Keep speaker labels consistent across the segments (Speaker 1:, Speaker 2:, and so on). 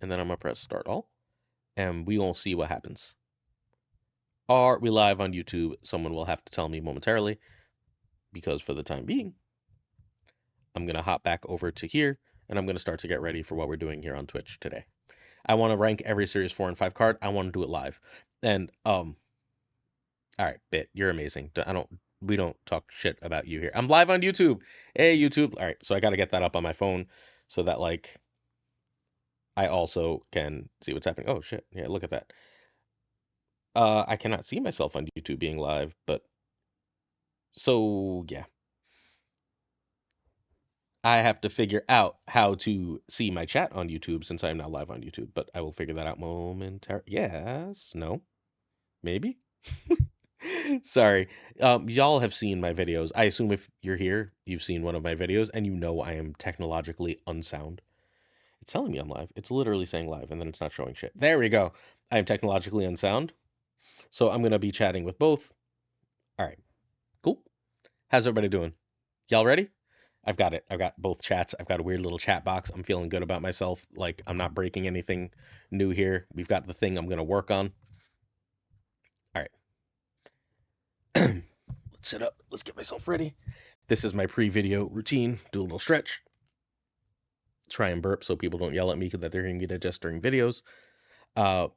Speaker 1: and then I'm going to press start all, and we will see what happens. Are we live on YouTube? Someone will have to tell me momentarily, because for the time being, I'm going to hop back over to here, and I'm going to start to get ready for what we're doing here on Twitch today. I want to rank every Series 4 and 5 card. I want to do it live. And, all right, Bit, you're amazing. We don't talk shit about you here. I'm live on YouTube. Hey, YouTube. All right, so I got to get that up on my phone so that, like, I also can see what's happening. Oh, shit. Yeah, look at that. I cannot see myself on YouTube being live, but so, yeah. I have to figure out how to see my chat on YouTube since I am now live on YouTube, but I will figure that out momentarily. Yes, no, maybe. Sorry. Y'all have seen my videos. I assume if you're here, you've seen one of my videos and you know I am technologically unsound. It's telling me I'm live. It's literally saying live and then it's not showing shit. There we go. I am technologically unsound. So I'm going to be chatting with both. All right. Cool. How's everybody doing? Y'all ready? I've got it. I've got both chats. I've got a weird little chat box. I'm feeling good about myself. Like, I'm not breaking anything new here. We've got the thing I'm going to work on. All right. Let's sit up. Let's get myself ready. This is my pre-video routine. Do a little stretch. Try and burp so people don't yell at me that they're hearing me digest during videos. And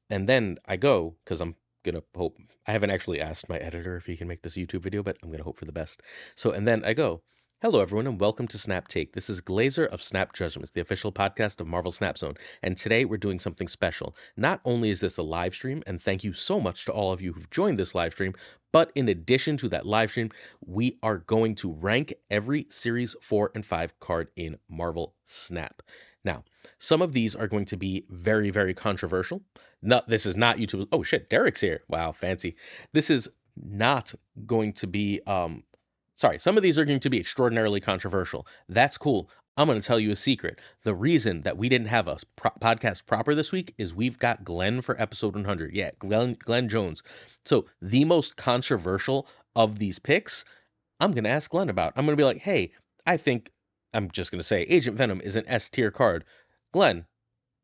Speaker 1: then I go, because I'm going to hope. I haven't actually asked my editor if he can make this YouTube video, but I'm going to hope for the best. So, and then I go, hello, everyone, and welcome to Snap Take. This is Glazer of Snap Judgments, the official podcast of Marvel Snap Zone. And today we're doing something special. Not only is this a live stream, and thank you so much to all of you who've joined this live stream, but in addition to that live stream, we are going to rank every Series 4 and 5 card in Marvel Snap. Now, some of these are going to be very, very controversial. No, this is not YouTube. Oh shit, Derek's here. Wow, fancy. This is not going to be sorry, some of these are going to be extraordinarily controversial. That's cool. I'm going to tell you a secret. The reason that we didn't have a podcast proper this week is we've got Glenn for episode 100. Yeah, Glenn Jones. So the most controversial of these picks, I'm going to ask Glenn about. I'm going to be like, hey, I'm just going to say Agent Venom is an S tier card. Glenn,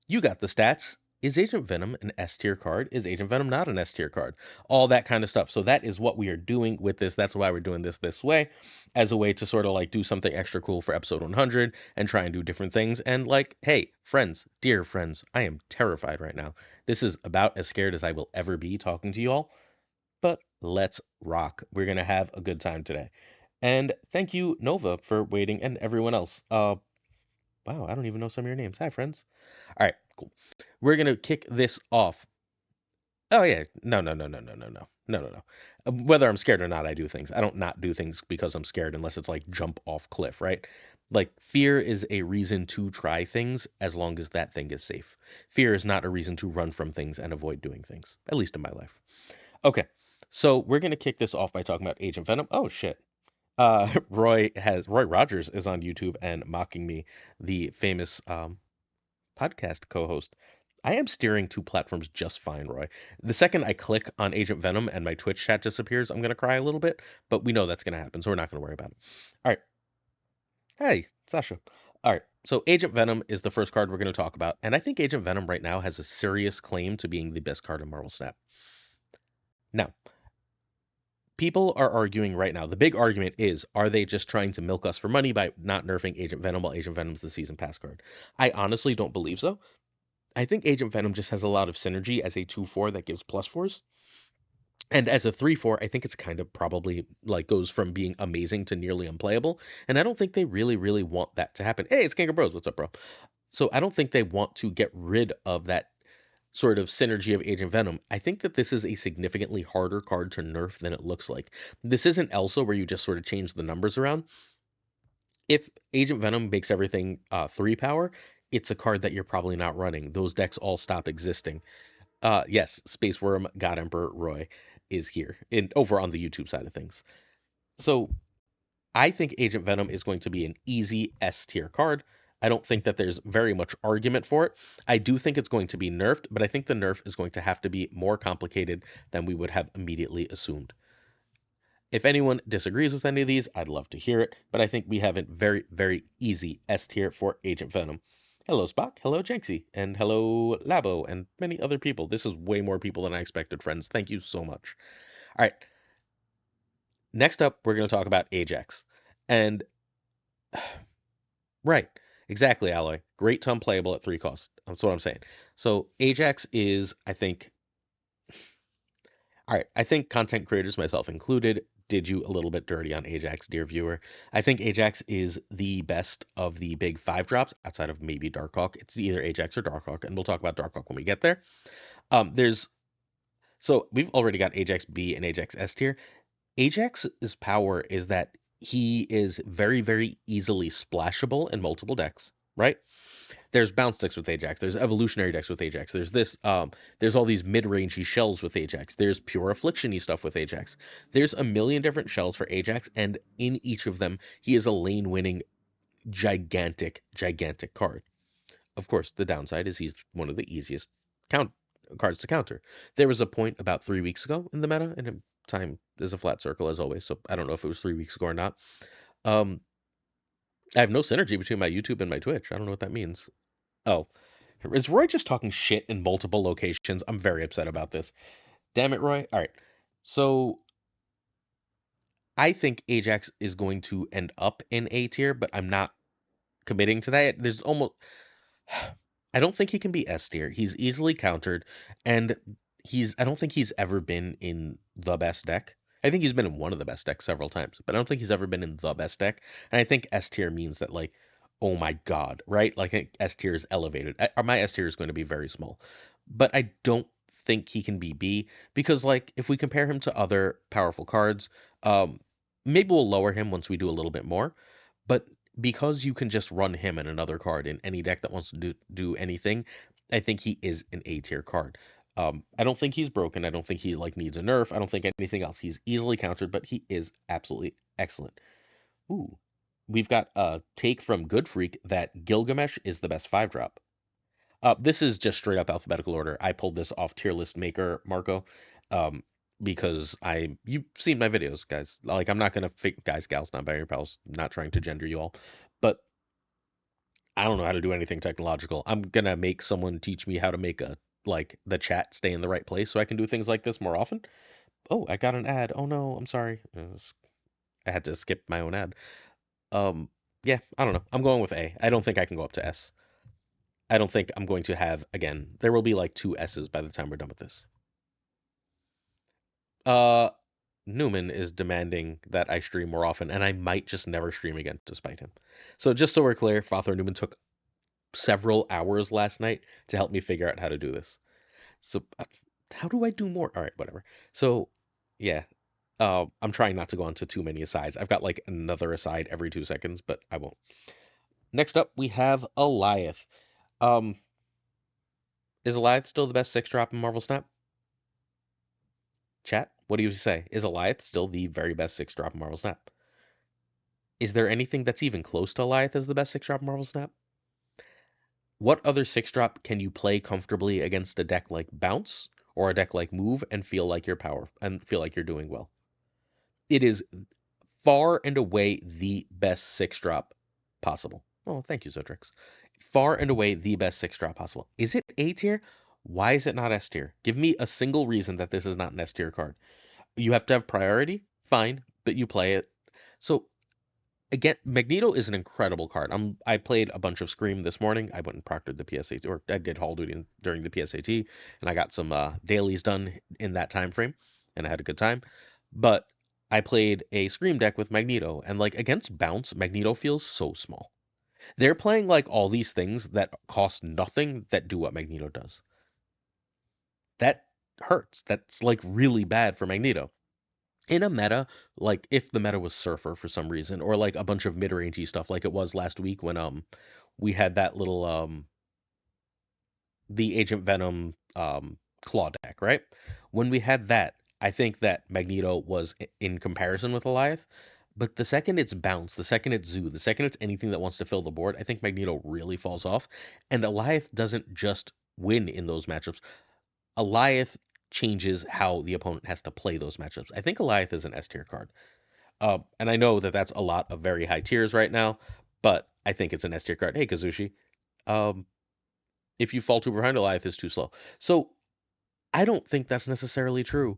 Speaker 1: you got the stats. Is Agent Venom an S tier card? Is Agent Venom not an S tier card? All that kind of stuff. So that is what we are doing with this. That's why we're doing this way, as a way to sort of like do something extra cool for episode 100 and try and do different things. And like, hey, friends, dear friends, I am terrified right now. This is about as scared as I will ever be talking to you all. But let's rock. We're going to have a good time today. And thank you, Nova, for waiting, and everyone else. Wow, I don't even know some of your names. Hi, friends. All right, cool. We're gonna kick this off. Oh yeah, no. Whether I'm scared or not, I do things. I don't not do things because I'm scared unless it's like jump off cliff, right? Like fear is a reason to try things as long as that thing is safe. Fear is not a reason to run from things and avoid doing things, at least in my life. Okay, so we're gonna kick this off by talking about Agent Venom. Oh shit. Roy Rogers is on YouTube and mocking me, the famous podcast co-host. I am steering two platforms just fine, Roy. The second I click on Agent Venom and my Twitch chat disappears, I'm going to cry a little bit, but we know that's going to happen, so we're not going to worry about it. All right. Hey, Sasha. All right. So Agent Venom is the first card we're going to talk about, and I think Agent Venom right now has a serious claim to being the best card in Marvel Snap. Now, people are arguing right now. The big argument is, are they just trying to milk us for money by not nerfing Agent Venom while Agent Venom's the season pass card? I honestly don't believe so. I think Agent Venom just has a lot of synergy as a 2/4 that gives +4s. And as a 3/4, I think it's kind of probably like goes from being amazing to nearly unplayable. And I don't think they really, really want that to happen. Hey, it's King of Bros. What's up, bro? So I don't think they want to get rid of that sort of synergy of Agent Venom. I think that this is a significantly harder card to nerf than it looks like. This isn't Elsa where you just sort of change the numbers around. If Agent Venom makes everything 3 power, it's a card that you're probably not running. Those decks all stop existing. Yes, Space Worm God Emperor Roy is here over on the YouTube side of things. So I think Agent Venom is going to be an easy S tier card. I don't think that there's very much argument for it. I do think it's going to be nerfed, but I think the nerf is going to have to be more complicated than we would have immediately assumed. If anyone disagrees with any of these, I'd love to hear it, but I think we have a very, very easy S tier for Agent Venom. Hello, Spock. Hello, Jenksy. And hello, Labo, and many other people. This is way more people than I expected, friends. Thank you so much. All right. Next up, we're going to talk about Ajax. And, right. Exactly, Alloy. Great to unplayable at 3 cost. That's what I'm saying. So, Ajax is, I think, all right, I think content creators, myself included, did you a little bit dirty on Ajax, dear viewer. I think Ajax is the best of the big 5 drops outside of maybe Darkhawk. It's either Ajax or Darkhawk, and we'll talk about Darkhawk when we get there. There's so we've already got Ajax B and Ajax S tier. Ajax's power is that he is very, very easily splashable in multiple decks, right? There's bounce decks with Ajax. There's evolutionary decks with Ajax. There's all these mid-rangey shells with Ajax. There's pure affliction-y stuff with Ajax. There's a million different shells for Ajax, and in each of them, he is a lane-winning, gigantic, gigantic card. Of course, the downside is he's one of the easiest cards to counter. There was a point about 3 weeks ago in the meta, and time is a flat circle as always, so I don't know if it was 3 weeks ago or not. I have no synergy between my YouTube and my Twitch. I don't know what that means. Oh, is Roy just talking shit in multiple locations? I'm very upset about this. Damn it, Roy. All right. So I think Ajax is going to end up in A tier, but I'm not committing to that. There's almost I don't think he can be S tier. He's easily countered, and I don't think he's ever been in the best deck. I think he's been in one of the best decks several times, but I don't think he's ever been in the best deck. And I think S tier means that, like, oh my God, right? Like S tier is elevated. My S tier is going to be very small, but I don't think he can be B because, like, if we compare him to other powerful cards, maybe we'll lower him once we do a little bit more. But because you can just run him and another card in any deck that wants to do anything, I think he is an A tier card. I don't think he's broken. I don't think he like needs a nerf. I don't think anything else. He's easily countered, but he is absolutely excellent. Ooh, we've got a take from Good Freak that Gilgamesh is the best 5 drop. This is just straight up alphabetical order. I pulled this off tier list maker, Marco, because you've seen my videos, guys. Like, I'm not gonna fake guys, gals, non-binary pals. Not trying to gender you all, but I don't know how to do anything technological. I'm gonna make someone teach me how to make the chat stay in the right place so I can do things like this more often. Oh, I got an ad. Oh no, I'm sorry. I had to skip my own ad. Yeah, I don't know. I'm going with A. I don't think I can go up to S. I don't think I'm going to have, again, there will be like 2 S's by the time we're done with this. Newman is demanding that I stream more often, and I might just never stream again despite him. So just so we're clear, FaThorNewman took several hours last night to help me figure out how to do this. So how do I do more? All right, whatever. So yeah, I'm trying not to go on to too many asides. I've got like another aside every 2 seconds, but I won't. Next up, we have Alioth. Is Alioth still the best 6 drop in Marvel Snap? Chat, what do you say? Is Alioth still the very best 6 drop in Marvel Snap? Is there anything that's even close to Alioth as the best 6 drop in Marvel Snap? What other 6 drop can you play comfortably against a deck like Bounce or a deck like Move and feel like you're doing well? It is far and away the best 6 drop possible. Oh, thank you, Zotrix. Far and away the best 6 drop possible. Is it A tier? Why is it not S tier? Give me a single reason that this is not an S tier card. You have to have priority, fine, but you play it. So again, Magneto is an incredible card. I played a bunch of Scream this morning. I went and proctored the PSAT, or I did Hall Duty during the PSAT, and I got some dailies done in that time frame, and I had a good time. But I played a Scream deck with Magneto, and like against Bounce, Magneto feels so small. They're playing like all these things that cost nothing that do what Magneto does. That hurts. That's like really bad for Magneto. In a meta, like if the meta was Surfer for some reason, or like a bunch of mid-rangey stuff like it was last week when we had that little the Agent Venom claw deck, right? When we had that, I think that Magneto was in comparison with Alioth. But the second it's Bounce, the second it's Zoo, the second it's anything that wants to fill the board, I think Magneto really falls off. And Alioth doesn't just win in those matchups. Alioth changes how the opponent has to play those matchups. I think Alioth is an S tier card. And I know that that's a lot of very high tiers right now, but I think it's an S tier card. Hey, Kazushi. if you fall too behind, Alioth is too slow. So I don't think that's necessarily true.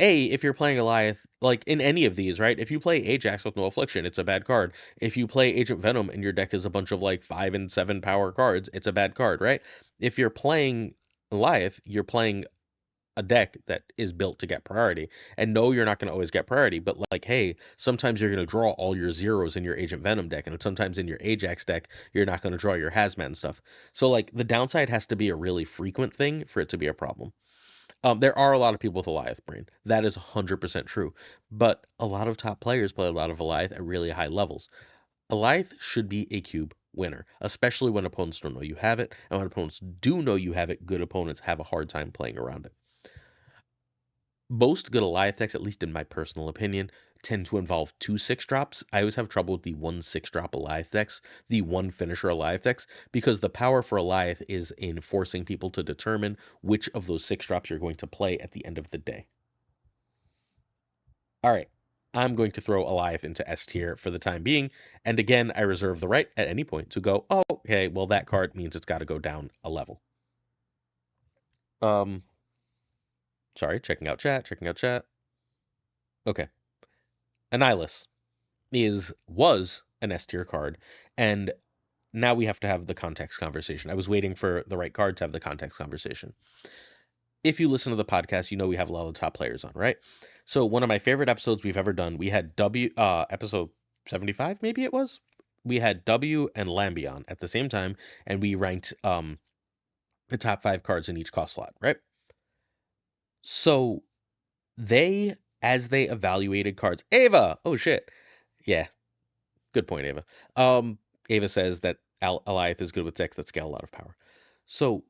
Speaker 1: If you're playing Alioth, like in any of these, right? If you play Ajax with no affliction, it's a bad card. If you play Agent Venom and your deck is a bunch of like 5 and 7 power cards, it's a bad card, right? If you're playing Alioth, you're playing a deck that is built to get priority. And no, you're not going to always get priority, but like, hey, sometimes you're going to draw all your zeros in your Agent Venom deck, and sometimes in your Ajax deck, you're not going to draw your Hazmat and stuff. So like the downside has to be a really frequent thing for it to be a problem. There are a lot of people with Alioth brain. That is 100% true. But a lot of top players play a lot of Alioth at really high levels. Alioth should be a cube winner, especially when opponents don't know you have it. And when opponents do know you have it, good opponents have a hard time playing around it. Most good Alioth decks, at least in my personal opinion, tend to involve 2 6-drops. I always have trouble with the 1 6-drop Alioth decks, the 1 finisher Alioth decks, because the power for Alioth is in forcing people to determine which of those 6-drops you're going to play at the end of the day. All right, I'm going to throw Alioth into S tier for the time being, and again, I reserve the right at any point to go, oh, okay, well, that card means it's got to go down a level. Sorry, checking out chat. Okay. Annihilus was an S tier card, and now we have to have the context conversation. I was waiting for the right card to have the context conversation. If you listen to the podcast, you know we have a lot of top players on, right? So one of my favorite episodes we've ever done, we had episode 75, maybe it was. We had W and Lambi on at the same time, and we ranked the top 5 cards in each cost slot, right? So as they evaluated cards, Ava, oh shit, yeah, good point, Ava. Ava says that Alioth is good with decks that scale a lot of power. So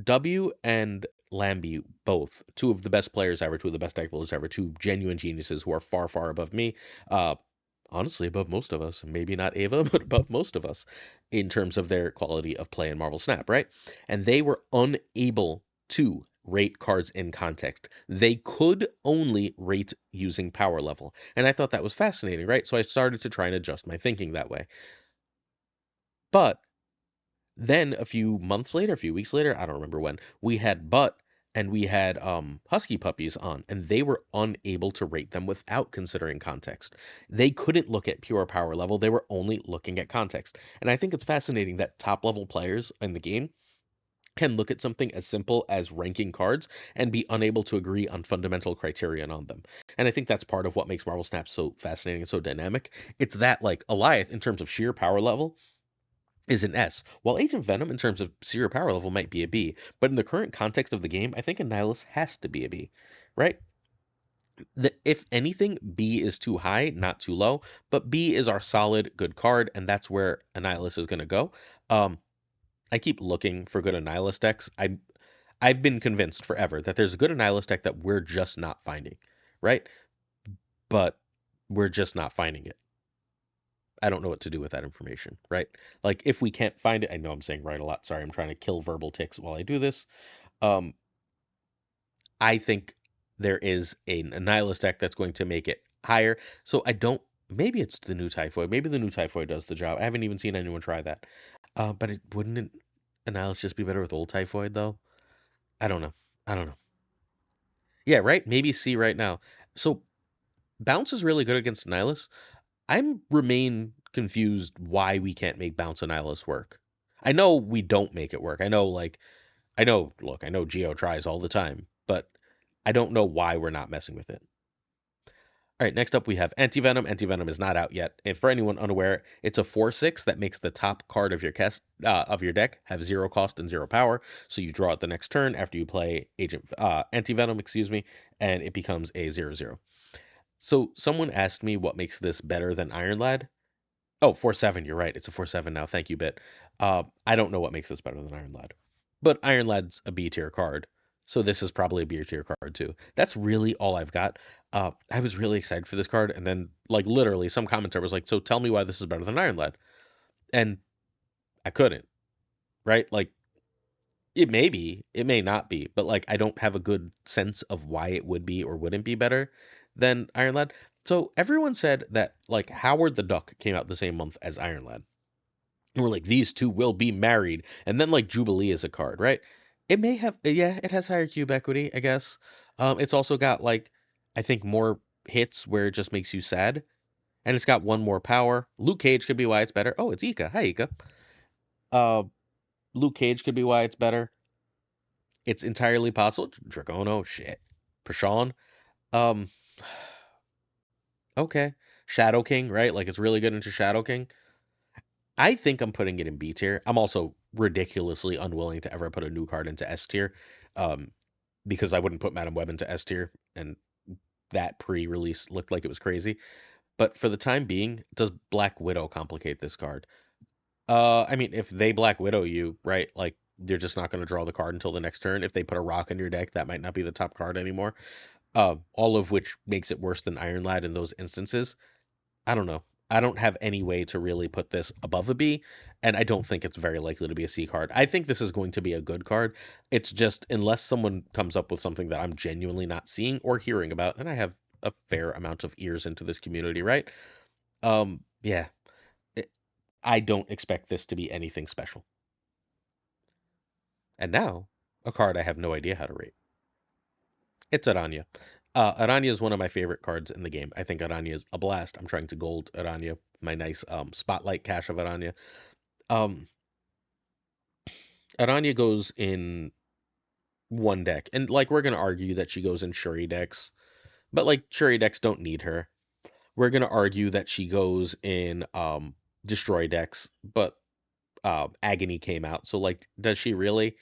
Speaker 1: W and Lambi, both 2 of the best players ever, 2 of the best deck builders ever, 2 genuine geniuses who are far, far above me. Honestly, above most of us. Maybe not Ava, but above most of us in terms of their quality of play in Marvel Snap, right? And they were unable to rate cards in context. They could only rate using power level. And I thought that was fascinating, right? So I started to try and adjust my thinking that way. But then a few months later, a few weeks later, I don't remember when, we had Butt and we had Husky Puppies on, and they were unable to rate them without considering context. They couldn't look at pure power level. They were only looking at context. And I think it's fascinating that top level players in the game can look at something as simple as ranking cards and be unable to agree on fundamental criterion on them. And I think that's part of what makes Marvel Snap so fascinating and so dynamic. It's that, like, Alioth, in terms of sheer power level, is an S, while Agent Venom, in terms of sheer power level, might be a B. But in the current context of the game, I think Annihilus has to be a B, right? If anything, B is too high, not too low, but B is our solid good card, and that's where Annihilus is going to go. I keep looking for good Annihilus decks. I've been convinced forever that there's a good Annihilus deck that we're just not finding, right? But we're just not finding it. I don't know what to do with that information, right? Like, if we can't find it, I know I'm saying right a lot. Sorry, I'm trying to kill verbal ticks while I do this. I think there is an Annihilus deck that's going to make it higher. So I don't, maybe it's the new Typhoid. Maybe the new Typhoid does the job. I haven't even seen anyone try that. But wouldn't Annihilus just be better with old Typhoid, though? I don't know. I don't know. Yeah, right? Maybe C right now. So Bounce is really good against Annihilus. I'm remain confused why we can't make Bounce Annihilus work. I know we don't make it work. I know, look, I know Geo tries all the time, but I don't know why we're not messing with it. All right, next up we have Anti-Venom. Anti-Venom is not out yet. And for anyone unaware, it's a 4/6 that makes the top card of your deck have 0 cost and 0 power. So you draw it the next turn after you play Anti-Venom, and it becomes a 0/0. So someone asked me what makes this better than Iron Lad. Oh, 4/7, you're right. It's a 4/7 now. Thank you, Bit. I don't know what makes this better than Iron Lad. But Iron Lad's a B tier card. So this is probably a B tier card too. That's really all I've got. I was really excited for this card, and then like literally some commenter was like, "So tell me why this is better than Iron Lad," and I couldn't. Right? Like it may be, it may not be, but like I don't have a good sense of why it would be or wouldn't be better than Iron Lad. So everyone said that like Howard the Duck came out the same month as Iron Lad. And we're like, these two will be married. And then like Jubilee is a card, right? It may have, yeah, it has higher cube equity, I guess. It's also got like, I think more hits where it just makes you sad. And it's got one more power. Luke Cage could be why it's better. Oh, it's Ika. Hi, Ika. Uh, Luke Cage could be why it's better. It's entirely possible. Dragono, shit. Prashaun. Um, okay. Shadow King, right? Like it's really good into Shadow King. I think I'm putting it in B tier. I'm also ridiculously unwilling to ever put a new card into S tier, um, because I wouldn't put Madam Web into S tier, and that pre-release looked like it was crazy. But for the time being, does Black Widow complicate this card? I mean, if they Black Widow you, right, like you're just not going to draw the card until the next turn. If they put a rock in your deck, that might not be the top card anymore. All of which makes it worse than Iron Lad in those instances. I don't know. I don't have any way to really put this above a B, and I don't think it's very likely to be a C card. I think this is going to be a good card. It's just unless someone comes up with something that I'm genuinely not seeing or hearing about, and I have a fair amount of ears into this community, right? Yeah, I don't expect this to be anything special. And now, a card I have no idea how to rate. It's Aranya. Aranya is one of my favorite cards in the game. I think Aranya is a blast. I'm trying to gold Aranya, my nice spotlight cache of Aranya. Um, Aranya goes in one deck, and like we're gonna argue that she goes in Shuri decks, but like Shuri decks don't need her. We're gonna argue that she goes in Destroy decks, but Agony came out, so like, does she really?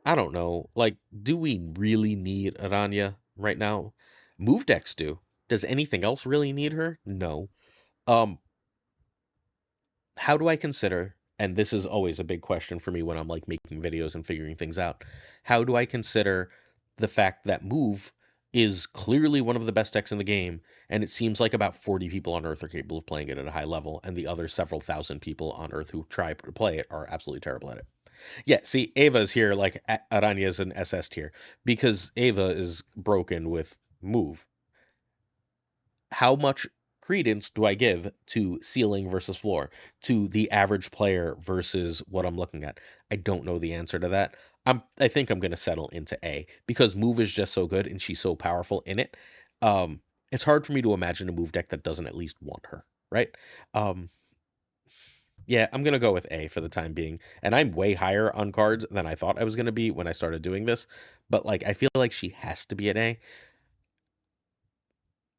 Speaker 1: I don't know. Like, do we really need Aranya right now? Move decks do. Does anything else really need her? No. Um, how do I consider, and this is always a big question for me when I'm like making videos and figuring things out, how do I consider the fact that Move is clearly one of the best decks in the game, and it seems like about 40 people on Earth are capable of playing it at a high level, and the other several thousand people on Earth who try to play it are absolutely terrible at it. Yeah, see, Ava's here, like Aranya's an SS tier, because Ava is broken with Move. How much credence do I give to ceiling versus floor, to the average player versus what I'm looking at? I don't know the answer to that. I think I'm gonna settle into A because Move is just so good and she's so powerful in it. It's hard for me to imagine a Move deck that doesn't at least want her, right? Um, yeah, I'm gonna go with A for the time being, and I'm way higher on cards than I thought I was gonna be when I started doing this. But like, I feel like she has to be an A.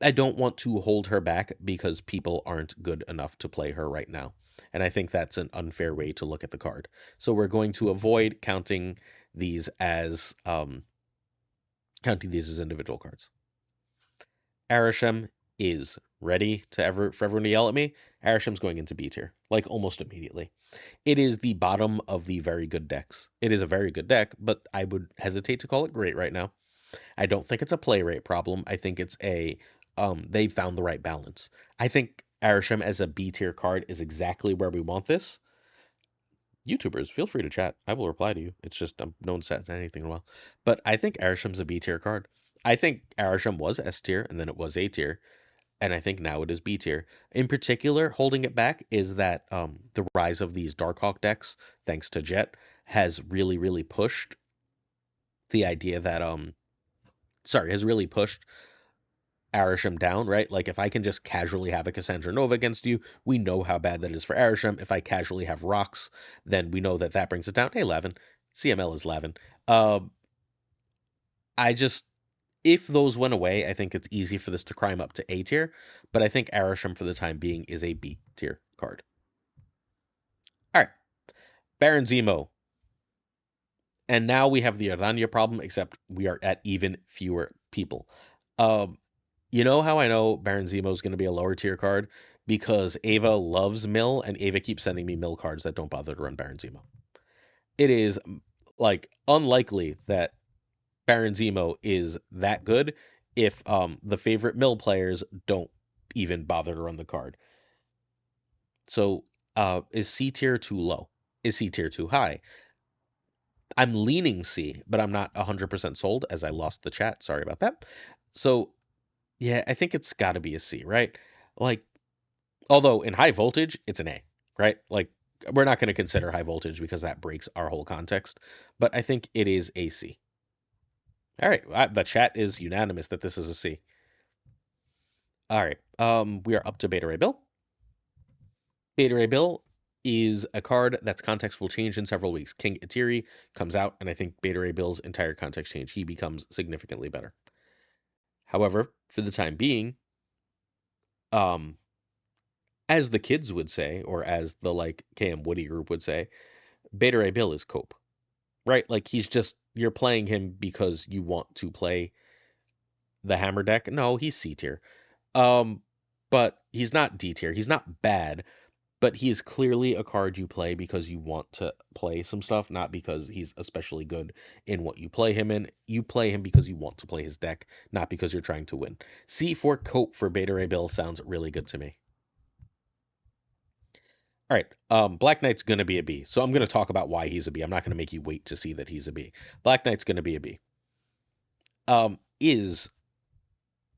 Speaker 1: I don't want to hold her back because people aren't good enough to play her right now. And I think that's an unfair way to look at the card. So we're going to avoid these as counting these as individual cards. Arishem is ready for everyone to yell at me. Arishem's going into B tier, like almost immediately. It is the bottom of the very good decks. It is a very good deck, but I would hesitate to call it great right now. I don't think it's a play rate problem. I think it's they found the right balance. I think Arishem as a B tier card is exactly where we want this. YouTubers, feel free to chat. I will reply to you. It's just no one's said anything in a while. But I think Arishem's a B tier card. I think Arishem was S tier and then it was A tier. And I think now it is B tier. In particular, holding it back is that the rise of these Darkhawk decks, thanks to Jet, has really, really pushed the idea that has really pushed Arishem down, right? Like if I can just casually have a Cassandra Nova against you, we know how bad that is for Arishem. If I casually have rocks, then we know that that brings it down. Hey, Lavin. CML is Lavin. I just, if those went away, I think it's easy for this to climb up to A tier, but I think Arishem for the time being is a B tier card. All right, Baron Zemo. And now we have the Aranya problem, except we are at even fewer people. You know how I know Baron Zemo is going to be a lower tier card? Because Ava loves Mill, and Ava keeps sending me Mill cards that don't bother to run Baron Zemo. It is like unlikely that Baron Zemo is that good if the favorite Mill players don't even bother to run the card. So is C tier too low? Is C tier too high? I'm leaning C, but I'm not 100% sold as I lost the chat. Sorry about that. So yeah, I think it's got to be a C, right? Like, although in high voltage, it's an A, right? Like, we're not going to consider high voltage because that breaks our whole context, but I think it is a C. All right, the chat is unanimous that this is a C. All right, we are up to Beta Ray Bill. Beta Ray Bill is a card that's context will change in several weeks. King Etiri comes out, and I think Beta Ray Bill's entire context change. He becomes significantly better. However, for the time being, um, as the kids would say, or as the like KM Woody group would say, Beta Ray Bill is cope, right? Like he's just you're playing him because you want to play the hammer deck. No, he's C tier. Um, but he's not D tier. He's not bad, but he is clearly a card you play because you want to play some stuff, not because he's especially good in what you play him in. You play him because you want to play his deck, not because you're trying to win. C for cope for Beta Ray Bill sounds really good to me. All right, Black Knight's gonna be a B, so I'm gonna talk about why he's a B. I'm not gonna make you wait to see that he's a B. Black Knight's gonna be a B. Is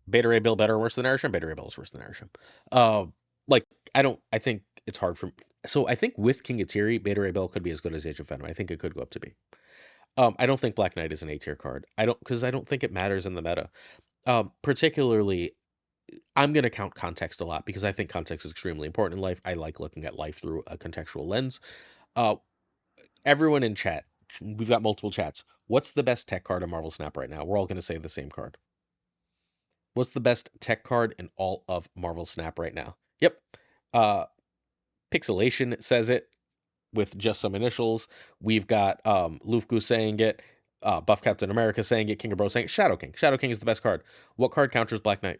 Speaker 1: Beta Ray Bill better or worse than Arishem? Beta Ray Bill is worse than Arishem. Like I think it's hard for. So I think with King Etiri, Beta Ray Bill could be as good as Age of Venom. I think it could go up to B. I don't think Black Knight is an A tier card. Because I don't think it matters in the meta. Particularly, I'm going to count context a lot because I think context is extremely important in life. I like looking at life through a contextual lens. Everyone in chat, we've got multiple chats. What's the best tech card in Marvel Snap right now? We're all going to say the same card. What's the best tech card in all of Marvel Snap right now? Yep. Pixelation says it with just some initials. We've got Lufku saying it. Buff Captain America saying it. King of Bro saying it. Shadow King. Shadow King is the best card. What card counters Black Knight?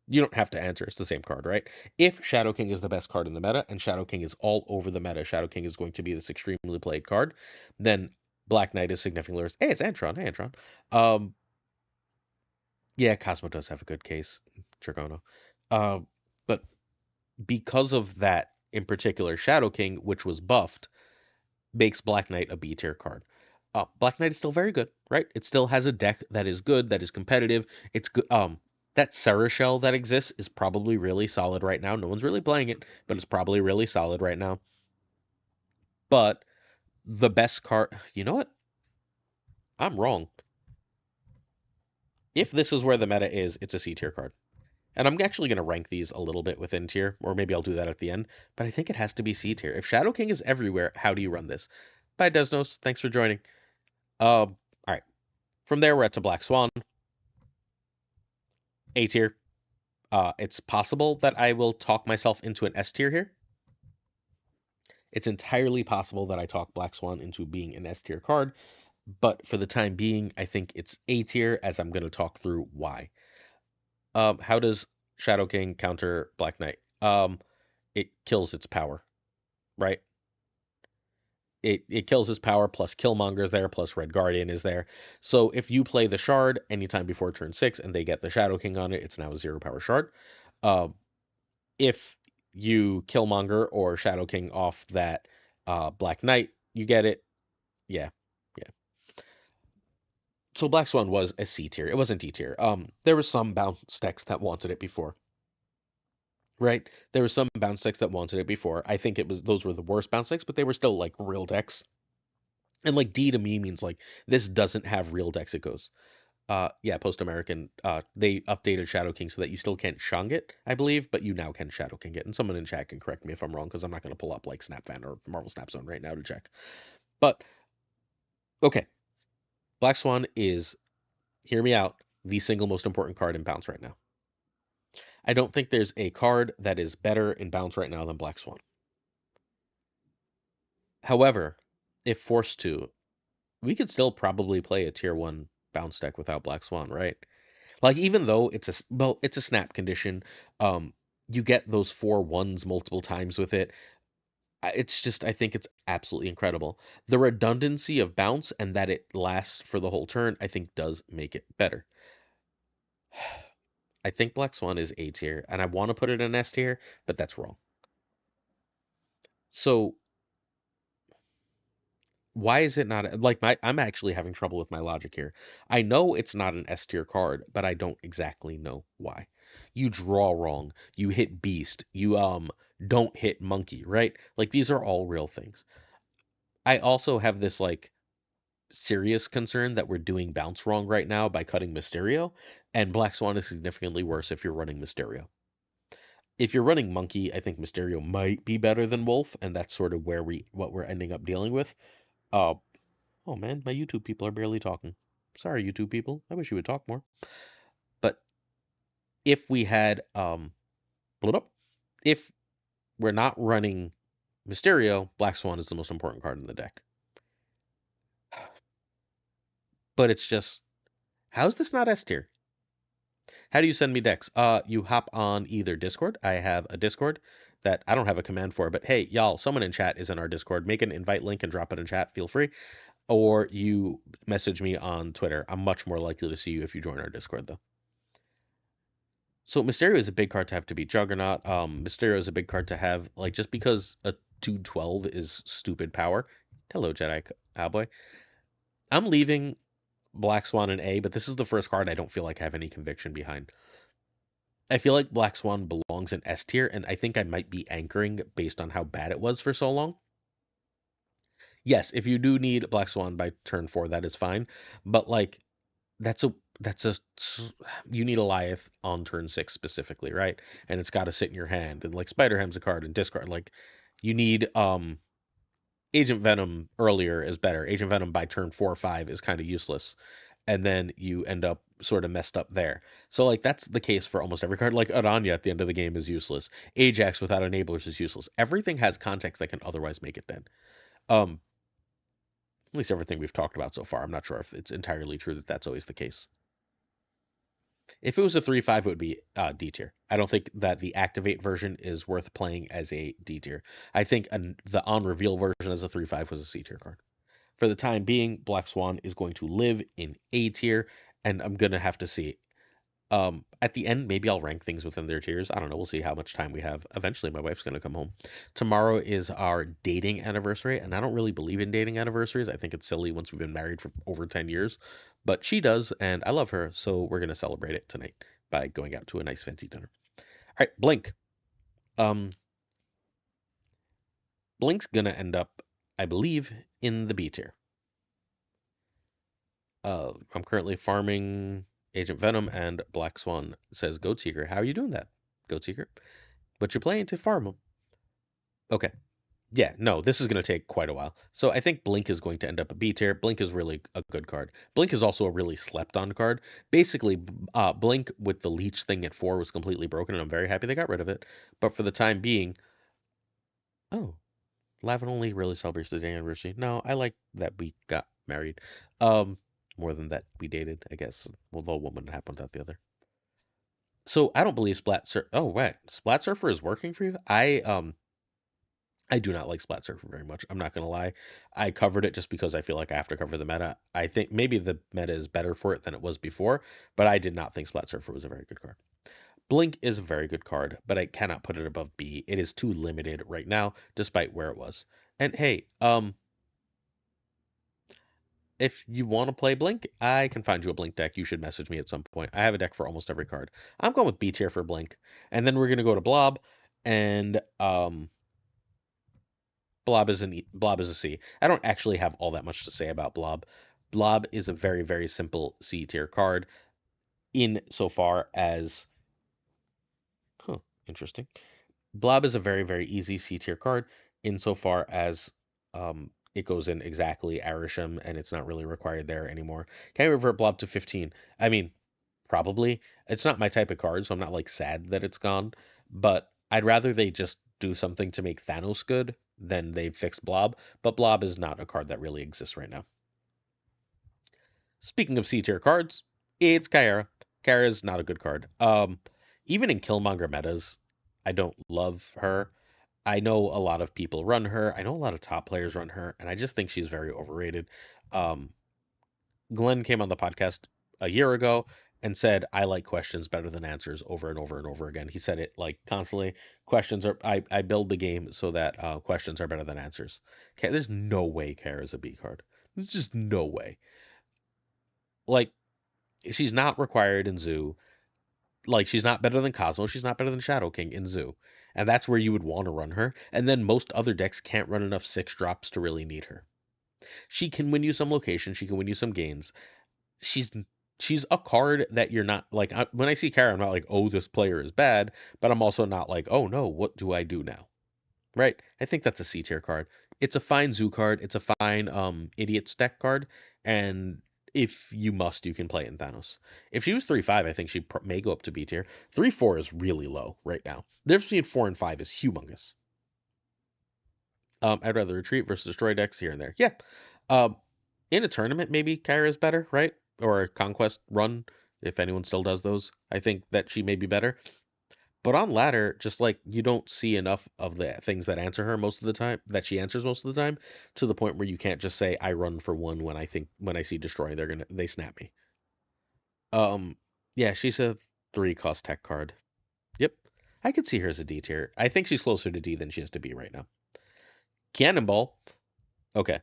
Speaker 1: You don't have to answer. It's the same card, right? If Shadow King is the best card in the meta, and Shadow King is all over the meta, Shadow King is going to be this extremely played card, then Black Knight is significantly worse. Hey, it's Antron. Hey, Antron. Yeah, Cosmo does have a good case. Dragono. But because of that, in particular, Shadow King, which was buffed, makes Black Knight a B tier card. Black Knight is still very good, right? It still has a deck that is good, that is competitive. It's good. That Sarah Shell that exists is probably really solid right now. No one's really playing it, but it's probably really solid right now. But the best card, you know what? I'm wrong. If this is where the meta is, it's a C tier card. And I'm actually going to rank these a little bit within tier, or maybe I'll do that at the end. But I think it has to be C tier. If Shadow King is everywhere, how do you run this? Bye, Desnos. Thanks for joining. All right. From there, we're at to Black Swan. A tier. It's possible that I will talk myself into an S tier here. It's entirely possible that I talk Black Swan into being an S tier card, but for the time being, I think it's A tier, as I'm going to talk through why. How does Shadow King counter Black Knight? It kills its power, right? It kills his power, plus Killmonger is there, plus Red Guardian is there. So if you play the Shard anytime before turn 6 and they get the Shadow King on it, it's now a 0 power Shard. If you Killmonger or Shadow King off that Black Knight, you get it. Yeah. So Black Swan was a C tier. It wasn't D tier. There were some bounce decks that wanted it before. Right? There were some bounce decks that wanted it before. I think those were the worst bounce decks, but they were still like real decks. And like D to me means like this doesn't have real decks it goes. Yeah, Post American, they updated Shadow King so that you still can't Shang it, I believe, but you now can Shadow King it. And someone in chat can correct me if I'm wrong, because I'm not going to pull up like SnapFan or Marvel Snap Zone right now to check. But okay. Black Swan is, hear me out, the single most important card in Bounce right now. I don't think there's a card that is better in Bounce right now than Black Swan. However, if forced to, we could still probably play a tier 1 Bounce deck without Black Swan, right? Like, even though it's a snap condition, you get those 4/1s multiple times with it. It's just, I think it's absolutely incredible. The redundancy of Bounce and that it lasts for the whole turn, I think does make it better. I think Black Swan is A tier, and I want to put it in S tier, but that's wrong. So why is it not like I'm actually having trouble with my logic here. I know it's not an S tier card, but I don't exactly know why. You draw wrong. You hit beast. You don't hit monkey, right? Like these are all real things. I also have this like serious concern that we're doing bounce wrong right now by cutting Mysterio, and Black Swan is significantly worse if you're running Mysterio. If you're running monkey, I think Mysterio might be better than Wolf, and that's sort of what we're ending up dealing with. Uh, oh man, my YouTube people are barely talking. Sorry, YouTube people. I wish you would talk more. But if we had if we're not running Mysterio, Black Swan is the most important card in the deck. But it's just, how's this not S tier? How do you send me decks? You hop on either Discord. I have a Discord that I don't have a command for, but hey, y'all, someone in chat is in our Discord. Make an invite link and drop it in chat. Feel free. Or you message me on Twitter. I'm much more likely to see you if you join our Discord, though. So Mysterio is a big card to have to beat Juggernaut. Mysterio is a big card to have, like, just because a 212 is stupid power. Hello, Jedi Cowboy. I'm leaving Black Swan in A, but this is the first card I don't feel like I have any conviction behind. I feel like Black Swan belongs in S tier, and I think I might be anchoring based on how bad it was for so long. Yes, if you do need Black Swan by turn 4, that is fine. But like that's a you need Alioth on turn 6 specifically, right? And it's got to sit in your hand. And like Spider-Ham's a card and discard. Like you need Agent Venom earlier is better. Agent Venom by turn 4 or 5 is kind of useless. And then you end up sort of messed up there. So like that's the case for almost every card. Like Aranya at the end of the game is useless. Ajax without enablers is useless. Everything has context that can otherwise make it dead. Um, at least everything we've talked about so far. I'm not sure if it's entirely true that that's always the case. If it was a 3/5, it would be D tier. I don't think that the activate version is worth playing as a D tier. I think the on reveal version as a 3/5 was a C tier card. For the time being, Black Swan is going to live in A tier, and I'm gonna have to see. At the end, maybe I'll rank things within their tiers. I don't know. We'll see how much time we have. Eventually, my wife's gonna come home. Tomorrow is our dating anniversary, and I don't really believe in dating anniversaries. I think it's silly once we've been married for over 10 years, but she does, and I love her, so we're gonna celebrate it tonight by going out to a nice fancy dinner. All right, Blink. Um, Blink's gonna end up, I believe, in the B tier. I'm currently farming Agent Venom, and Black Swan says, Goat Seeker. How are you doing that, Goat Seeker? But you're playing to farm them. Okay. Yeah, no, this is going to take quite a while. So I think Blink is going to end up a B tier. Blink is really a good card. Blink is also a really slept on card. Basically, Blink with the leech thing at 4 was completely broken, and I'm very happy they got rid of it. But for the time being, oh, Lavin only really celebrates the day anniversary. No, I like that we got married. Um, More than that we dated, I guess. Although one wouldn't happen without the other. So I don't believe Splat Surfer. Oh, wait, Splat Surfer is working for you? I do not like Splat Surfer very much. I'm not gonna lie. I covered it just because I feel like I have to cover the meta. I think maybe the meta is better for it than it was before, but I did not think Splat Surfer was a very good card. Blink is a very good card, but I cannot put it above B. It is too limited right now, despite where it was. And hey, if you want to play Blink, I can find you a Blink deck. You should message me at some point. I have a deck for almost every card. I'm going with B tier for Blink, and then we're gonna go to Blob, and Blob is a C. I don't actually have all that much to say about Blob. Blob is a very, very simple C tier card in so far as interesting. Blob is a very, very easy C tier card insofar as it goes in exactly Arishem and it's not really required there anymore. Can I revert Blob to 15? I mean, probably. It's not my type of card, so I'm not like sad that it's gone, but I'd rather they just do something to make Thanos good than they fix Blob, but Blob is not a card that really exists right now. Speaking of C tier cards, it's Kyra. Kyra is not a good card. Even in Killmonger metas, I don't love her. I know a lot of people run her. I know a lot of top players run her, and I just think she's very overrated. Um, Glenn came on the podcast a year ago and said, I like questions better than answers over and over and over again. He said it like constantly. I build the game so that questions are better than answers. Okay, there's no way Kara is a B card. There's just no way. Like, she's not required in Zoo. Like, she's not better than Cosmo. She's not better than Shadow King in Zoo. And that's where you would want to run her. And then most other decks can't run enough 6-drops to really need her. She can win you some locations. She can win you some games. She's she's a card that you're not like when I see Kara, I'm not like, oh, this player is bad, but I'm also not like, oh no, what do I do now? Right? I think that's a C tier card. It's a fine zoo card. It's a fine idiot deck card, and if you must, you can play it in Thanos. If she was 3-5, I think she may go up to B tier. 3-4 is really low right now. The difference between 4 and 5 is humongous. I'd rather retreat versus destroy decks here and there. Yeah. In a tournament, maybe Kyra's better, right? Or a conquest run, if anyone still does those. I think that she may be better. But on ladder, just like you don't see enough of the things that answer her most of the time, that she answers most of the time, to the point where you can't just say I run for one when I see destroy, they snap me. Yeah, she's a 3-cost tech card. Yep. I could see her as a D tier. I think she's closer to D than she is to B right now. Cannonball. Okay.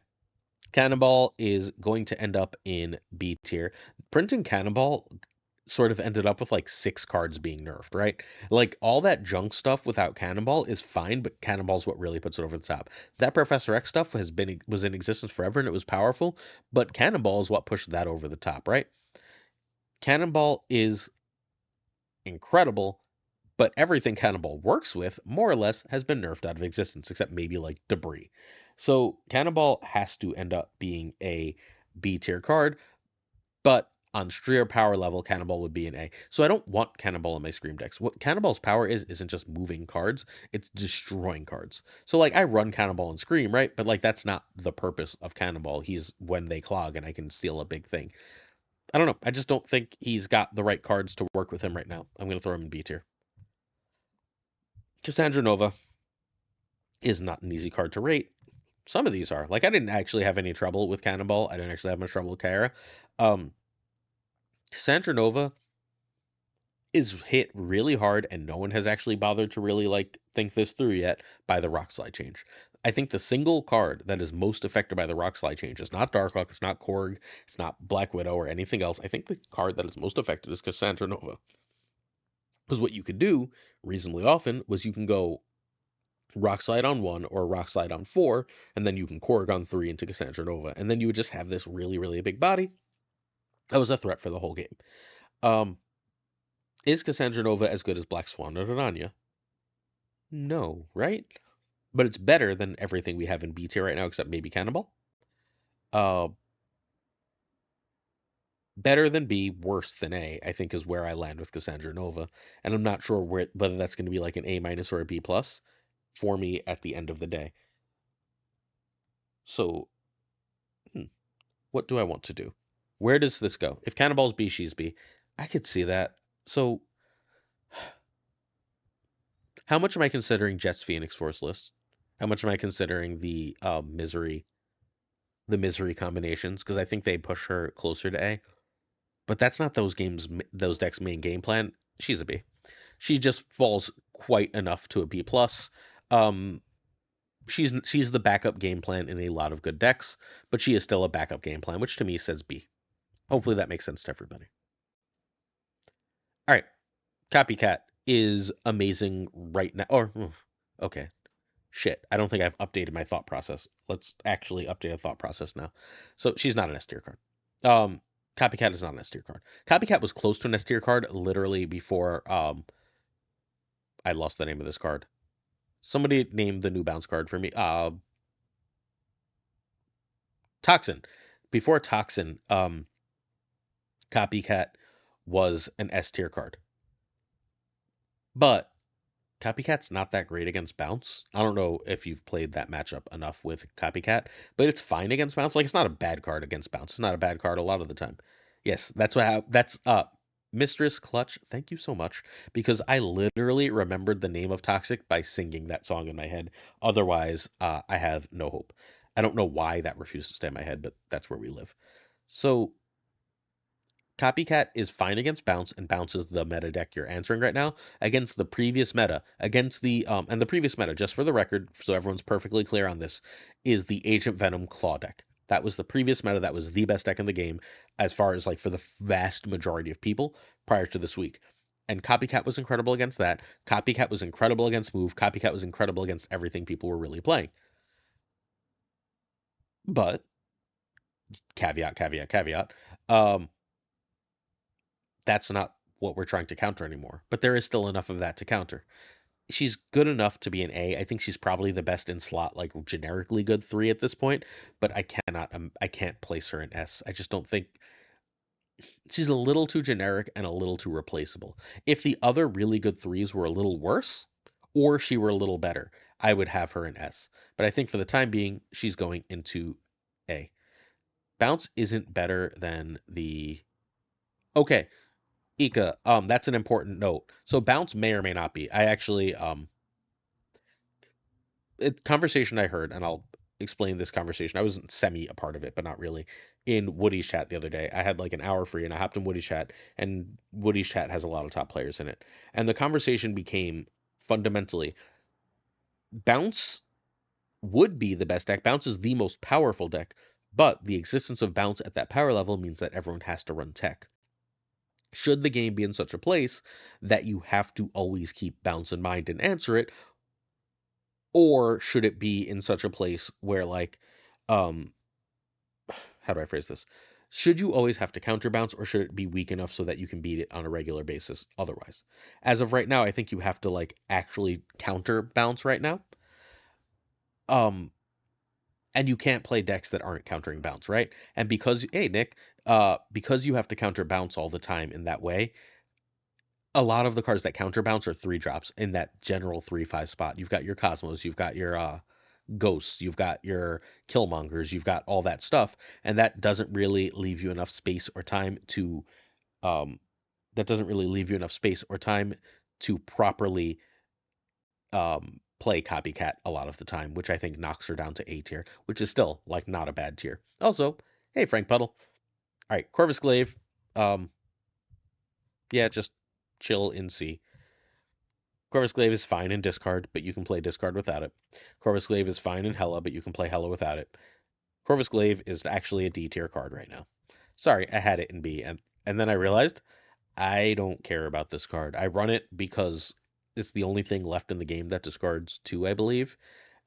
Speaker 1: Cannonball is going to end up in B tier. Printing Cannonball sort of ended up with like 6 cards being nerfed, right? Like all that junk stuff without Cannonball is fine, but Cannonball's what really puts it over the top. That Professor X stuff was in existence forever and it was powerful, but Cannonball is what pushed that over the top, right? Cannonball is incredible, but everything Cannonball works with, more or less, has been nerfed out of existence, except maybe like debris. So Cannonball has to end up being a B tier card, but on sheer power level, Cannonball would be an A. So I don't want Cannonball in my Scream decks. What Cannonball's power isn't just moving cards, it's destroying cards. So like I run Cannonball and Scream, right? But like that's not the purpose of Cannonball. He's when they clog and I can steal a big thing. I don't know. I just don't think he's got the right cards to work with him right now. I'm going to throw him in B tier. Cassandra Nova is not an easy card to rate. Some of these are. Like, I didn't actually have any trouble with Cannonball. I didn't actually have much trouble with Kyra. Cassandra Nova is hit really hard, and no one has actually bothered to really, like, think this through yet by the Rock Slide change. I think the single card that is most affected by the Rock Slide change is not Darkhawk, it's not Korg, it's not Black Widow or anything else. I think the card that is most affected is Cassandra Nova. Because what you could do reasonably often was you can go Rock Slide on 1 or Rock Slide on 4, and then you can Korg on 3 into Cassandra Nova, and then you would just have this really, really big body. That was a threat for the whole game. Is Cassandra Nova as good as Black Swan or Naranja? No, right? But it's better than everything we have in B tier right now, except maybe Cannonball. Better than B, worse than A, I think is where I land with Cassandra Nova. And I'm not sure whether that's going to be like an A- or a B+ for me at the end of the day. So, what do I want to do? Where does this go? If Cannonball's B, she's B. I could see that. So, how much am I considering Jets Phoenix Force list? How much am I considering the misery combinations? Because I think they push her closer to A. But that's not those decks' main game plan. She's a B. She just falls quite enough to a B+. She's the backup game plan in a lot of good decks, but she is still a backup game plan, which to me says B. Hopefully that makes sense to everybody. All right. Copycat is amazing right now. Okay. Shit. I don't think I've updated my thought process. Let's actually update a thought process now. So she's not an S tier card. Copycat is not an S tier card. Copycat was close to an S tier card literally before I lost the name of this card. Somebody named the new bounce card for me. Toxin. Before Toxin, Copycat was an S tier card. But Copycat's not that great against bounce. I don't know if you've played that matchup enough with Copycat, but it's fine against bounce. Like, it's not a bad card against bounce. It's not a bad card a lot of the time. Yes, that's Mistress Clutch, thank you so much, because I literally remembered the name of Toxic by singing that song in my head. Otherwise, I have no hope. I don't know why that refused to stay in my head, but that's where we live. So, Copycat is fine against bounce, and bounce is the meta deck you're answering right now. Against the previous meta, and the previous meta, just for the record, so everyone's perfectly clear on this, is the Agent Venom Claw deck. That was the previous meta. That was the best deck in the game, as far as like for the vast majority of people prior to this week. And Copycat was incredible against that. Copycat was incredible against Move. Copycat was incredible against everything people were really playing. But caveat, caveat, caveat. Um, that's not what we're trying to counter anymore. But there is still enough of that to counter. She's good enough to be an A. I think she's probably the best in slot, like generically good 3 at this point. But I can't place her in S. I just don't think she's a little too generic and a little too replaceable. If the other really good 3s were a little worse, or she were a little better, I would have her in S. But I think for the time being, she's going into A. Bounce isn't better than the. Okay, Ika, that's an important note. So bounce may or may not be. I actually conversation I heard, and I'll explain this conversation. I was semi a part of it, but not really. In Woody's chat the other day, I had like an hour free, and I hopped in Woody's chat, and Woody's chat has a lot of top players in it. And the conversation became fundamentally bounce would be the best deck. Bounce is the most powerful deck, but the existence of bounce at that power level means that everyone has to run tech. Should the game be in such a place that you have to always keep bounce in mind and answer it, or should it be in such a place where like um how do I phrase this? Should you always have to counterbounce, or should it be weak enough so that you can beat it on a regular basis otherwise? As of right now, I think you have to like actually counterbounce right now. Um, and you can't play decks that aren't countering bounce, right? And because, hey Nick, because you have to counter bounce all the time in that way, a lot of the cards that counter bounce are 3 drops in that general 3/5 spot. You've got your Cosmos, you've got your ghosts, you've got your killmongers, you've got all that stuff, and that doesn't really leave you enough space or time to um properly play copycat a lot of the time, which I think knocks her down to A tier, which is still like not a bad tier. Also, hey Frank Puddle. All right, Corvus Glaive. Um, yeah, just chill in C. Corvus Glaive is fine in discard, but you can play discard without it. Corvus Glaive is fine in Hella, but you can play Hella without it. Corvus Glaive is actually a D tier card right now. Sorry, I had it in B, and then I realized I don't care about this card. I run it because it's the only thing left in the game that discards 2, I believe,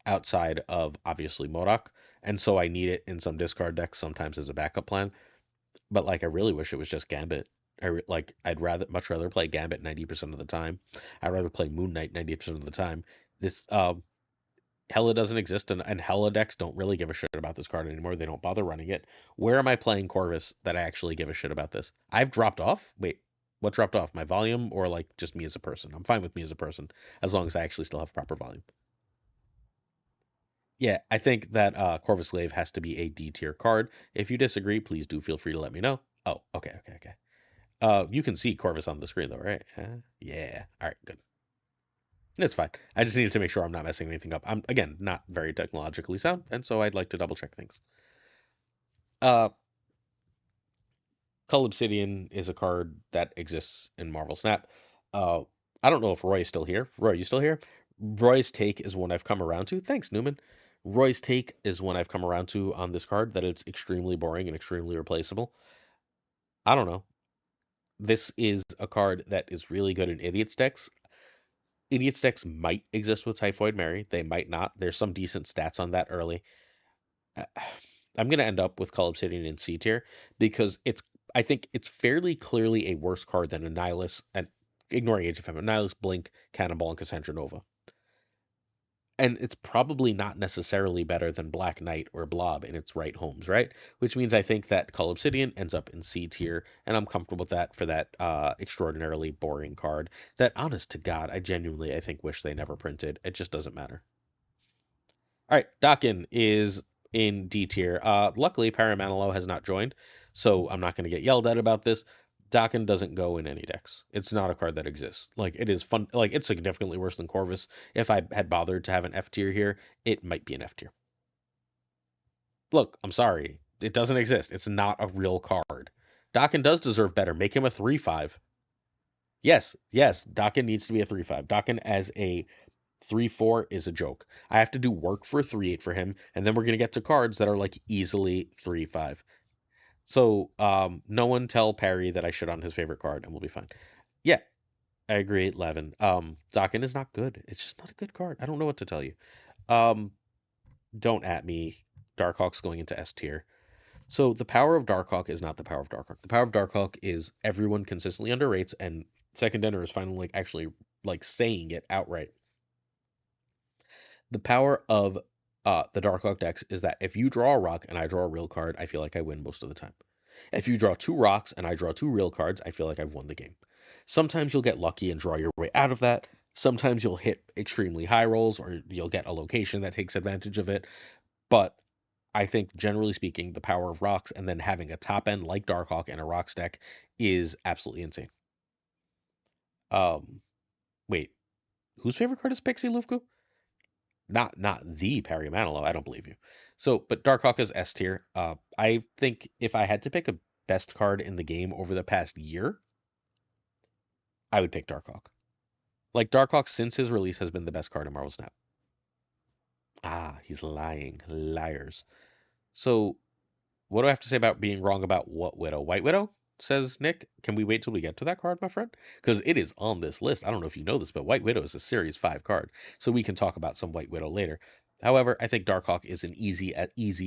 Speaker 1: outside of obviously MODOK, and so I need it in some discard decks sometimes as a backup plan. But like, I really wish it was just Gambit. I'd much rather play Gambit 90% of the time. I'd rather play Moon Knight 90% of the time. This Hella doesn't exist, and Hella decks don't really give a shit about this card anymore. They don't bother running it. Where am I playing Corvus that I actually give a shit about this? I've dropped off. Wait, what dropped off? My volume or like just me as a person? I'm fine with me as a person as long as I actually still have proper volume. Yeah, I think that Corvus Glaive has to be a D tier card. If you disagree, please do feel free to let me know. Oh, okay, okay, okay. You can see Corvus on the screen though, right? Yeah. All right, good. It's fine. I just needed to make sure I'm not messing anything up. I'm again not very technologically sound, and so I'd like to double check things. Uh, Cull Obsidian is a card that exists in Marvel Snap. Uh, I don't know if Roy is still here. Roy, you still here? Roy's take is one I've come around to. Thanks, Newman. Roy's take is one I've come around to on this card that it's extremely boring and extremely replaceable. I don't know. This is a card that is really good in Idiots decks. Idiots decks might exist with Typhoid Mary. They might not. There's some decent stats on that early. Uh, I'm gonna end up with Cull Obsidian in C tier because I think it's fairly clearly a worse card than Annihilus and ignoring Age of Femme, Annihilus, Blink, Cannonball, and Cassandra Nova. And it's probably not necessarily better than Black Knight or Blob in its right homes, right? Which means I think that Cull Obsidian ends up in C tier, and I'm comfortable with that for that extraordinarily boring card. That, honest to God, I think wish they never printed. It just doesn't matter. All right, Dakin is in D tier. Luckily, Paramanilow has not joined, so I'm not going to get yelled at about this. Dakin doesn't go in any decks. It's not a card that exists. Like, it is fun. Like, it's significantly worse than Corvus. If I had bothered to have an F tier here, it might be an F tier. Look, I'm sorry. It doesn't exist. It's not a real card. Dakin does deserve better. Make him a 3/5. Yes, yes, Dakin needs to be a 3/5. Dakin as a 3/4 is a joke. I have to do work for a 3/8 for him, and then we're gonna get to cards that are like easily 3/5. So no one tell Perry that I shit on his favorite card, and we'll be fine. Yeah, I agree, Levin. Zakin is not good. It's just not a good card. I don't know what to tell you. Um, don't at me. Darkhawk's going into S tier. So the power of Darkhawk is not the power of Darkhawk. The power of Darkhawk is everyone consistently underrates, and Second Dinner is finally like actually like saying it outright. The power of the Darkhawk decks is that if you draw a rock and I draw a real card, I feel like I win most of the time. If you draw two rocks and I draw two real cards, I feel like I've won the game. Sometimes you'll get lucky and draw your way out of that. Sometimes you'll hit extremely high rolls or you'll get a location that takes advantage of it. But I think generally speaking, the power of rocks and then having a top end like Darkhawk and a rocks deck is absolutely insane. Um, wait, whose favorite card is Pixie Lufku? Not the Perry Manilow. I don't believe you. So, but Darkhawk is S tier. I think if I had to pick a best card in the game over the past year, I would pick Darkhawk. Like Darkhawk since his release has been the best card in Marvel Snap. Ah, he's lying. Liars. So, what do I have to say about being wrong about what Widow? White Widow? Says Nick. Can we wait till we get to that card, my friend? Because it is on this list. I don't know if you know this, but White Widow is a Series 5 card. So we can talk about some White Widow later. However, I think Darkhawk is an easy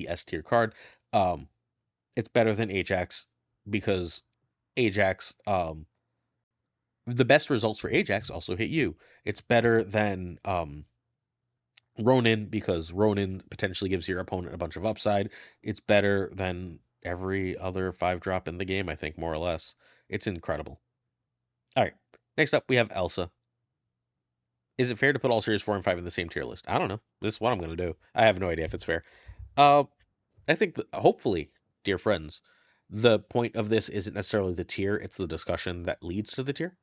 Speaker 1: S tier card. Um, it's better than Ajax because Ajax, the best results for Ajax also hit you. It's better than Ronin because Ronin potentially gives your opponent a bunch of upside. It's better than every other 5-drop in the game, I think, more or less. It's incredible. All right. Next up, we have Elsa. Is it fair to put all Series 4 and 5 in the same tier list? I don't know. This is what I'm going to do. I have no idea if it's fair. Uh, I think, hopefully, dear friends, the point of this isn't necessarily the tier, it's the discussion that leads to the tier.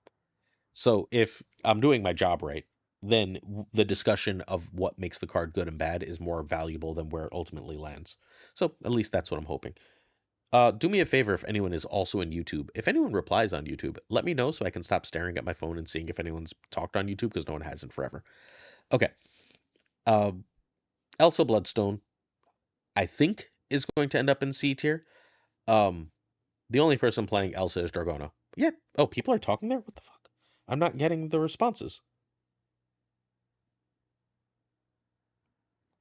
Speaker 1: So if I'm doing my job right, then the discussion of what makes the card good and bad is more valuable than where it ultimately lands. So at least that's what I'm hoping. Do me a favor if anyone is also in YouTube. If anyone replies on YouTube, let me know so I can stop staring at my phone and seeing if anyone's talked on YouTube because no one has in forever. Okay. Elsa Bloodstone, I think, is going to end up in C tier. Um, the only person playing Elsa is Dragono. Yeah. Oh, people are talking there? What the fuck? I'm not getting the responses.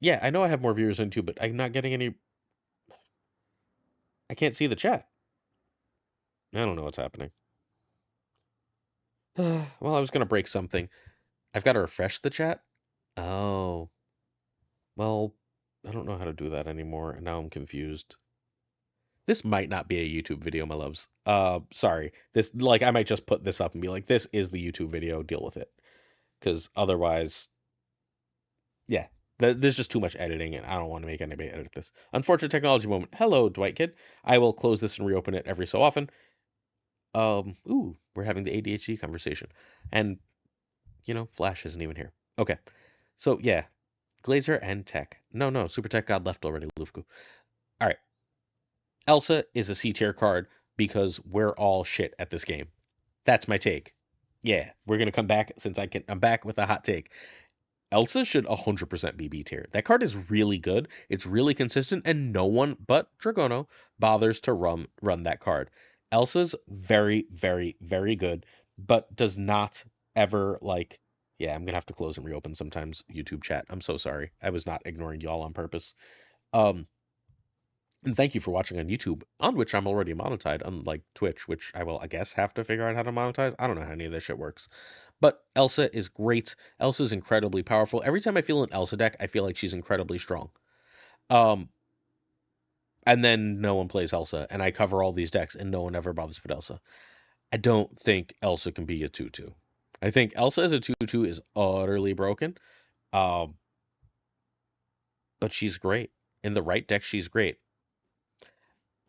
Speaker 1: Yeah, I know I have more viewers on YouTube, but I'm not getting any. I can't see the chat. I don't know what's happening. Well, I was gonna break something. I've got to refresh the chat. Oh, well, I don't know how to do that anymore, and now I'm confused. This might not be a YouTube video, my loves. Sorry. This, like, I might just put this up and be like, this is the YouTube video, deal with it. Because otherwise, yeah, there's just too much editing, and I don't want to make anybody edit this. Unfortunate technology moment. Hello, Dwight Kid. I will close this and reopen it every so often. Ooh, we're having the ADHD conversation. And, Flash isn't even here. Okay. So, yeah, Glazer and Tech. No, Super Tech God left already, Lufku. All right. Elsa is a C tier card because we're all shit at this game. That's my take. Yeah, we're going to come back since I'm back with a hot take. Elsa should 100% be B tier. That card is really good. It's really consistent, and no one but Dragono bothers to run that card. Elsa's very, very, very good, but does not ever like. Yeah, I'm gonna have to close and reopen sometimes YouTube chat. I'm so sorry. I was not ignoring y'all on purpose. Um, and thank you for watching on YouTube, on which I'm already monetized, unlike Twitch, which I will, I guess, have to figure out how to monetize. I don't know how any of this shit works. But Elsa is great. Elsa is incredibly powerful. Every time I feel an Elsa deck, I feel like she's incredibly strong. And then no one plays Elsa, and I cover all these decks, and no one ever bothers with Elsa. I don't think Elsa can be a 2/2. I think Elsa as a 2/2 is utterly broken. Um, but she's great. In the right deck, she's great.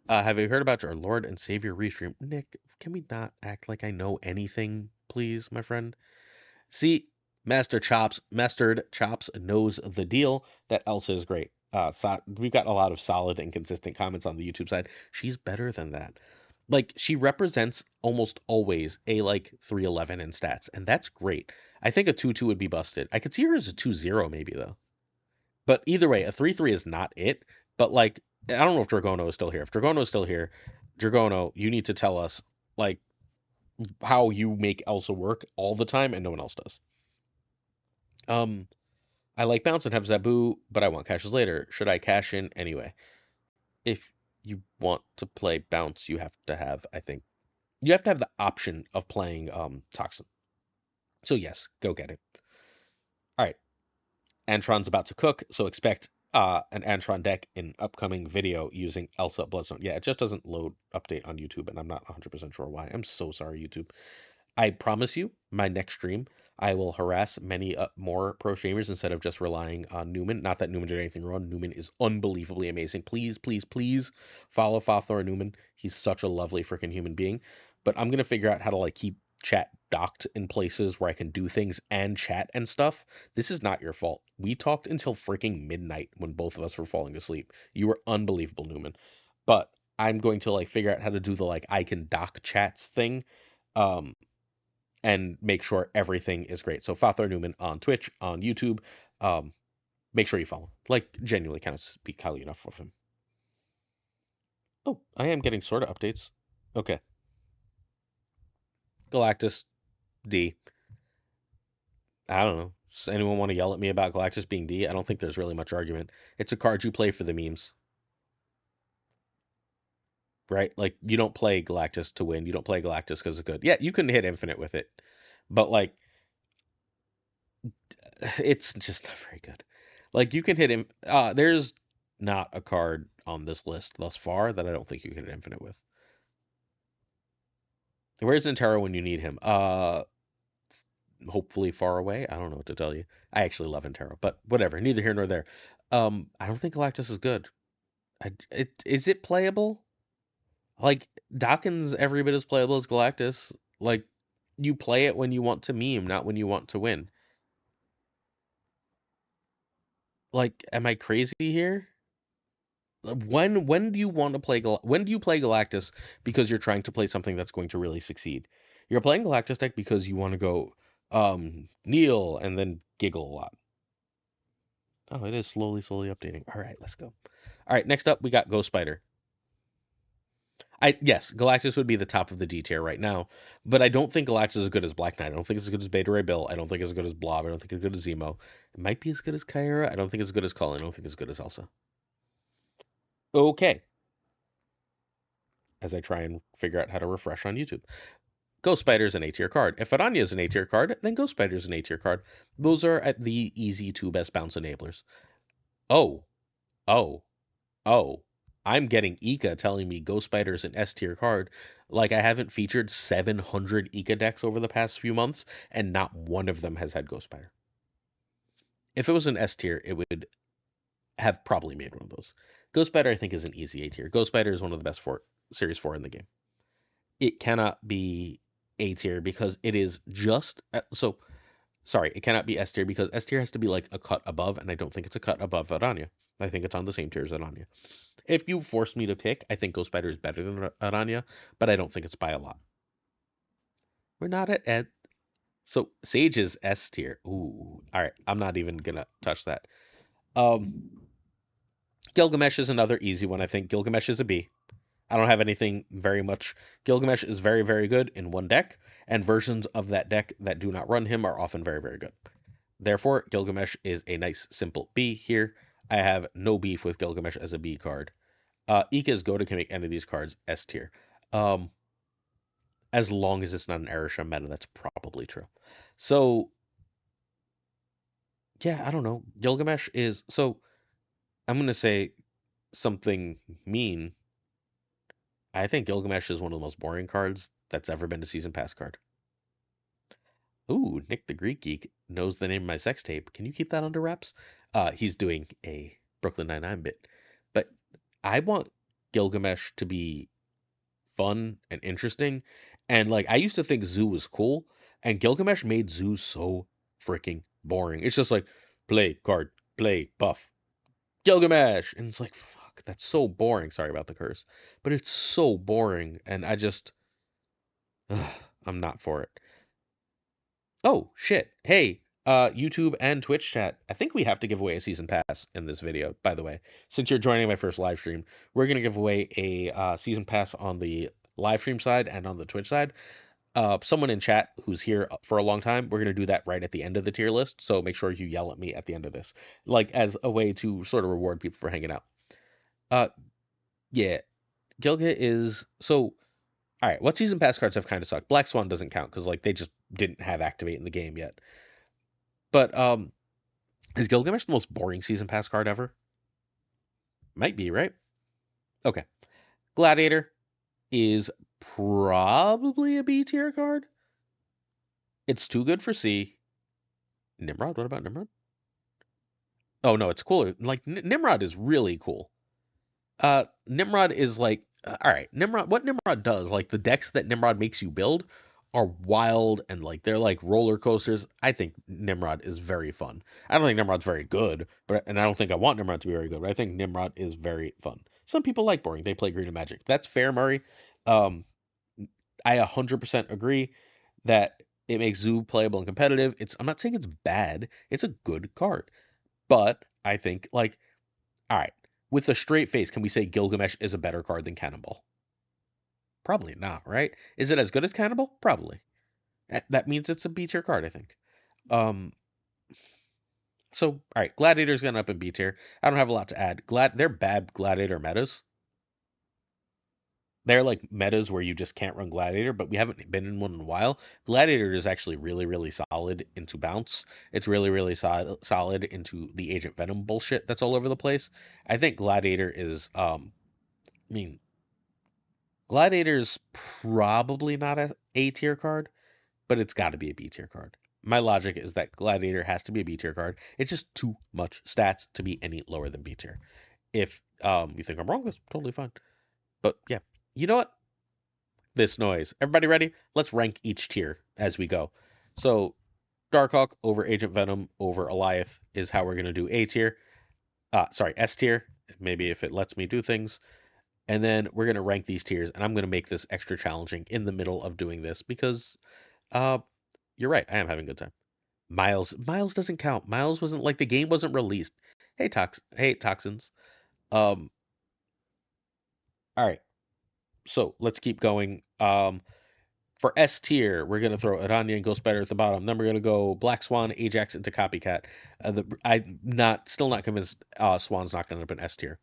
Speaker 1: Have you heard about our Lord and Savior restream? Nick, can we not act like I know anything, please, my friend? See, Mastered Chops knows the deal that Elsa is great. We've got a lot of solid and consistent comments on the YouTube side. She's better than that. Like, she represents almost always a, 311 in stats, and that's great. I think a 2/2 would be busted. I could see her as a 2/0 maybe, though. But either way, a 3/3 is not it. But, I don't know if Dragono is still here. If Dragono is still here, Dragono, you need to tell us, like, how you make Elsa work all the time and no one else does. I like bounce and have Zabu, but I want cashes later. Should I cash in anyway? If you want to play bounce, you have to have, I think, you have to have the option of playing Toxin. So yes, go get it. All right, Antron's about to cook, so expect an Antron deck in upcoming video using Elsa Bloodstone. Yeah, it just doesn't load update on YouTube, and I'm not 100% sure why. I'm so sorry, YouTube. I promise you, my next stream, I will harass many more pro streamers instead of just relying on Newman. Not that Newman did anything wrong. Newman is unbelievably amazing. Please, please, please follow FaThorNewman. He's such a lovely freaking human being. But I'm gonna figure out how to like keep chat docked in places where I can do things and chat and stuff. This is not your fault. We talked until freaking midnight when both of us were falling asleep. You were unbelievable, Newman. But I'm going to like figure out how to do the like I can dock chats thing. Um, and make sure everything is great. So FaThorNewman on Twitch, on YouTube, make sure you follow. Like, genuinely kind of speak highly enough of him. Oh, I am getting sort of updates. Okay. Galactus, D. I don't know. Does anyone want to yell at me about Galactus being D? I don't think there's really much argument. It's a card you play for the memes. Right? Like, you don't play Galactus to win. You don't play Galactus because it's good. Yeah, you can hit infinite with it. But, like, it's just not very good. Like you can hit him. There's not a card on this list thus far that I don't think you can hit infinite with. Where's Intero when you need him? Hopefully far away. I don't know what to tell you. I actually love Intero, but whatever. Neither here nor there. I don't think Galactus is good. Is it playable? Like Dawkins every bit as playable as Galactus. Like you play it when you want to meme, not when you want to win. Like, am I crazy here? When do you want to play when do you play Galactus because you're trying to play something that's going to really succeed? You're playing Galactus deck because you want to go kneel and then giggle a lot. Oh, it is slowly updating. All right, let's go. All right, next up we got Ghost Spider. Yes, Galactus would be the top of the D tier right now, but I don't think Galactus is as good as Black Knight. I don't think it's as good as Beta Ray Bill. I don't think it's as good as Blob. I don't think it's as good as Zemo. It might be as good as Kyra. I don't think it's as good as Cullen. I don't think it's as good as Elsa. Okay. As I try and figure out how to refresh on YouTube. Ghost Spider is an A tier card. If Aranya is an A tier card, then Ghost Spider is an A tier card. Those are at the easy two best bounce enablers. Oh, oh, oh. I'm getting Ika telling me Ghost Spider is an S tier card. Like I haven't featured 700 Ika decks over the past few months, and not one of them has had Ghost Spider. If it was an S tier, it would have probably made one of those. Ghost Spider, I think, is an easy A tier. Ghost Spider is one of the best Series 4 in the game. It cannot be A tier because it is just so. Sorry, it cannot be S tier because S tier has to be like a cut above, and I don't think it's a cut above Aranya. I think it's on the same tier as Aranya. If you forced me to pick, I think Ghost Spider is better than Aranya, but I don't think it's by a lot. We're not at Ed. So Sage is S tier. Ooh, all right. I'm not even gonna touch that. Gilgamesh is another easy one. I think Gilgamesh is a B. I don't have anything very much. Gilgamesh is very, very good in one deck, and versions of that deck that do not run him are often very, very good. Therefore, Gilgamesh is a nice, simple B here. I have no beef with Gilgamesh as a B card. Ika's Goda can make any of these cards S tier. As long as it's not an Arishem meta, that's probably true. So, yeah, I don't know. Gilgamesh is... So, I'm going to say something mean. I think Gilgamesh is one of the most boring cards that's ever been a Season Pass card. Ooh, Nick the Greek Geek knows the name of my sex tape. Can you keep that under wraps? He's doing a Brooklyn Nine-Nine bit. But I want Gilgamesh to be fun and interesting. And, like, I used to think Zoo was cool. And Gilgamesh made Zoo so freaking boring. It's just like, play card, play buff. Gilgamesh! And it's like, fuck, that's so boring. Sorry about the curse. But it's so boring. And I just... I'm not for it. Oh, shit. Hey, YouTube and Twitch chat. I think we have to give away a season pass in this video, by the way. Since you're joining my first live stream, we're going to give away a season pass on the live stream side and on the Twitch side. Someone in chat who's here for a long time, we're going to do that right at the end of the tier list. So make sure you yell at me at the end of this, like as a way to sort of reward people for hanging out. Uh, yeah, Gilga is so. All right, what season pass cards have kind of sucked? Black Swan doesn't count because like they just didn't have activate in the game yet. But is Gilgamesh the most boring season pass card ever? Might be, right? Okay. Gladiator is probably a B tier card. It's too good for C. Nimrod, what about Nimrod? Oh no, it's cooler. Like Nimrod is really cool. Nimrod is like all right, Nimrod, what Nimrod does, like the decks that Nimrod makes you build are wild and like they're like roller coasters. I think Nimrod is very fun. I don't think Nimrod's very good, but and I don't think I want Nimrod to be very good, but I think Nimrod is very fun. Some people like boring. They play green and magic. That's fair, Murray. Um I 100% agree that it makes Zoo playable and competitive. I'm not saying it's bad. It's a good card. But I think like all right, with a straight face, can we say Gilgamesh is a better card than Cannonball? Probably not, right? Is it as good as Cannonball? Probably. That means it's a B tier card, I think. Um, so all right, Gladiator's gonna up in B tier. I don't have a lot to add. They're bad Gladiator metas. They're like metas where you just can't run Gladiator, but we haven't been in one in a while. Gladiator is actually really, really solid into bounce. It's really, really solid into the Agent Venom bullshit that's all over the place. I think Gladiator is, I mean, Gladiator's probably not a A tier card, but it's got to be a B tier card. My logic is that Gladiator has to be a B tier card. It's just too much stats to be any lower than B tier. If you think I'm wrong, that's totally fine. But yeah, you know what? This noise. Everybody ready? Let's rank each tier as we go. So Darkhawk over Agent Venom over Alioth is how we're gonna do A tier. Sorry, S tier. Maybe if it lets me do things. And then we're gonna rank these tiers, and I'm gonna make this extra challenging in the middle of doing this because uh you're right, I am having a good time. Miles doesn't count. Miles wasn't like the game wasn't released. Hey Toxins. Um all right. So let's keep going. For S tier, we're gonna throw Aranya and Ghost Spider at the bottom. Then we're gonna go Black Swan, Ajax into Copycat. I'm not still not convinced Swan's not gonna end up in S tier.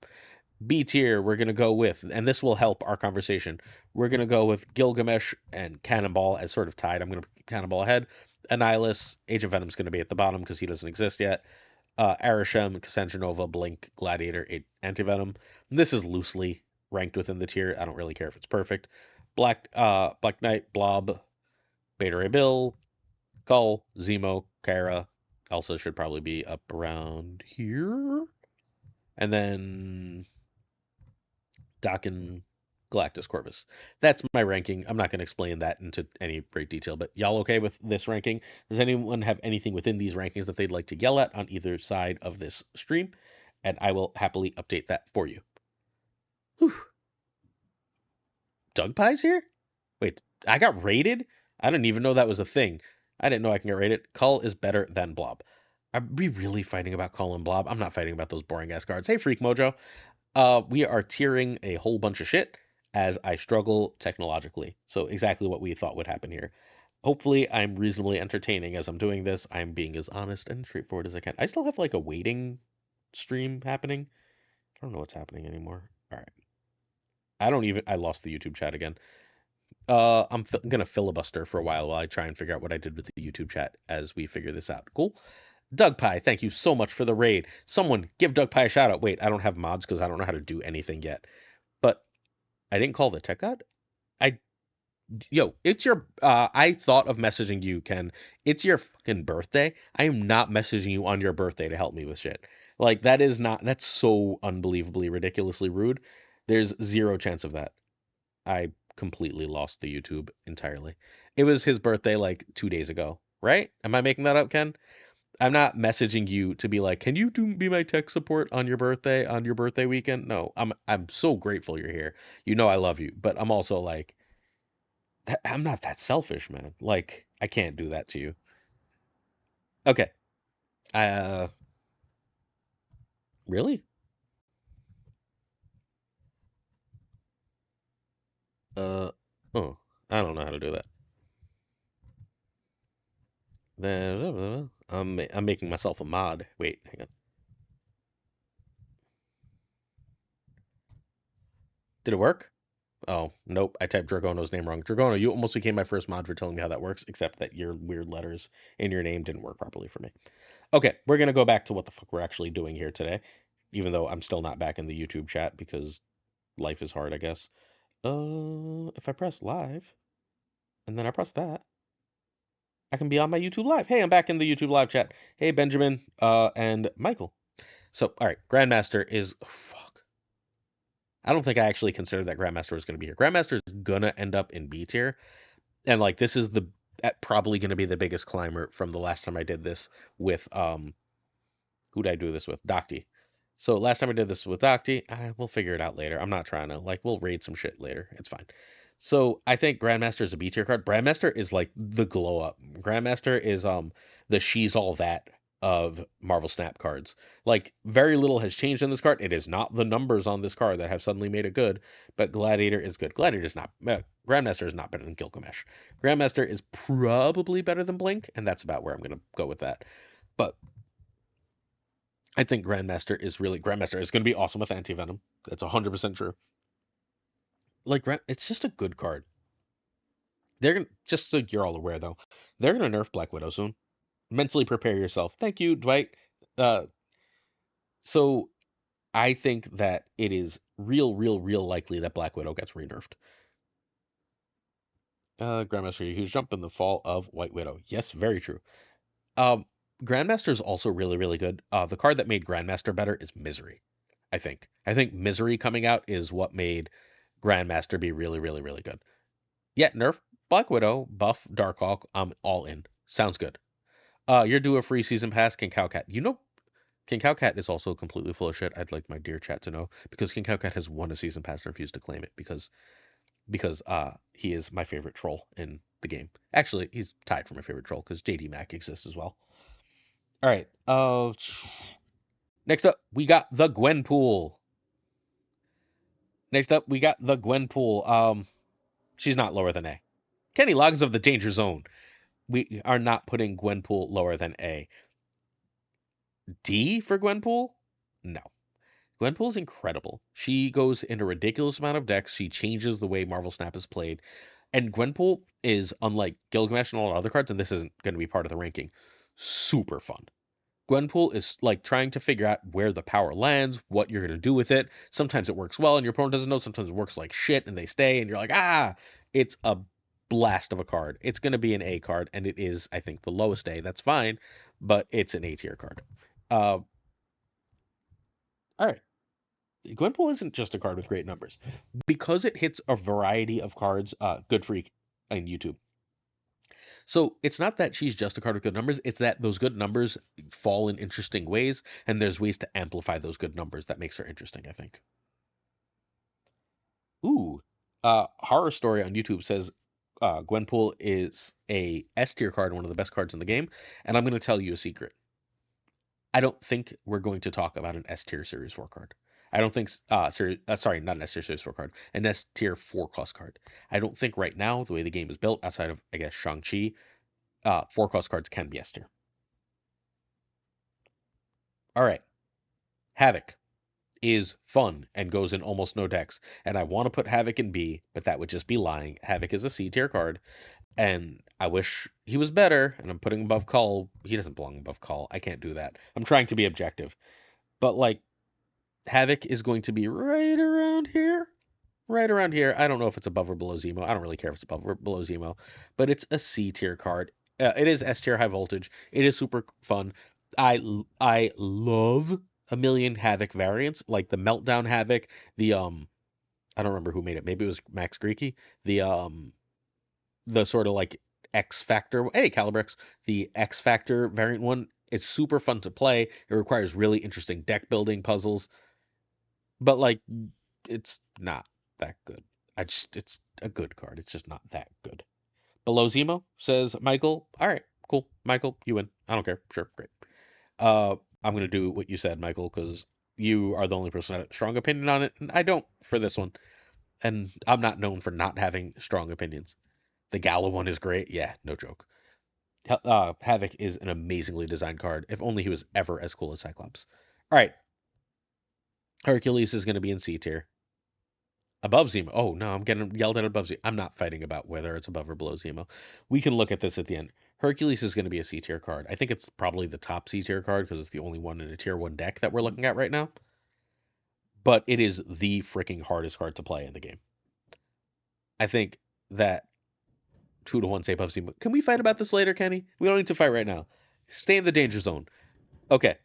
Speaker 1: B tier, we're gonna go with, and this will help our conversation. We're gonna go with Gilgamesh and Cannonball as sort of tied. I'm gonna put Cannonball ahead. Annihilus, Agent Venom's gonna be at the bottom because he doesn't exist yet. Arishem, Cassandra Nova, Blink, Gladiator, Antivenom. This is loosely ranked within the tier. I don't really care if it's perfect. Black Knight, Blob, Beta Ray Bill, Cull, Zemo, Kara. Elsa should probably be up around here. And then Doc and Galactus Corvus. That's my ranking. I'm not going to explain that into any great detail, but y'all okay with this ranking? Does anyone have anything within these rankings that they'd like to yell at on either side of this stream? And I will happily update that for you. Whew. Doug Pie's here? Wait, I got rated? I didn't even know that was a thing. I didn't know I can get rated. Cull is better than Blob. Are we really fighting about Cull and Blob? I'm not fighting about those boring ass cards. Hey, Freak Mojo. We are tiering a whole bunch of shit as I struggle technologically. So exactly what we thought would happen here. Hopefully, I'm reasonably entertaining as I'm doing this. I'm being as honest and straightforward as I can. I still have like a waiting stream happening. I don't know what's happening anymore. All right. I lost the YouTube chat again. I'm gonna filibuster for a while I try and figure out what I did with the YouTube chat as we figure this out. Cool. Doug Pie, thank you so much for the raid. Someone give Doug Pie a shout out. Wait, I don't have mods because I don't know how to do anything yet. But I didn't call the tech god. I it's your I thought of messaging you, Ken. It's your fucking birthday. I am not messaging you on your birthday to help me with shit. Like that's so unbelievably ridiculously rude. There's zero chance of that. I completely lost the YouTube entirely. It was his birthday like 2 days ago, right? Am I making that up, Ken? I'm not messaging you to be like, can you be my tech support on your birthday weekend? No, I'm so grateful you're here. You know I love you, but I'm also like, I'm not that selfish, man. Like I can't do that to you. Okay. Uh, really? Uh, oh, I don't know how to do that. I'm making myself a mod. Wait, hang on. Did it work? Oh, nope. I typed Dragono's name wrong. Dragono, you almost became my first mod for telling me how that works, except that your weird letters in your name didn't work properly for me. Okay, we're gonna go back to what the fuck we're actually doing here today, even though I'm still not back in the YouTube chat because life is hard, I guess. If I press live and then I press that, I can be on my YouTube live. Hey, I'm back in the YouTube live chat. Hey, Benjamin, and Michael. So, all right, Grandmaster is fuck. I don't think I actually considered that Grandmaster was gonna be here. Grandmaster is gonna end up in B tier, and like this is the probably gonna be the biggest climber from the last time I did this with who did I do this with? Docty. So last time I did this with Docty, we'll figure it out later. I'm not trying to like we'll raid some shit later. It's fine. So I think Grandmaster is a B tier card. Grandmaster is like the glow up. Grandmaster is the she's all that of Marvel Snap cards. Like very little has changed in this card. It is not the numbers on this card that have suddenly made it good, but Gladiator is good. Gladiator is not Grandmaster is not better than Gilgamesh. Grandmaster is probably better than Blink, and that's about where I'm gonna go with that. But I think Grandmaster is going to be awesome with anti-venom. That's 100% true. Like it's just a good card. They're gonna just so you're all aware though, they're gonna nerf Black Widow soon. Mentally prepare yourself. Thank you, Dwight. Uh, so I think that it is real likely that Black Widow gets re-nerfed. Grandmaster, a huge jump in the fall of White Widow. Yes, very true. Um, Grandmaster is also really good. The card that made Grandmaster better is Misery. I think. I think Misery coming out is what made Grandmaster be really good. Yeah, nerf Black Widow, buff Darkhawk. I'm all in. Sounds good. You're due a free season pass, King Cow Cat. You know, King Cow Cat is also completely full of shit. I'd like my dear chat to know because King Cow Cat has won a season pass and refused to claim it because he is my favorite troll in the game. Actually, he's tied for my favorite troll because JD Mac exists as well. All right. Next up, we got the Gwenpool. She's not lower than A. Kenny Loggins of the Danger Zone. We are not putting Gwenpool lower than A. D for Gwenpool? No. Gwenpool is incredible. She goes in a ridiculous amount of decks. She changes the way Marvel Snap is played. And Gwenpool is, unlike Gilgamesh and all other cards, and this isn't going to be part of the ranking, super fun. Gwenpool is like trying to figure out where the power lands, what you're going to do with it. Sometimes it works well and your opponent doesn't know. Sometimes it works like shit and they stay and you're like, it's a blast of a card. It's going to be an A card and it is, I think, the lowest A. That's fine, but it's an A tier card. All right. Gwenpool isn't just a card with great numbers. Because it hits a variety of cards, good freak on YouTube. So it's not that she's just a card with good numbers, it's that those good numbers fall in interesting ways, and there's ways to amplify those good numbers that makes her interesting, I think. Ooh. Horror Story on YouTube says Gwenpool is a S tier card, one of the best cards in the game, and I'm going to tell you a secret. I don't think we're going to talk about an S tier Series 4 card. I don't think, sorry, not an S tier Series 4 card, an S tier 4 cost card. I don't think right now, the way the game is built, outside of, I guess, Shang-Chi, 4 cost cards can be S tier. All right. Havoc is fun and goes in almost no decks. And I want to put Havoc in B, but that would just be lying. Havoc is a C tier card, and I wish he was better, and I'm putting him above Cull. He doesn't belong above Cull. I can't do that. I'm trying to be objective. But, like, Havoc is going to be right around here. Right around here. I don't know if it's above or below Zemo. I don't really care if it's above or below Zemo, but it's a C tier card. It is S tier high voltage. It is super fun. I love a million Havoc variants, like the Meltdown Havoc, the I don't remember who made it. Maybe it was Max Greeky. The sort of like X Factor. Hey, Calibrix, the X Factor variant one. It's super fun to play. It requires really interesting deck building puzzles, but like it's not that good. It's a good card. It's just not that good. Below Zemo, says Michael. All right, cool. Michael, you win. I don't care. Sure, great. I'm gonna do what you said, Michael, because you are the only person that had a strong opinion on it, and I don't for this one. And I'm not known for not having strong opinions. The Gala one is great. Yeah, no joke. Havoc is an amazingly designed card. If only he was ever as cool as Cyclops. All right, Hercules is going to be in C tier. Above Zemo. Oh no, I'm getting yelled at above Zemo. I'm not fighting about whether it's above or below Zemo. We can look at this at the end. Hercules is going to be a C tier card. I think it's probably the top C tier card because it's the only one in a tier 1 deck that we're looking at right now. But it is the freaking hardest card to play in the game. I think that 2-1 say above Zemo. Can we fight about this later, Kenny? We don't need to fight right now. Stay in the danger zone. Okay.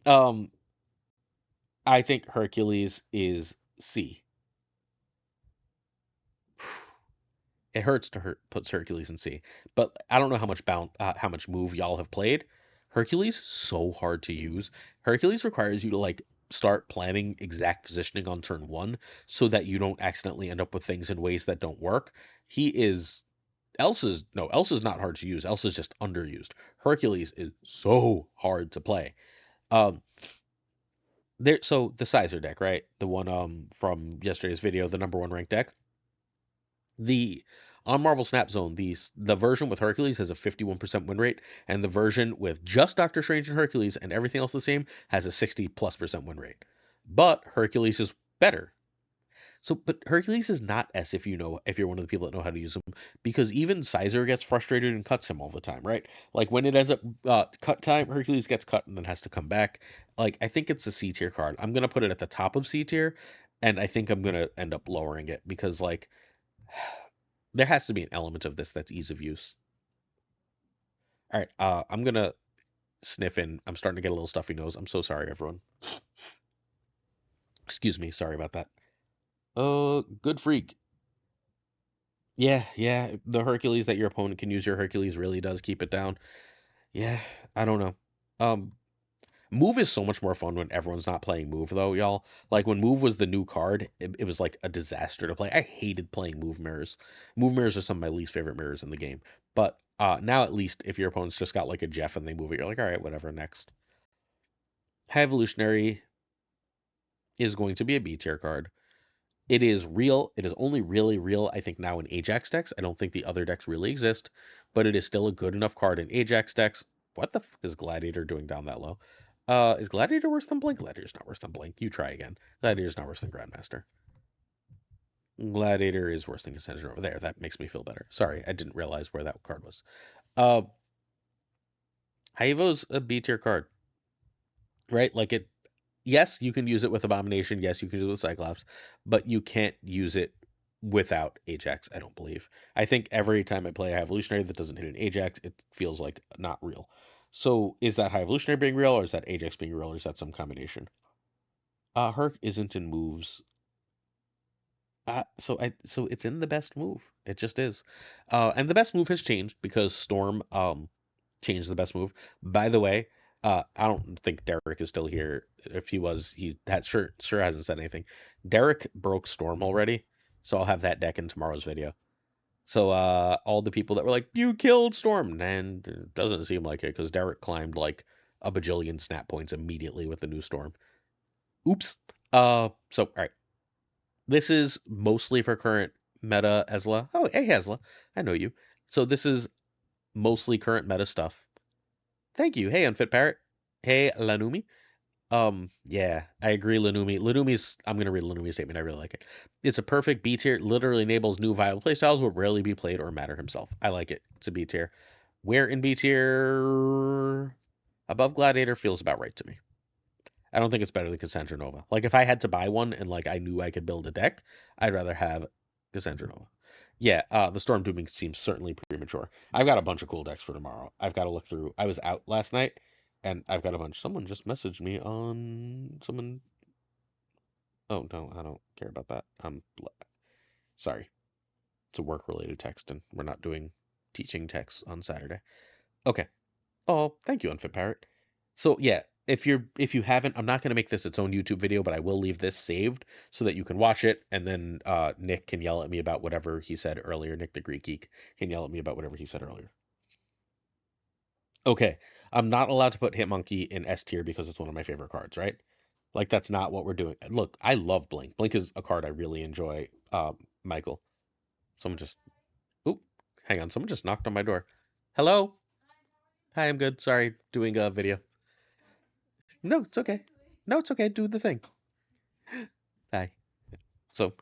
Speaker 1: I think Hercules is C. It hurts to puts Hercules in C, but I don't know how much move y'all have played. Hercules so hard to use. Hercules requires you to like start planning exact positioning on turn 1 so that you don't accidentally end up with things in ways that don't work. Elsa's not hard to use. Elsa's just underused. Hercules is so hard to play. So the Sizer deck, right? The one from yesterday's video, the number 1 ranked deck. On Marvel Snap Zone, the version with Hercules has a 51% win rate, and the version with just Doctor Strange and Hercules and everything else the same has a 60+% win rate. But Hercules is better. But Hercules is not S if you're one of the people that know how to use him, because even Sizer gets frustrated and cuts him all the time, right? Like when it ends up cut time, Hercules gets cut and then has to come back. Like I think it's a C tier card. I'm gonna put it at the top of C tier, and I think I'm gonna end up lowering it because like there has to be an element of this that's ease of use. All right, I'm gonna sniff in. I'm starting to get a little stuffy nose. I'm so sorry, everyone. Excuse me. Sorry about that. Good freak. Yeah. The Hercules that your opponent can use your Hercules really does keep it down. Yeah, I don't know. Um, Move is so much more fun when everyone's not playing Move, though, y'all. Like when Move was the new card, it was like a disaster to play. I hated playing Move mirrors. Move mirrors are some of my least favorite mirrors in the game. But now at least if your opponent's just got like a Jeff and they move it, you're like, all right, whatever, next. High Evolutionary is going to be a B tier card. It is real. It is only really real, I think, now in Ajax decks. I don't think the other decks really exist, but it is still a good enough card in Ajax decks. What the fuck is Gladiator doing down that low? Is Gladiator worse than Blink? Gladiator's not worse than Blink. You try again. Gladiator's not worse than Grandmaster. Gladiator is worse than Cassandra Nova. There, that makes me feel better. Sorry, I didn't realize where that card was. Uh, Haivo's a B tier card, right? Like it. Yes, you can use it with Abomination. Yes, you can use it with Cyclops, but you can't use it without Ajax, I don't believe. I think every time I play a High Evolutionary that doesn't hit an Ajax, it feels like not real. So is that High Evolutionary being real, or is that Ajax being real, or is that some combination? Herc isn't in moves. So it's in the best move. It just is. And the best move has changed because Storm changed the best move. By the way, I don't think Derek is still here. If he was, he that sure hasn't said anything. Derek broke Storm already, so I'll have that deck in tomorrow's video. So all the people that were like, "You killed Storm," and it doesn't seem like it because Derek climbed like a bajillion snap points immediately with the new Storm. Oops. So all right, this is mostly for current meta Ezla. Oh, hey Ezla, I know you. So this is mostly current meta stuff. Thank you. Hey, Unfit Parrot. Hey, Lanumi. Yeah, I agree, Lanumi. I'm gonna read Lanumi's statement. I really like it. It's a perfect B tier. It literally enables new viable playstyles will rarely be played or matter himself. I like it. It's a B tier. Where in B tier? Above Gladiator feels about right to me. I don't think it's better than Cassandra Nova. Like if I had to buy one and like I knew I could build a deck, I'd rather have Cassandra Nova. Yeah, the Storm Dooming seems certainly premature. I've got a bunch of cool decks for tomorrow. I've got to look through. I was out last night, and I've got a bunch. Someone just messaged me on someone. Oh no, I don't care about that. Sorry. It's a work-related text, and we're not doing teaching texts on Saturday. Okay. Oh, thank you, Unfit Parrot. So yeah, if you haven't, I'm not gonna make this its own YouTube video, but I will leave this saved so that you can watch it, and then Nick can yell at me about whatever he said earlier. Nick the Greek Geek can yell at me about whatever he said earlier. Okay, I'm not allowed to put Hitmonkey in S tier because it's one of my favorite cards, right? Like that's not what we're doing. Look, I love Blink. Blink is a card I really enjoy. Michael, someone just, oop, hang on, someone just knocked on my door. Hello? Hi, I'm good. Sorry, doing a video. No, it's okay. No, it's okay. Do the thing. Hi. So,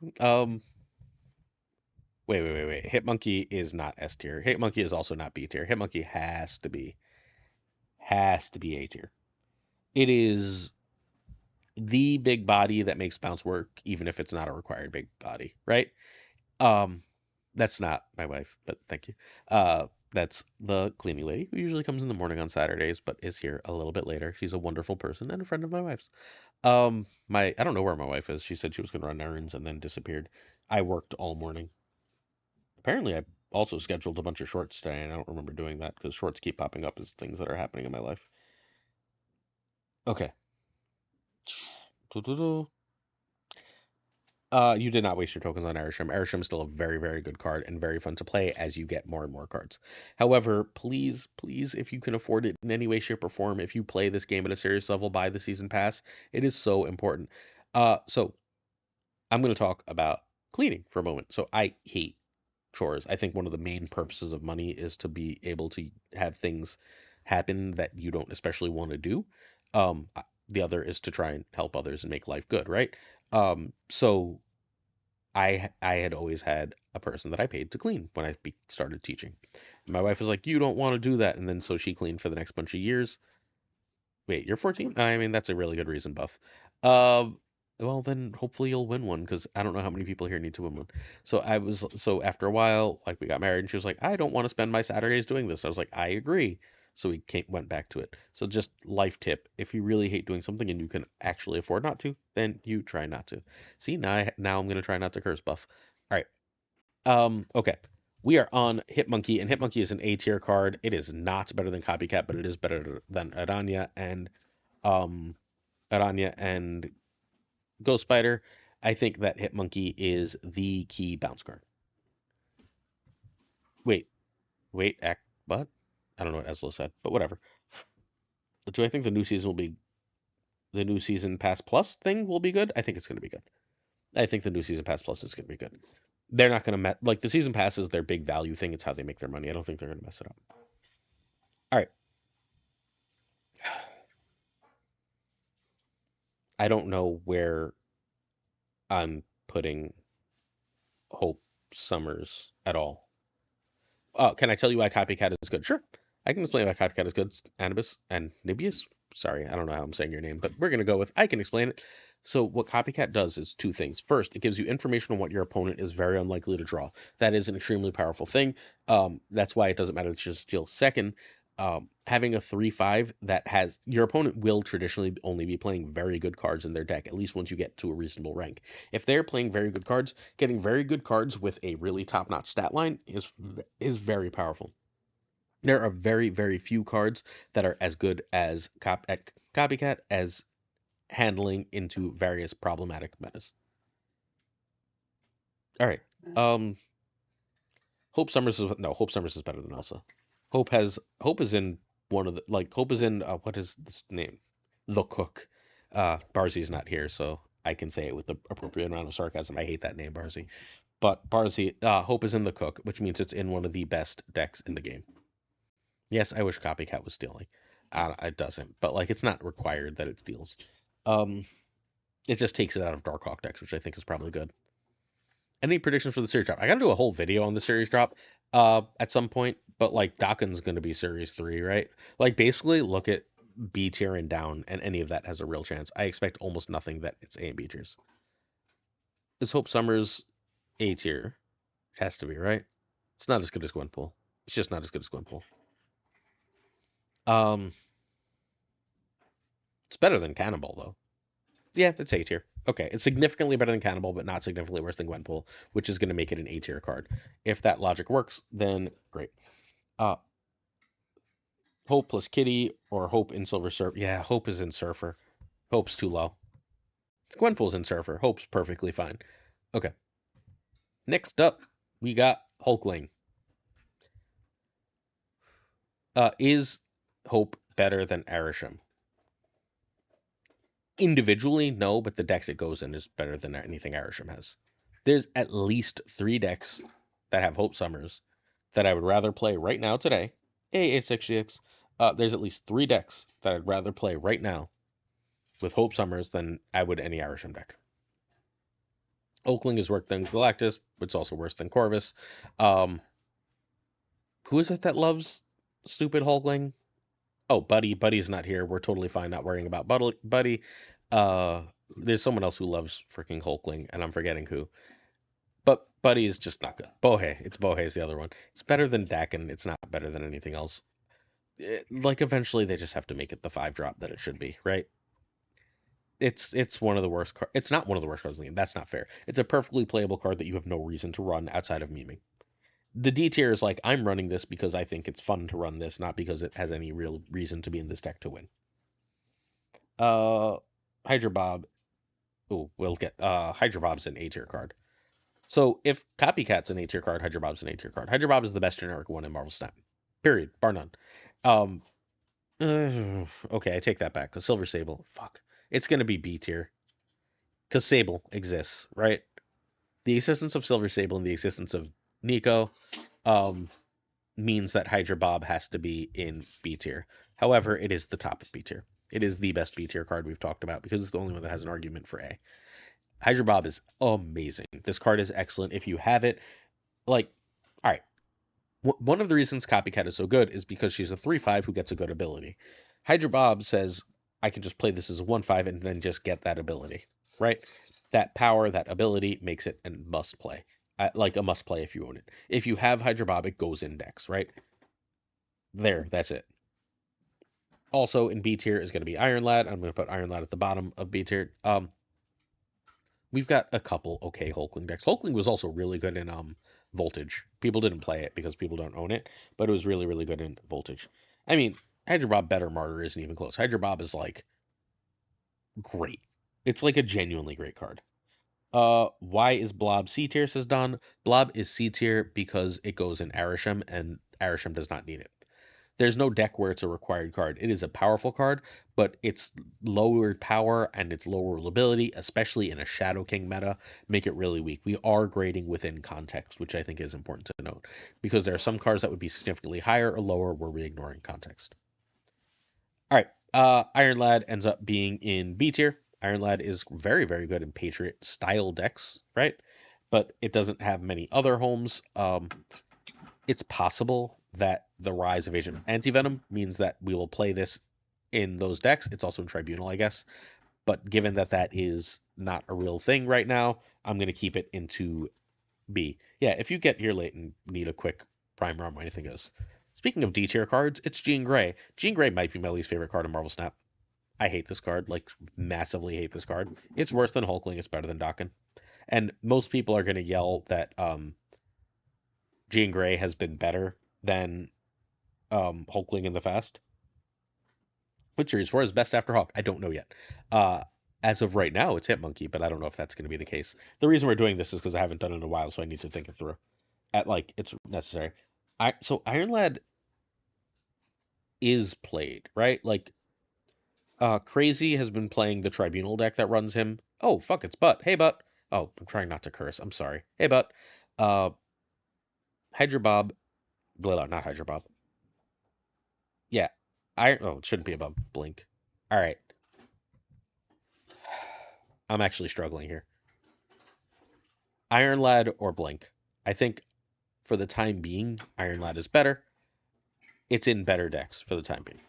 Speaker 1: wait. Hitmonkey is not S tier. Hitmonkey is also not B tier. Hitmonkey has to be A tier. It is the big body that makes bounce work, even if it's not a required big body, right? Um, that's not my wife, but thank you. That's the cleaning lady who usually comes in the morning on Saturdays, but is here a little bit later. She's a wonderful person and a friend of my wife's. I don't know where my wife is. She said she was going to run errands and then disappeared. I worked all morning. Apparently, I also scheduled a bunch of shorts today, and I don't remember doing that because shorts keep popping up as things that are happening in my life. Okay. You did not waste your tokens on Arishem. Arishem is still a very, very good card and very fun to play as you get more and more cards. However, please, if you can afford it in any way, shape, or form, if you play this game at a serious level, buy the season pass. It is so important. So I'm going to talk about cleaning for a moment. So I hate chores. I think one of the main purposes of money is to be able to have things happen that you don't especially want to do. The other is to try and help others and make life good, right? So I had always had a person that I paid to clean when I started teaching. My wife was like, "You don't want to do that," and then so she cleaned for the next bunch of years. Wait, you're 14? I mean, that's a really good reason, Buff. Um, well, then hopefully you'll win one because I don't know how many people here need to win one. So after a while, like we got married, and she was like, "I don't want to spend my Saturdays doing this." I was like, "I agree." So went back to it. So just life tip: if you really hate doing something and you can actually afford not to, then you try not to. See, now I'm gonna try not to curse, Buff. All right. Okay. We are on Hitmonkey, and Hitmonkey is an A tier card. It is not better than Copycat, but it is better than um Aranya and Ghost Spider. I think that Hitmonkey is the key bounce card. Wait, act what? I don't know what Eslo said, but whatever. Do I think the new season pass plus thing will be good? I think it's gonna be good. I think the new season pass plus is gonna be good. They're not gonna like the season pass is their big value thing. It's how they make their money. I don't think they're gonna mess it up. All right. I don't know where I'm putting Hope Summers at all. Can I tell you why Copycat is good? Sure. I can explain why Copycat is good. Anubis and Nibius. Sorry, I don't know how I'm saying your name, but we're going to go with I can explain it. So, what Copycat does is two things. First, it gives you information on what your opponent is very unlikely to draw. That is an extremely powerful thing. That's why it doesn't matter to just steal. Second, having a 3/5 that has your opponent will traditionally only be playing very good cards in their deck, at least once you get to a reasonable rank. If they're playing very good cards, getting very good cards with a really top-notch stat line is very powerful. There are very, very few cards that are as good as Copycat as handling into various problematic metas. All right. Hope Summers is better than Elsa. Hope is in one of the Hope is in what is this name? The Cook. Barzy's not here, so I can say it with the appropriate amount of sarcasm. I hate that name, Barzy. But Barzy, Hope is in the Cook, which means it's in one of the best decks in the game. Yes, I wish Copycat was stealing. It doesn't, but it's not required that it steals. Um, it just takes it out of Darkhawk decks, which I think is probably good. Any predictions for the series drop? I gotta do a whole video on the series drop at some point, but Dokken's gonna be series 3, right? Basically look at B tier and down, and any of that has a real chance. I expect almost nothing that it's A and B tiers. Is Hope Summers A tier? It has to be, right? It's not as good as Gwenpool. It's just not as good as Gwenpool. It's better than Cannibal though. Yeah, it's A tier. Okay, it's significantly better than Cannibal, but not significantly worse than Gwenpool, which is going to make it an A tier card. If that logic works, then great. Uh, Hope plus Kitty or Hope in Silver Surfer. Yeah, Hope is in Surfer. Hope's too low. Gwenpool's in Surfer. Hope's perfectly fine. Okay. Next up, we got Hulkling. Is Hope better than Arishem? Individually, no, but the decks it goes in is better than anything Arishem has. There's at least 3 decks that have Hope Summers that I would rather play right now today. A6GX There's at least 3 decks that I'd rather play right now with Hope Summers than I would any Arishem deck. Hulkling is worse than Galactus, but it's also worse than Corvus. Um, who is it that loves stupid Hulkling? Oh, Buddy. Buddy's not here. We're totally fine not worrying about Buddy. Uh, there's someone else who loves freaking Hulkling, and I'm forgetting who. But Buddy is just not good. Bohei. It's Bohei's the other one. It's better than Dakin. It's not better than anything else. Like, eventually they just have to make it the 5-drop that it should be, right? It's one of the worst cards. It's not one of the worst cards in the game. That's not fair. It's a perfectly playable card that you have no reason to run outside of memeing. The D tier is like, I'm running this because I think it's fun to run this, not because it has any real reason to be in this deck to win. Hydra Bob. Oh, we'll get Hydra Bob's an A tier card. So if Copycat's an A tier card, Hydra Bob's an A tier card. Hydra Bob is the best generic one in Marvel Snap. Period. Bar none. Okay, I take that back. Cause Silver Sable, fuck. It's gonna be B tier. Cause Sable exists, right? The existence of Silver Sable and the existence of Nico means that Hydra Bob has to be in B tier. However, it is the top of B tier. It is the best B tier card we've talked about because it's the only one that has an argument for A. Hydra Bob is amazing. This card is excellent. If you have it, like, all right. One of the reasons Copycat is so good is because she's a 3/5 who gets a good ability. Hydra Bob says, I can just play this as a 1/5 and then just get that ability, right? That power, that ability makes it a must play. Like a must play if you own it. If you have Hydra Bob, it goes in decks, right? There, that's it. Also in B tier is going to be Iron Lad. I'm going to put Iron Lad at the bottom of B tier. We've got a couple okay Hulkling decks. Hulkling was also really good in Voltage. People didn't play it because people don't own it, but it was really, really good in Voltage. I mean, Hydra Bob Better Martyr isn't even close. Hydra Bob is like great. It's like a genuinely great card. Why is Blob C tier, says Don? Blob is C tier because it goes in Arishem, and Arishem does not need it. There's no deck where it's a required card. It is a powerful card, but its lowered power and its lower ability, especially in a Shadow King meta, make it really weak. We are grading within context, which I think is important to note, because there are some cards that would be significantly higher or lower where we're ignoring context. All right, Iron Lad ends up being in B tier. Iron Lad is very, very good in Patriot style decks, right? But it doesn't have many other homes. It's possible that the rise of Agent Anti-Venom means that we will play this in those decks. It's also in Tribunal, I guess. But given that that is not a real thing right now, I'm going to keep it into B. Yeah, if you get here late and need a quick primer on what anything is. Speaking of D tier cards, it's Jean Grey. Jean Grey might be my least favorite card in Marvel Snap. I hate this card, like massively hate this card. It's worse than Hulkling. It's better than Dakin. And most people are going to yell that Jean Grey has been better than Hulkling in the Fast. What series 4 is best after Hawk? I don't know yet. As of right now, it's Hitmonkey, but I don't know if that's going to be the case. The reason we're doing this is because I haven't done it in a while, so I need to think it through. It's necessary. So Iron Lad is played, right? Like, Crazy has been playing the Tribunal deck that runs him. Oh, fuck, it's Butt. Hey, Butt. Oh, I'm trying not to curse. I'm sorry. Hey, Butt. Hydra Bob. Blah, not Hydra Bob. Yeah. It shouldn't be above Blink. All right. I'm actually struggling here. Iron Lad or Blink. I think for the time being, Iron Lad is better. It's in better decks for the time being.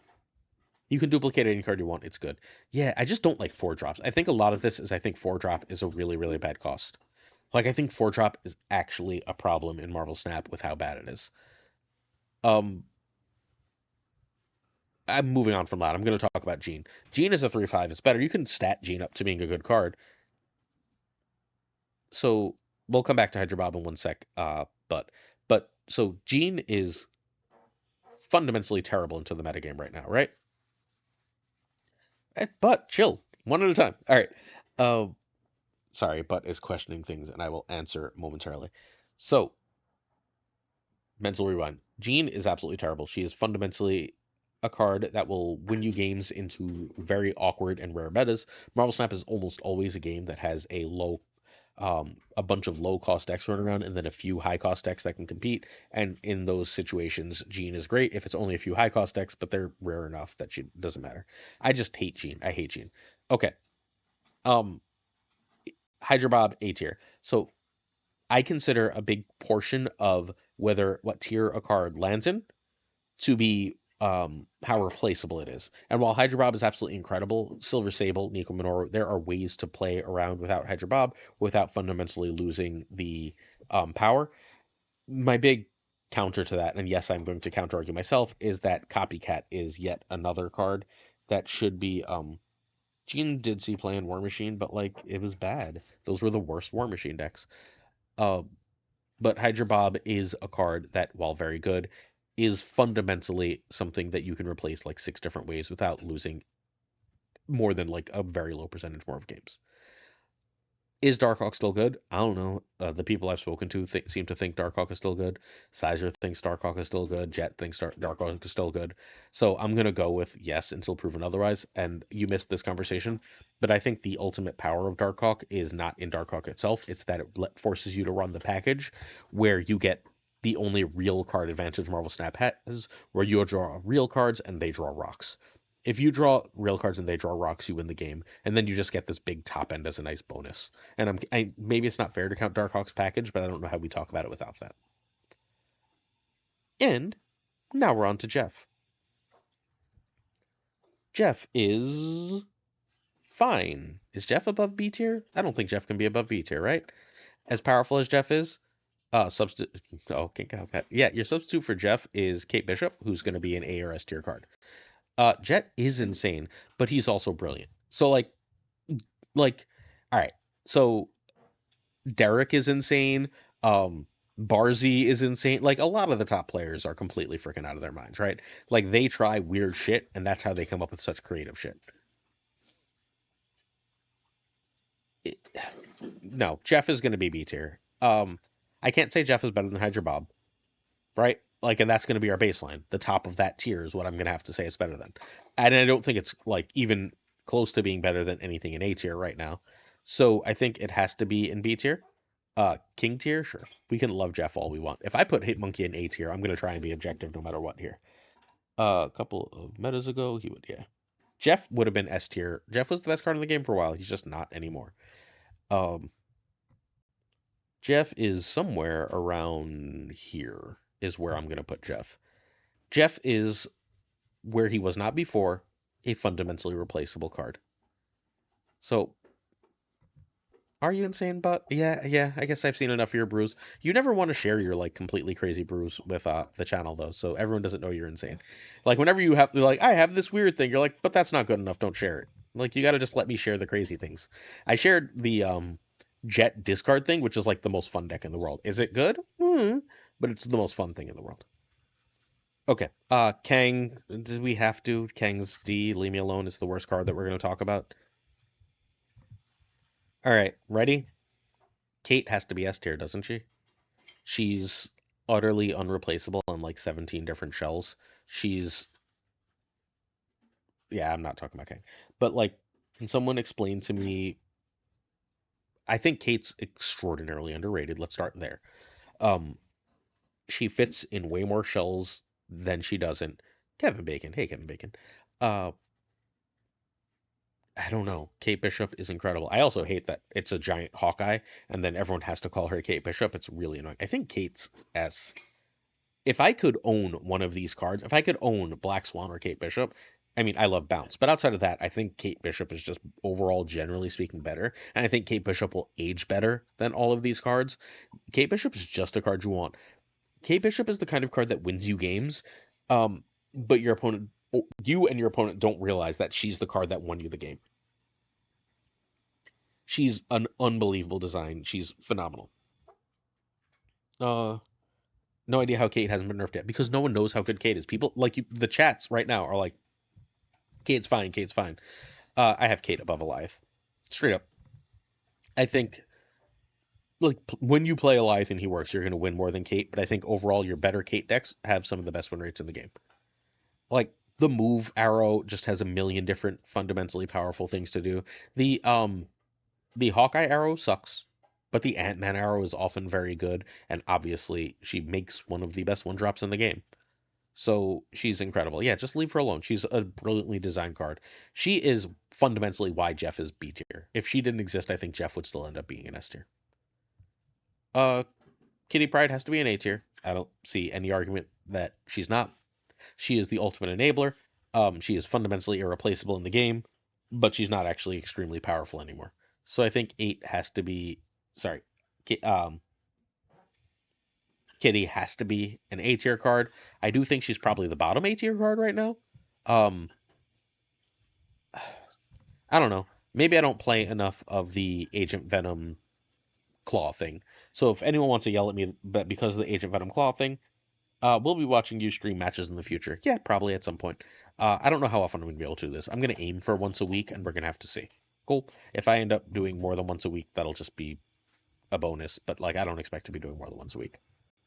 Speaker 1: You can duplicate any card you want. It's good. Yeah, I just don't like 4-drops. I think a lot of this is 4-drop is a really, really bad cost. Like, I think 4-drop is actually a problem in Marvel Snap with how bad it is. I'm moving on from that. I'm going to talk about Jean. Jean is a 3/5. It's better. You can stat Jean up to being a good card. So we'll come back to Hydra Bob in one sec. So Jean is fundamentally terrible into the metagame right now, right? But chill, one at a time. All right. Sorry, Butt is questioning things, and I will answer momentarily. So, mental rewind. Jean is absolutely terrible. She is fundamentally a card that will win you games into very awkward and rare metas. Marvel Snap is almost always a game that has a low a bunch of low-cost decks running around, and then a few high-cost decks that can compete. And in those situations, Jean is great if it's only a few high-cost decks, but they're rare enough that she doesn't matter. I just hate Jean. I hate Jean. Okay. Um, Hydra Bob A tier. So I consider a big portion of what tier a card lands in to be how replaceable it is. And while Hydra Bob is absolutely incredible, Silver Sable, Nico Minoru, there are ways to play around without Hydra Bob without fundamentally losing the power. My big counter to that, and yes, I'm going to counter argue myself, is that Copycat is yet another card that should be. Gene did see play in War Machine, but like it was bad. Those were the worst War Machine decks. Uh, but Hydra Bob is a card that, while very good, is fundamentally something that you can replace like 6 different ways without losing more than like a very low percentage more of games. Is Darkhawk still good? I don't know. The people I've spoken to seem to think Darkhawk is still good. Sizer thinks Darkhawk is still good. Jet thinks Darkhawk is still good. So I'm going to go with yes until proven otherwise. And you missed this conversation, but I think the ultimate power of Darkhawk is not in Darkhawk itself. It's that it forces you to run the package where you get the only real card advantage Marvel Snap has, where you draw real cards and they draw rocks. If you draw real cards and they draw rocks, you win the game, and then you just get this big top end as a nice bonus. And maybe it's not fair to count Darkhawk's package, but I don't know how we talk about it without that. And now we're on to Jeff. Jeff is fine. Is Jeff above B tier? I don't think Jeff can be above B tier, right? As powerful as Jeff is, substitute. Oh, yeah, your substitute for Jeff is Kate Bishop, who's going to be an A or S tier card. Jet is insane, but he's also brilliant. So like, all right. So Derek is insane. Barzy is insane. Like a lot of the top players are completely freaking out of their minds, right? Like they try weird shit, and that's how they come up with such creative shit. No, Jeff is going to be B tier. I can't say Jeff is better than Hydra Bob, right? Like, and that's going to be our baseline. The top of that tier is what I'm going to have to say is better than. And I don't think it's like even close to being better than anything in A tier right now. So I think it has to be in B tier. King tier, sure. We can love Jeff all we want. If I put Hitmonkey in A tier, I'm going to try and be objective no matter what here. A couple of metas ago, he would, yeah. Jeff would have been S tier. Jeff was the best card in the game for a while. He's just not anymore. Jeff is somewhere around here is where I'm going to put Jeff. Jeff is where he was not before, a fundamentally replaceable card. So, are you insane, but yeah, I guess I've seen enough of your brews. You never want to share your like completely crazy brews with the channel though, so everyone doesn't know you're insane. Like whenever you have like I have this weird thing, you're like, but that's not good enough, don't share it. Like you got to just let me share the crazy things. I shared the Jet discard thing, which is like the most fun deck in the world. Is it good? But it's the most fun thing in the world. Okay. Kang, did we have to? Kang's D, leave me alone. It's the worst card that we're going to talk about. All right, ready? Kate has to be S tier, doesn't she? She's utterly unreplaceable on like 17 different shells. Yeah, I'm not talking about Kang. But like, can someone explain to me? I think Kate's extraordinarily underrated. Let's start there. She fits in way more shells than she doesn't. Kevin Bacon. Hey, Kevin Bacon. I don't know. Kate Bishop is incredible. I also hate that it's a giant Hawkeye, and then everyone has to call her Kate Bishop. It's really annoying. I think Kate's S. If I could own one of these cards, if I could own Black Swan or Kate Bishop, I mean, I love Bounce, but outside of that, I think Kate Bishop is just overall, generally speaking, better. And I think Kate Bishop will age better than all of these cards. Kate Bishop is just a card you want. Kate Bishop is the kind of card that wins you games, but you and your opponent don't realize that she's the card that won you the game. She's an unbelievable design. She's phenomenal. No idea how Kate hasn't been nerfed yet because no one knows how good Kate is. People like the chats right now are like, Kate's fine, Kate's fine. I have Kate above Alioth, straight up. I think like when you play Alioth and he works, you're going to win more than Kate. But I think overall, your better Kate decks have some of the best win rates in the game. Like the move arrow just has a million different fundamentally powerful things to do. The Hawkeye arrow sucks, but the Ant-Man arrow is often very good, and obviously she makes one of the best one-drops in the game. So she's incredible. Yeah, just leave her alone. She's a brilliantly designed card. She is fundamentally why Jeff is B tier. If she didn't exist, I think Jeff would still end up being an S tier. Kitty Pryde has to be an A tier. I don't see any argument that she's not. She is the ultimate enabler. She is fundamentally irreplaceable in the game, but she's not actually extremely powerful anymore. So I think 8 has to be. Sorry, Kitty has to be an A tier card. I do think she's probably the bottom A tier card right now. Um, I don't know. Maybe I don't play enough of the Agent Venom Claw thing. So if anyone wants to yell at me, but because of the Agent Venom Claw thing, we'll be watching you stream matches in the future. Yeah, probably at some point. I don't know how often I'm going to be able to do this. I'm going to aim for once a week, and we're going to have to see. Cool. If I end up doing more than once a week, that'll just be a bonus. But like, I don't expect to be doing more than once a week.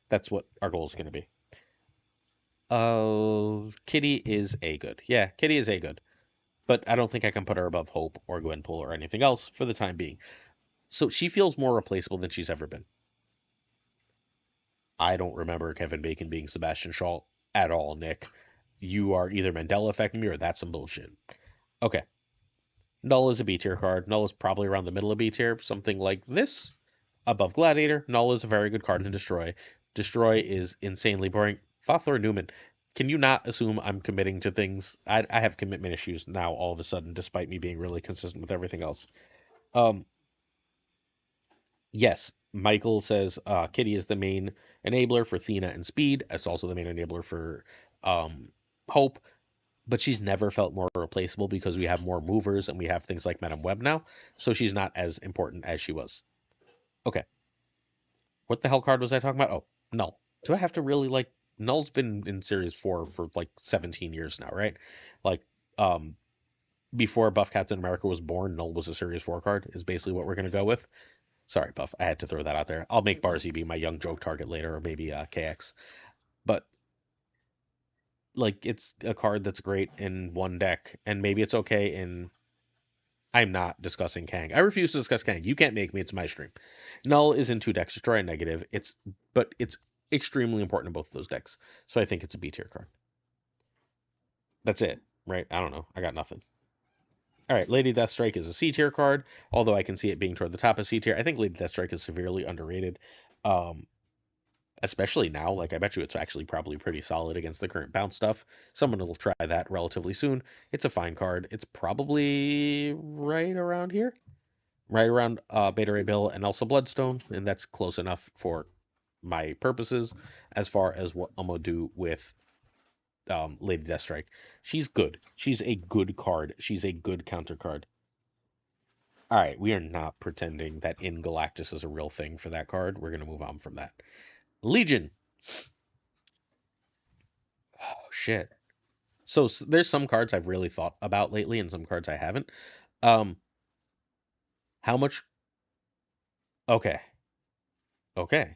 Speaker 1: That's what our goal is going to be. Kitty is A good. Yeah, Kitty is A good. But I don't think I can put her above Hope or Gwenpool or anything else for the time being. So she feels more replaceable than she's ever been. I don't remember Kevin Bacon being Sebastian Shaw at all, Nick. You are either Mandela affecting me or that's some bullshit. Okay. Null is a B tier card. Null is probably around the middle of B tier, something like this. Above Gladiator, Null is a very good card in Destroy. Destroy is insanely boring. FaThorNewman, can you not assume I'm committing to things? I have commitment issues now all of a sudden, despite me being really consistent with everything else. Yes, Michael says Kitty is the main enabler for Thena and Speed. It's also the main enabler for Hope, but she's never felt more replaceable because we have more movers and we have things like Madam Web now, so she's not as important as she was. Okay. What the hell card was I talking about? Oh, Null. Do I have to really like Null's been in Series 4 for like 17 years now, right? Like, before Buff Captain America was born, Null was a Series 4 card, is basically what we're going to go with. Sorry, Buff. I had to throw that out there. I'll make Barzy be my young joke target later, or maybe KX. But, like, it's a card that's great in one deck, and maybe it's okay in... I'm not discussing Kang. I refuse to discuss Kang. You can't make me. It's my stream. Null is in 2 decks, Destroy and Negative. But it's extremely important in both of those decks. So I think it's a B tier card. That's it, right? I don't know. I got nothing. All right, Lady Deathstrike is a C tier card, although I can see it being toward the top of C tier. I think Lady Deathstrike is severely underrated, especially now. Like, I bet you it's actually probably pretty solid against the current bounce stuff. Someone will try that relatively soon. It's a fine card. It's probably right around here, right around Beta Ray Bill and Elsa Bloodstone, and that's close enough for my purposes as far as what I'm going to do with Lady Deathstrike. She's good. She's a good card. She's a good counter card. All right, we are not pretending that In Galactus is a real thing for that card. We're going to move on from that. Legion. Oh, shit. So there's some cards I've really thought about lately and some cards I haven't. How much? Okay. Okay.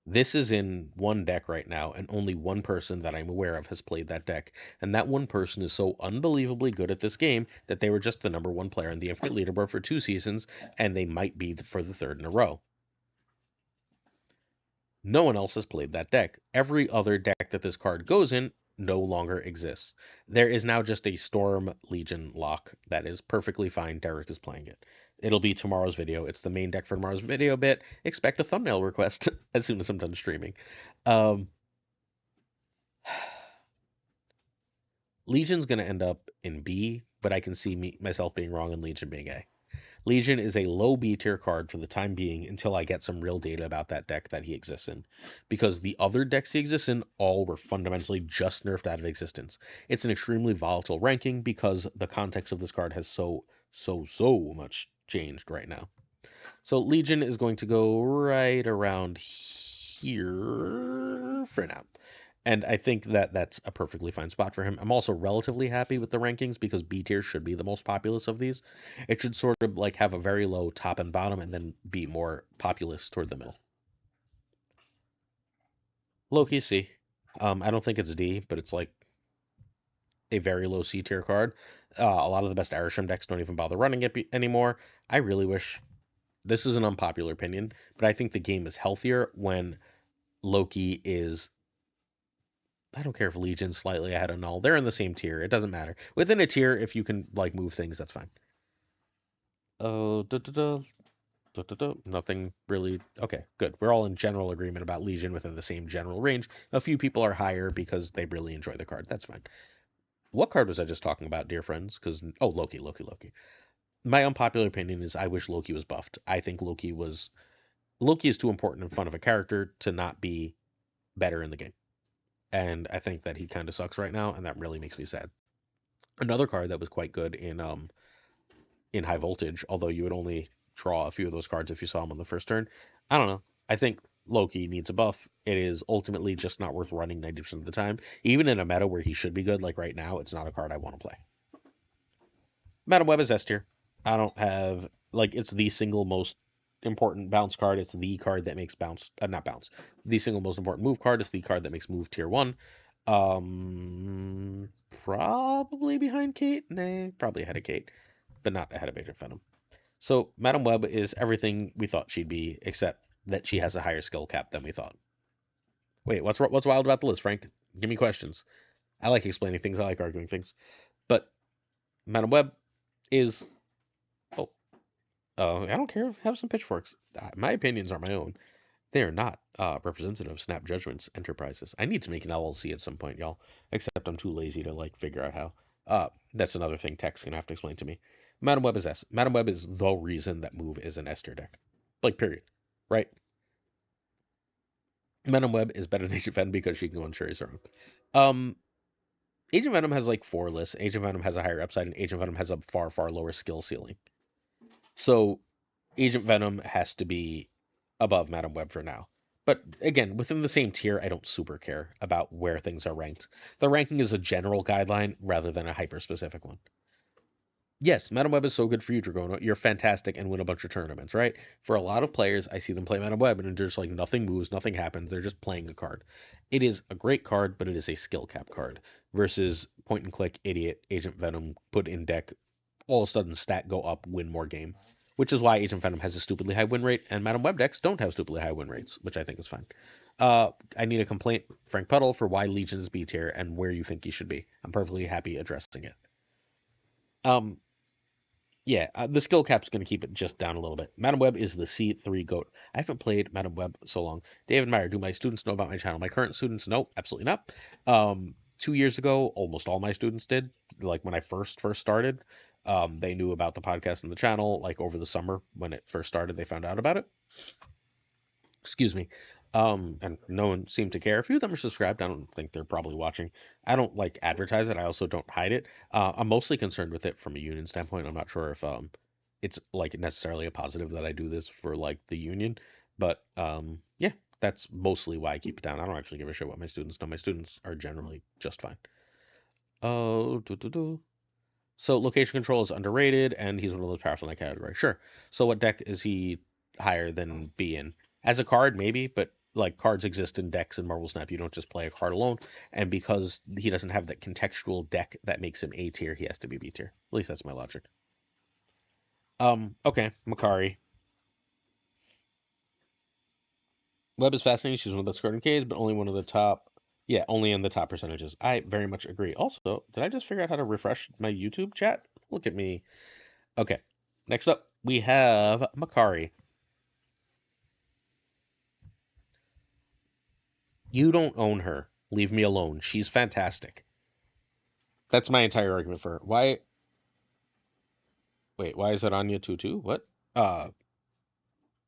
Speaker 1: This is in one deck right now, and only one person that I'm aware of has played that deck. And that one person is so unbelievably good at this game that they were just the #1 player in the Infinite Leaderboard for 2 seasons, and they might be for the 3rd in a row. No one else has played that deck. Every other deck that this card goes in no longer exists. There is now just a Storm Legion lock that is perfectly fine. Derek is playing it. It'll be tomorrow's video. It's the main deck for tomorrow's video bit. Expect a thumbnail request as soon as I'm done streaming. Legion's going to end up in B, but I can see myself being wrong and Legion being A. Legion is a low B tier card for the time being until I get some real data about that deck that he exists in. Because the other decks he exists in all were fundamentally just nerfed out of existence. It's an extremely volatile ranking because the context of this card has so much changed right now. So Legion is going to go right around here for now. And I think that that's a perfectly fine spot for him. I'm also relatively happy with the rankings because B tier should be the most populous of these. It should sort of like have a very low top and bottom and then be more populous toward the middle. Loki C. I don't think it's D, but it's like a very low C tier card. A lot of the best Arishem decks don't even bother running it anymore. I really wish this is an unpopular opinion, but I think the game is healthier when Loki is, I don't care if Legion's slightly ahead of Null. They're in the same tier. It doesn't matter. Within a tier, if you can like move things, that's fine. Oh, nothing really. Okay, good. We're all in general agreement about Legion within the same general range. A few people are higher because they really enjoy the card. That's fine. What card was I just talking about, dear friends? Because, oh, Loki. My unpopular opinion is I wish Loki was buffed. I think Loki is too important in front of a character to not be better in the game. And I think that he kind of sucks right now, and that really makes me sad. Another card that was quite good in High Voltage, although you would only draw a few of those cards if you saw them on the first turn. I don't know. I think Loki needs a buff. It is ultimately just not worth running 90% of the time. Even in a meta where he should be good, like right now, it's not a card I want to play. Madam Web is S tier. I don't have, like, it's the single most important bounce card. It's the card that makes bounce, not bounce. The single most important move card is the card that makes move tier 1. Probably behind Kate? Nah, probably ahead of Kate, but not ahead of Agent Venom. So Madam Web is everything we thought she'd be, except that she has a higher skill cap than we thought. Wait, what's wild about the list, Frank? Give me questions. I like explaining things. I like arguing things. But Madam Web is, I don't care. Have some pitchforks. My opinions are my own. They are not representative of Snap Judgments Enterprises. I need to make an LLC at some point, y'all. Except I'm too lazy to like figure out how. That's another thing Tech's gonna have to explain to me. Madam Web is S. Madam Web is the reason that Move is an S tier deck. Like, period. Right? Madam Web is better than Agent Venom because she can go on Sherry's own. Agent Venom has like 4 lists. Agent Venom has a higher upside, and Agent Venom has a far, far lower skill ceiling. So Agent Venom has to be above Madam Web for now. But again, within the same tier, I don't super care about where things are ranked. The ranking is a general guideline rather than a hyper-specific one. Yes, Madam Web is so good for you, Dragono. You're fantastic and win a bunch of tournaments, right? For a lot of players, I see them play Madam Web and just like nothing moves, nothing happens. They're just playing a card. It is a great card, but it is a skill cap card versus point and click, idiot, Agent Venom, put in deck, all of a sudden stat go up, win more game. Which is why Agent Venom has a stupidly high win rate, and Madam Web decks don't have stupidly high win rates, which I think is fine. I need a complaint, Frank Puddle, for why Legion is B tier and where you think you should be. I'm perfectly happy addressing it. Yeah, the skill cap's going to keep it just down a little bit. Madam Web is the C3 GOAT. I haven't played Madam Web so long. David Meyer, do my students know about my channel? My current students, no, absolutely not. 2 years ago, almost all my students did. Like when I first started, they knew about the podcast and the channel. Like over the summer when it first started, they found out about it. Excuse me. And no one seemed to care. A few of them are subscribed. I don't think they're probably watching. I don't like advertise it. I also don't hide it. I'm mostly concerned with it from a union standpoint. I'm not sure if it's like necessarily a positive that I do this for like the union, but yeah, that's mostly why I keep it down. I don't actually give a shit what my students know. My students are generally just fine. Oh, so location control is underrated, and he's one of those powerful in that category. Sure. So what deck is he higher than B in? As a card, maybe, but like cards exist in decks in Marvel Snap. You don't just play a card alone. And because he doesn't have that contextual deck that makes him A tier, he has to be B tier. At least that's my logic. Okay, Makari. Web is fascinating. She's one of the skirting Ks, but only one of the top. Yeah, only in the top percentages. I very much agree. Also, did I just figure out how to refresh my YouTube chat? Look at me. Okay. Next up, we have Makari. You don't own her. Leave me alone. She's fantastic. That's my entire argument for her. Why? Wait, why is Aranya 2-2? What?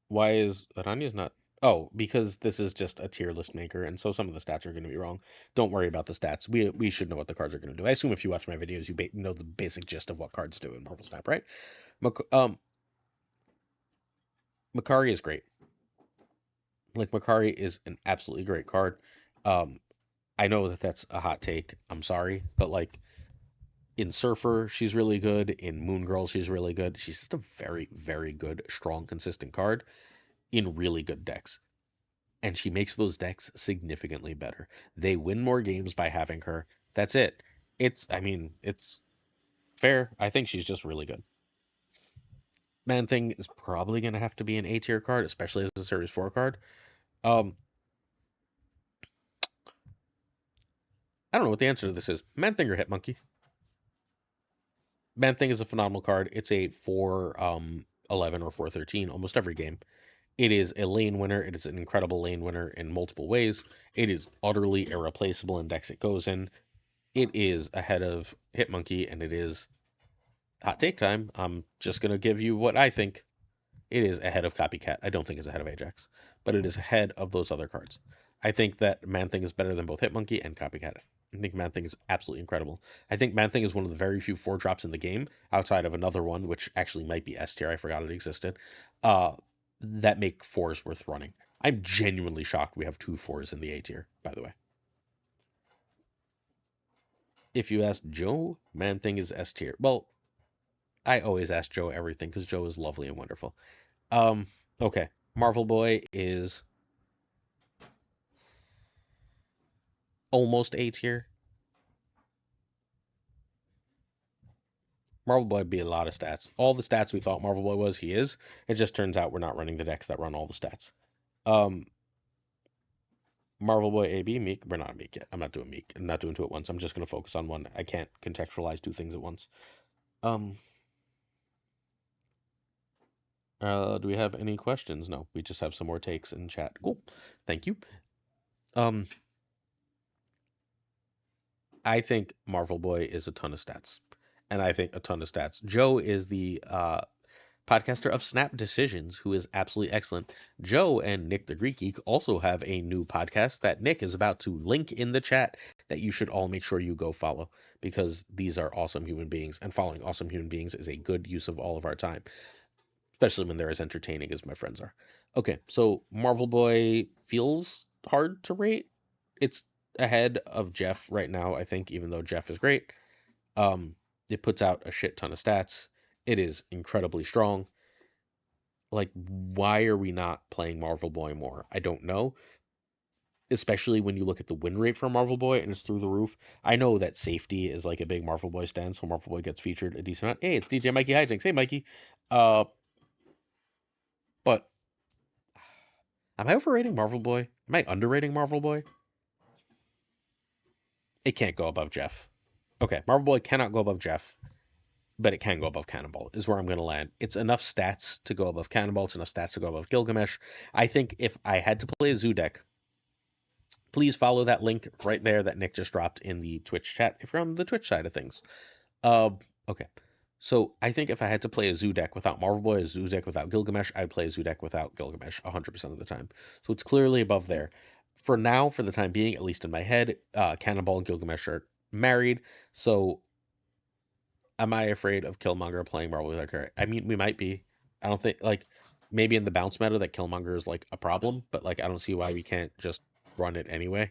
Speaker 1: Why is Aranya's not? Oh, because this is just a tier list maker, and so some of the stats are going to be wrong. Don't worry about the stats. We should know what the cards are going to do. I assume if you watch my videos, you know the basic gist of what cards do in Marvel Snap, right? Makari is great. Like, Makari is an absolutely great card. I know that that's a hot take. I'm sorry, but like in Surfer, she's really good. In Moon Girl, she's really good. She's just a very, very good, strong, consistent card in really good decks. And she makes those decks significantly better. They win more games by having her. That's it. I mean, it's fair. I think she's just really good. Man-Thing is probably going to have to be an A-tier card, especially as a Series 4 card. I don't know what the answer to this is. Man-Thing or Hitmonkey? Man-Thing is a phenomenal card. It's a 4-11 or 4-13 almost every game. It is a lane winner. It is an incredible lane winner in multiple ways. It is utterly irreplaceable in decks it goes in. It is ahead of Hitmonkey, and it is hot take time. I'm just going to give you what I think. It is ahead of Copycat. I don't think it's ahead of Ajax, but it is ahead of those other cards. I think that Man-Thing is better than both Hitmonkey and Copycat. I think Man-Thing is absolutely incredible. I think Man-Thing is one of the very few 4-drops in the game, outside of another one, which actually might be S tier. I forgot it existed. That make 4s worth running. I'm genuinely shocked we have 2 4s in the A tier, by the way. If you ask Joe, Man-Thing is S tier. Well, I always ask Joe everything because Joe is lovely and wonderful. Okay. Marvel Boy is almost A tier. Marvel Boy would be a lot of stats. All the stats we thought Marvel Boy was, he is. It just turns out we're not running the decks that run all the stats. Marvel Boy AB, Meek. We're not Meek yet. I'm not doing Meek. I'm not doing 2 at once. I'm just going to focus on one. I can't contextualize 2 things at once. Do we have any questions? No, we just have some more takes in chat. Cool. Thank you. I think Marvel Boy is a ton of stats. And I think a ton of stats. Joe is the podcaster of Snap Decisions, who is absolutely excellent. Joe and Nick the Greek Geek also have a new podcast that Nick is about to link in the chat that you should all make sure you go follow, because these are awesome human beings, and following awesome human beings is a good use of all of our time, especially when they're as entertaining as my friends are. Okay, so Marvel Boy feels hard to rate. It's ahead of Jeff right now, I think, even though Jeff is great. It puts out a shit ton of stats. It is incredibly strong. Like, why are we not playing Marvel Boy more? I don't know. Especially when you look at the win rate for Marvel Boy and it's through the roof. I know that safety is like a big Marvel Boy stand, so Marvel Boy gets featured a decent amount. Hey, it's DJ Mikey Hijinks. Hey, Mikey. But am I overrating Marvel Boy? Am I underrating Marvel Boy? It can't go above Jeff. Okay, Marvel Boy cannot go above Jeff, but it can go above Cannonball, is where I'm going to land. It's enough stats to go above Cannonball. It's enough stats to go above Gilgamesh. I think if I had to play a Zoo deck, please follow that link right there that Nick just dropped in the Twitch chat if you're on the Twitch side of things. Okay. So I think if I had to play a Zoo deck without Marvel Boy, a Zoo deck without Gilgamesh, I'd play a Zoo deck without Gilgamesh 100% of the time. So it's clearly above there. For now, for the time being, at least in my head, Cannonball and Gilgamesh are married. So am I afraid of Killmonger playing Marvel with our character? I mean, we might be. I don't think, like, maybe in the bounce meta that Killmonger is, like, a problem, but, like, I don't see why we can't just run it anyway.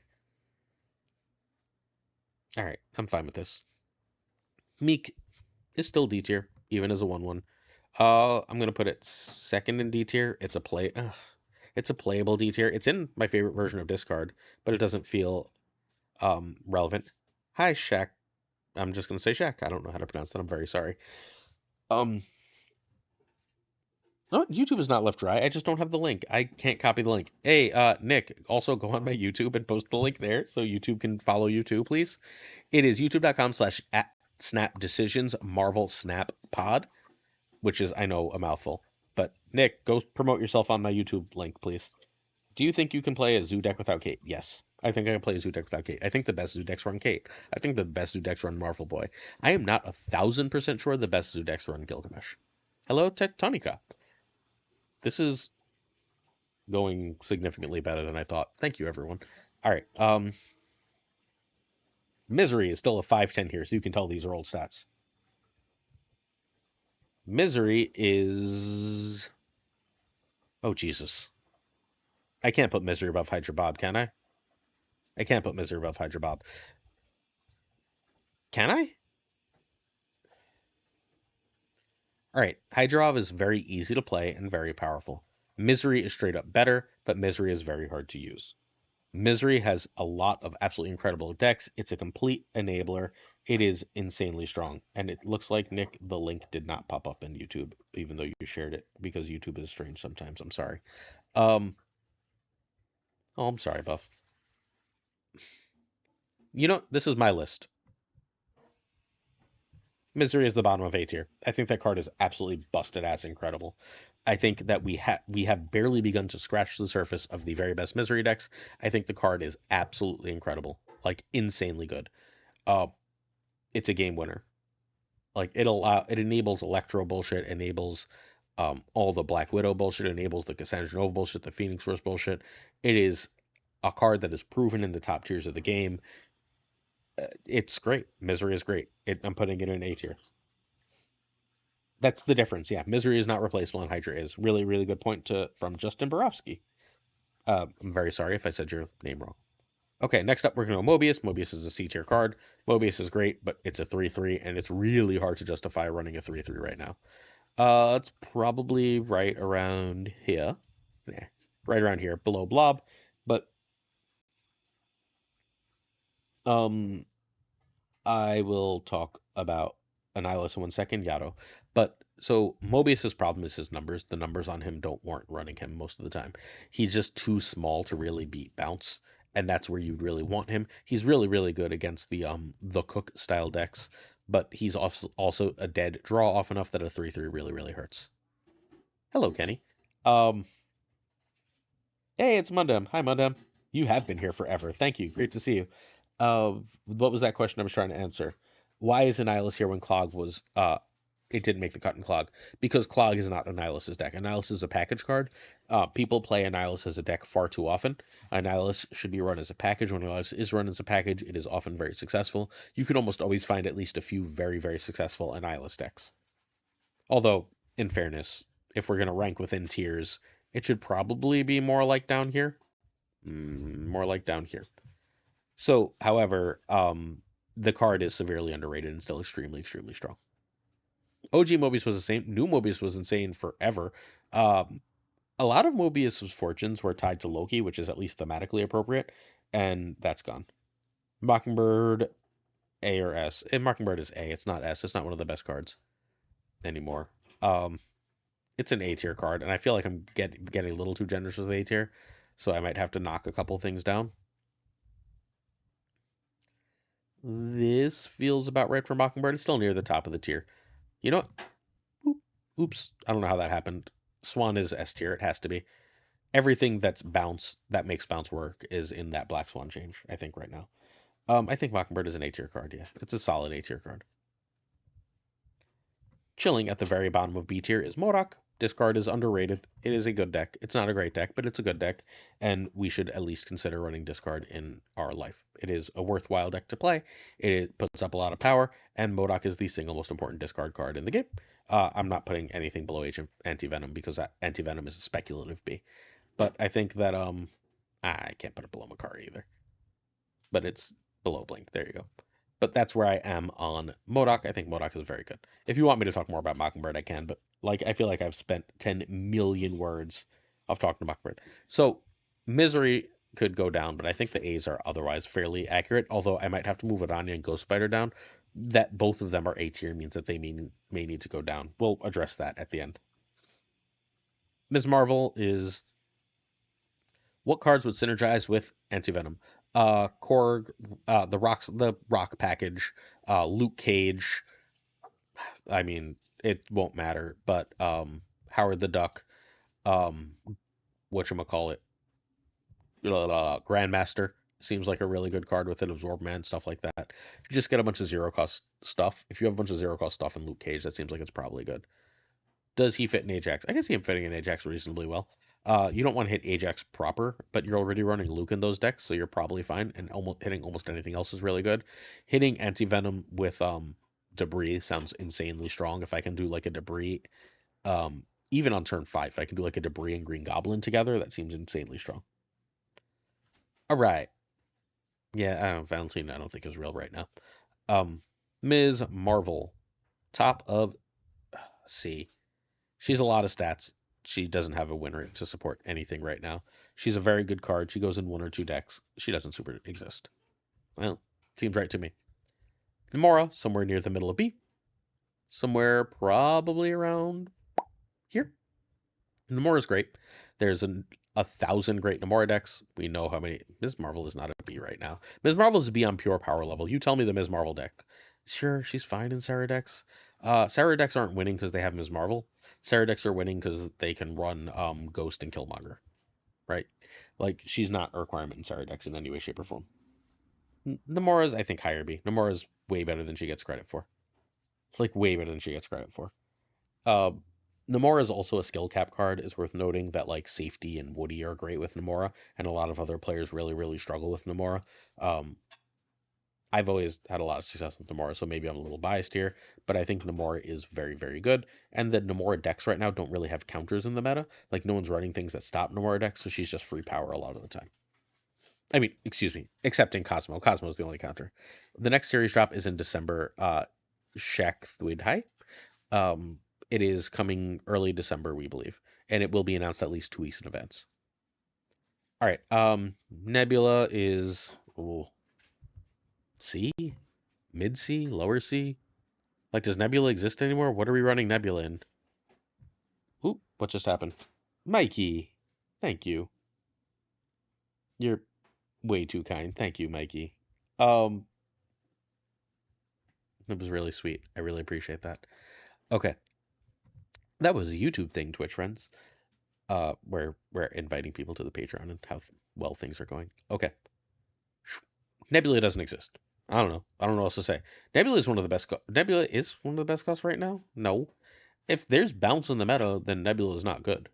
Speaker 1: Alright, I'm fine with this. Meek is still D tier, even as a 1/1. I'm gonna put it second in D tier. It's a playable D tier. It's in my favorite version of Discard, but it doesn't feel relevant. Hi, Shaq. I'm just gonna say Shaq. I don't know how to pronounce that. I'm very sorry. No, YouTube is not left dry. I just don't have the link. I can't copy the link. Hey, Nick, also go on my YouTube and post the link there so YouTube can follow you too, please. It is youtube.com/@snapdecisions Marvel Snap Pod, which is, I know, a mouthful. But Nick, go promote yourself on my YouTube link, please. Do you think you can play a Zoo deck without Kate? Yes. I think I can play a Zoo deck without Kate. I think the best Zoo decks run Kate. I think the best Zoo decks run Marvel Boy. I am not 1,000% sure the best Zoo decks run Gilgamesh. Hello, Tectonica. This is going significantly better than I thought. Thank you, everyone. All right. Misery is still a 5/10 here, so you can tell these are old stats. Misery is... Oh, Jesus. I can't put Misery above Hydra Bob, can I? I can't put Misery above Hydra Bob. Can I? All right. Hydra Bob is very easy to play and very powerful. Misery is straight up better, but Misery is very hard to use. Misery has a lot of absolutely incredible decks. It's a complete enabler. It is insanely strong. And it looks like, Nick, the link did not pop up in YouTube, even though you shared it, because YouTube is strange sometimes. I'm sorry. Um, oh, I'm sorry, Buff. You know, this is my list. Misery is the bottom of A tier. I think that card is absolutely busted ass incredible. I think that we have barely begun to scratch the surface of the very best Misery decks. I think the card is absolutely incredible, like insanely good. Uh, it's a game winner. Like it enables Electro bullshit, enables all the Black Widow bullshit, enables the Cassandra Nova bullshit, the Phoenix Force bullshit. It is a card that is proven in the top tiers of the game. It's great. Misery is great. I'm putting it in A tier. That's the difference. Yeah, Misery is not replaceable and Hydra is. Really, really good point from Justin Borowski. I'm very sorry if I said your name wrong. Okay, next up we're going to go Mobius. Mobius is a C tier card. Mobius is great, but it's a 3/3, and it's really hard to justify running a 3/3 right now. It's probably right around here. Yeah, right around here, below Blob. But um, I will talk about Annihilus in 1 second, Yato. But so Mobius's problem is his numbers. The numbers on him don't warrant running him most of the time. He's just too small to really beat bounce, and that's where you'd really want him. He's really, really good against the Cook style decks, but he's also a dead draw off enough that a 3/3 really, really hurts. Hello, Kenny. Um, hey, it's Mundum. Hi, Mundum. You have been here forever. Thank you. Great to see you. What was that question I was trying to answer? Why is Annihilus here when Clog was it didn't make the cut in Clog? Because Clog is not Annihilus's deck. Annihilus is a package card. People play Annihilus as a deck far too often. Annihilus should be run as a package. When Annihilus is run as a package, it is often very successful. You can almost always find at least a few very, very successful Annihilus decks. Although, in fairness, if we're gonna rank within tiers, it should probably be more like down here. More like down here. So, however, the card is severely underrated and still extremely, extremely strong. OG Mobius was the same. New Mobius was insane forever. Um, a lot of Mobius's fortunes were tied to Loki, which is at least thematically appropriate, and that's gone. Mockingbird, A or S. And Mockingbird is A. It's not S. It's not one of the best cards anymore. It's an A tier card, and I feel like I'm getting a little too generous with A tier, so I might have to knock a couple things down. This feels about right for Mockingbird. It's still near the top of the tier. You know what? Oops. I don't know how that happened. Swan is S tier. It has to be. Everything that's bounce that makes bounce work is in that Black Swan change, I think, right now. I think Mockingbird is an A tier card, yeah. It's a solid A tier card. Chilling at the very bottom of B tier is MODOK. This card is underrated. It is a good deck. It's not a great deck, but it's a good deck, and we should at least consider running discard in our life. It is a worthwhile deck to play. It puts up a lot of power, and MODOK is the single most important discard card in the game. I'm not putting anything below Age of Anti-Venom because Anti-Venom is a speculative B. But I think that I can't put it below Makari either. But it's below Blink. There you go. But that's where I am on MODOK. I think MODOK is very good. If you want me to talk more about Mockingbird, I can, but like I feel like I've spent 10 million words of talking to Mockingbird. So Misery could go down, but I think the A's are otherwise fairly accurate, although I might have to move Adanya and Ghost Spider down. That both of them are A tier means that they may need to go down. We'll address that at the end. Ms. Marvel is what cards would synergize with Anti-Venom? Korg, the rock package, Luke Cage. I mean, it won't matter, but Howard the Duck, um, whatchamacallit, Grandmaster seems like a really good card with an Absorb Man, stuff like that. You just get a bunch of zero cost stuff. If you have a bunch of zero cost stuff in Luke Cage, that seems like it's probably good. Does he fit in Ajax? I can see him fitting in Ajax reasonably well. You don't want to hit Ajax proper, but you're already running Luke in those decks, so you're probably fine. And hitting almost anything else is really good. Hitting Anti-Venom with Debris sounds insanely strong. If I can do like a Debris, even on turn 5, if I can do like a Debris and Green Goblin together, that seems insanely strong. All right. Yeah, I don't know. Valentina, I don't think is real right now. Ms. Marvel, top of C. She's a lot of stats. She doesn't have a winner to support anything right now. She's a very good card. She goes in 1 or 2 decks. She doesn't super exist. Well, seems right to me. Namora, somewhere near the middle of B. Somewhere probably around here. Namora's great. There's 1,000 great Namora decks. We know how many. Ms. Marvel is not a B right now. Ms. Marvel is a B on pure power level. You tell me the Ms. Marvel deck. Sure, she's fine in Sarah decks. Sarah decks aren't winning because they have Ms. Marvel. Sarah decks are winning because they can run Ghost and Killmonger, right? Like, she's not a requirement in Sarah decks in any way, shape, or form. Namora's, I think, higher B. Namora's way better than she gets credit for. Like, way better than she gets credit for. Uh, Namora is also a skill cap card. It's worth noting that like Safety and Woody are great with Namora, and a lot of other players really, really struggle with Namora. I've always had a lot of success with Namora, so maybe I'm a little biased here, but I think Namora is very, very good. And the Namora decks right now don't really have counters in the meta. Like no one's running things that stop Namora decks, so she's just free power a lot of the time. I mean, excuse me, excepting Cosmo. Cosmo is the only counter. The next series drop is in December. Shaq Thwidhai. It is coming early December, we believe, and it will be announced at least 2 weeks in advance. All right. Nebula is C, mid C, lower C. Like, does Nebula exist anymore? What are we running Nebula in? Oop, what just happened? Mikey, thank you. You're way too kind. Thank you, Mikey. That was really sweet. I really appreciate that. Okay. That was a YouTube thing, Twitch friends. Where we're inviting people to the Patreon and how well things are going. Okay. Nebula doesn't exist. I don't know. I don't know what else to say. Nebula is one of the best. Nebula is one of the best costs right now. No, if there's bounce in the meta, then Nebula is not good.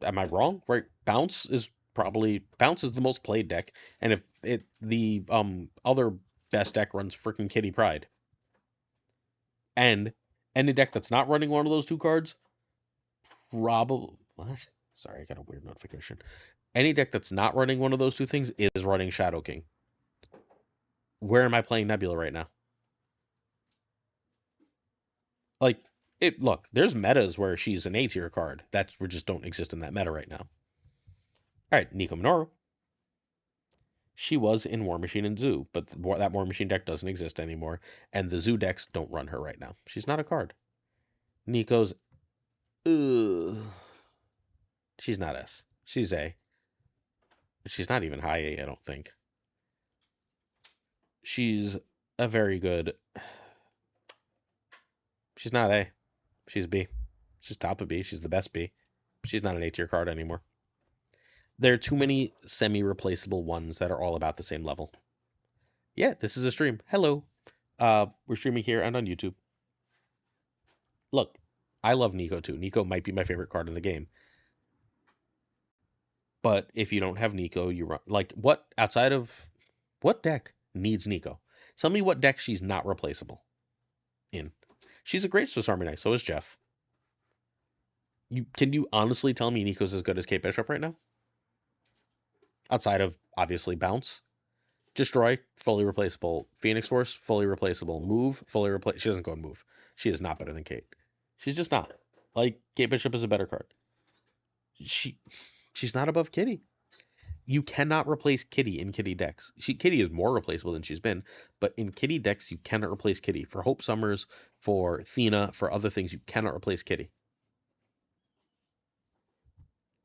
Speaker 1: Am I wrong? Right? Bounce is the most played deck, and if the other best deck runs freaking Kitty Pryde, and any deck that's not running one of those two cards, probably what? Sorry, I got a weird notification. Any deck that's not running one of those two things is running Shadow King. Where am I playing Nebula right now? Like, look, there's metas where she's an A tier card. We just don't exist in that meta right now. Alright, Nico Minoru. She was in War Machine and Zoo, but that War Machine deck doesn't exist anymore, and the Zoo decks don't run her right now. She's not a card. Nico's she's not S. She's A. She's not even high A, I don't think. She's a very good. She's not A. She's B. She's top of B. She's the best B. She's not an A tier card anymore. There are too many semi-replaceable ones that are all about the same level. Yeah, this is a stream. Hello. We're streaming here and on YouTube. Look, I love Nico too. Nico might be my favorite card in the game. But if you don't have Nico, you run like what deck needs Nico? Tell me what deck she's not replaceable in. She's a great Swiss Army knife, so is Jeff. Can you honestly tell me Nico's as good as Kate Bishop right now? Outside of obviously bounce. Destroy, fully replaceable. Phoenix Force, fully replaceable. Move, fully replaceable. She doesn't go and move. She is not better than Kate. She's just not. Like, Kate Bishop is a better card. She's not above Kitty. You cannot replace Kitty in Kitty decks. Kitty is more replaceable than she's been, but in Kitty decks, you cannot replace Kitty. For Hope Summers, for Thena, for other things, you cannot replace Kitty.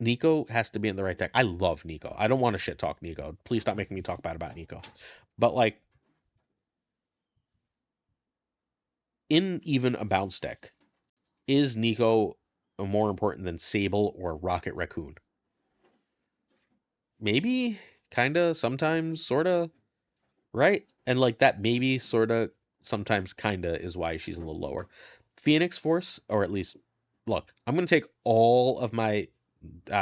Speaker 1: Nico has to be in the right deck. I love Nico. I don't want to shit talk Nico. Please stop making me talk bad about Nico. But like, in even a bounce deck, is Nico more important than Sable or Rocket Raccoon? Maybe, kinda, sometimes, sorta, right? And like that maybe, sorta, sometimes, kinda is why she's a little lower. Phoenix Force, or at least, look, I'm gonna take all of my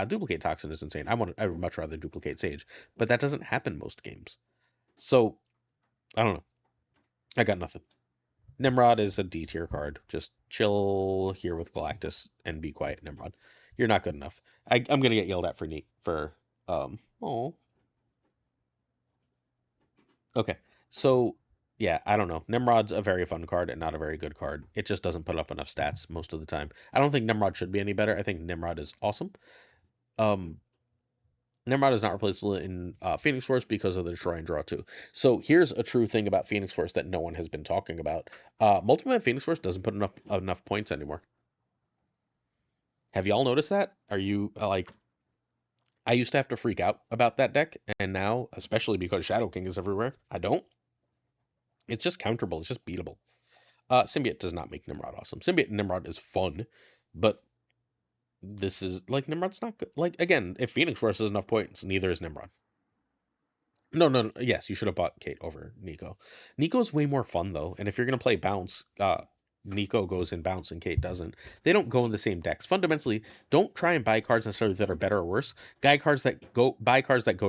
Speaker 1: duplicate Toxin is insane. I would much rather duplicate Sage, but that doesn't happen most games. So I don't know. I got nothing. Nimrod is a D tier card. Just chill here with Galactus and be quiet, Nimrod. You're not good enough. I'm gonna get yelled at oh. Okay. So yeah, I don't know. Nimrod's a very fun card and not a very good card. It just doesn't put up enough stats most of the time. I don't think Nimrod should be any better. I think Nimrod is awesome. Nimrod is not replaceable in Phoenix Force because of the Destroy and Draw 2. So here's a true thing about Phoenix Force that no one has been talking about. Multiple Man Phoenix Force doesn't put enough points anymore. Have y'all noticed that? Are you like... I used to have to freak out about that deck, and now, especially because Shadow King is everywhere, I don't. It's just counterable. It's just beatable. Symbiote does not make Nimrod awesome. Symbiote and Nimrod is fun, but this is like Nimrod's not good. Like again, if Phoenix Force has enough points, neither is Nimrod. No. Yes, you should have bought Kate over Nico. Nico's way more fun though, and if you're gonna play bounce, Nico goes in bounce and Kate doesn't. They don't go in the same decks. Fundamentally, don't try and buy cards necessarily that are better or worse. Buy cards that go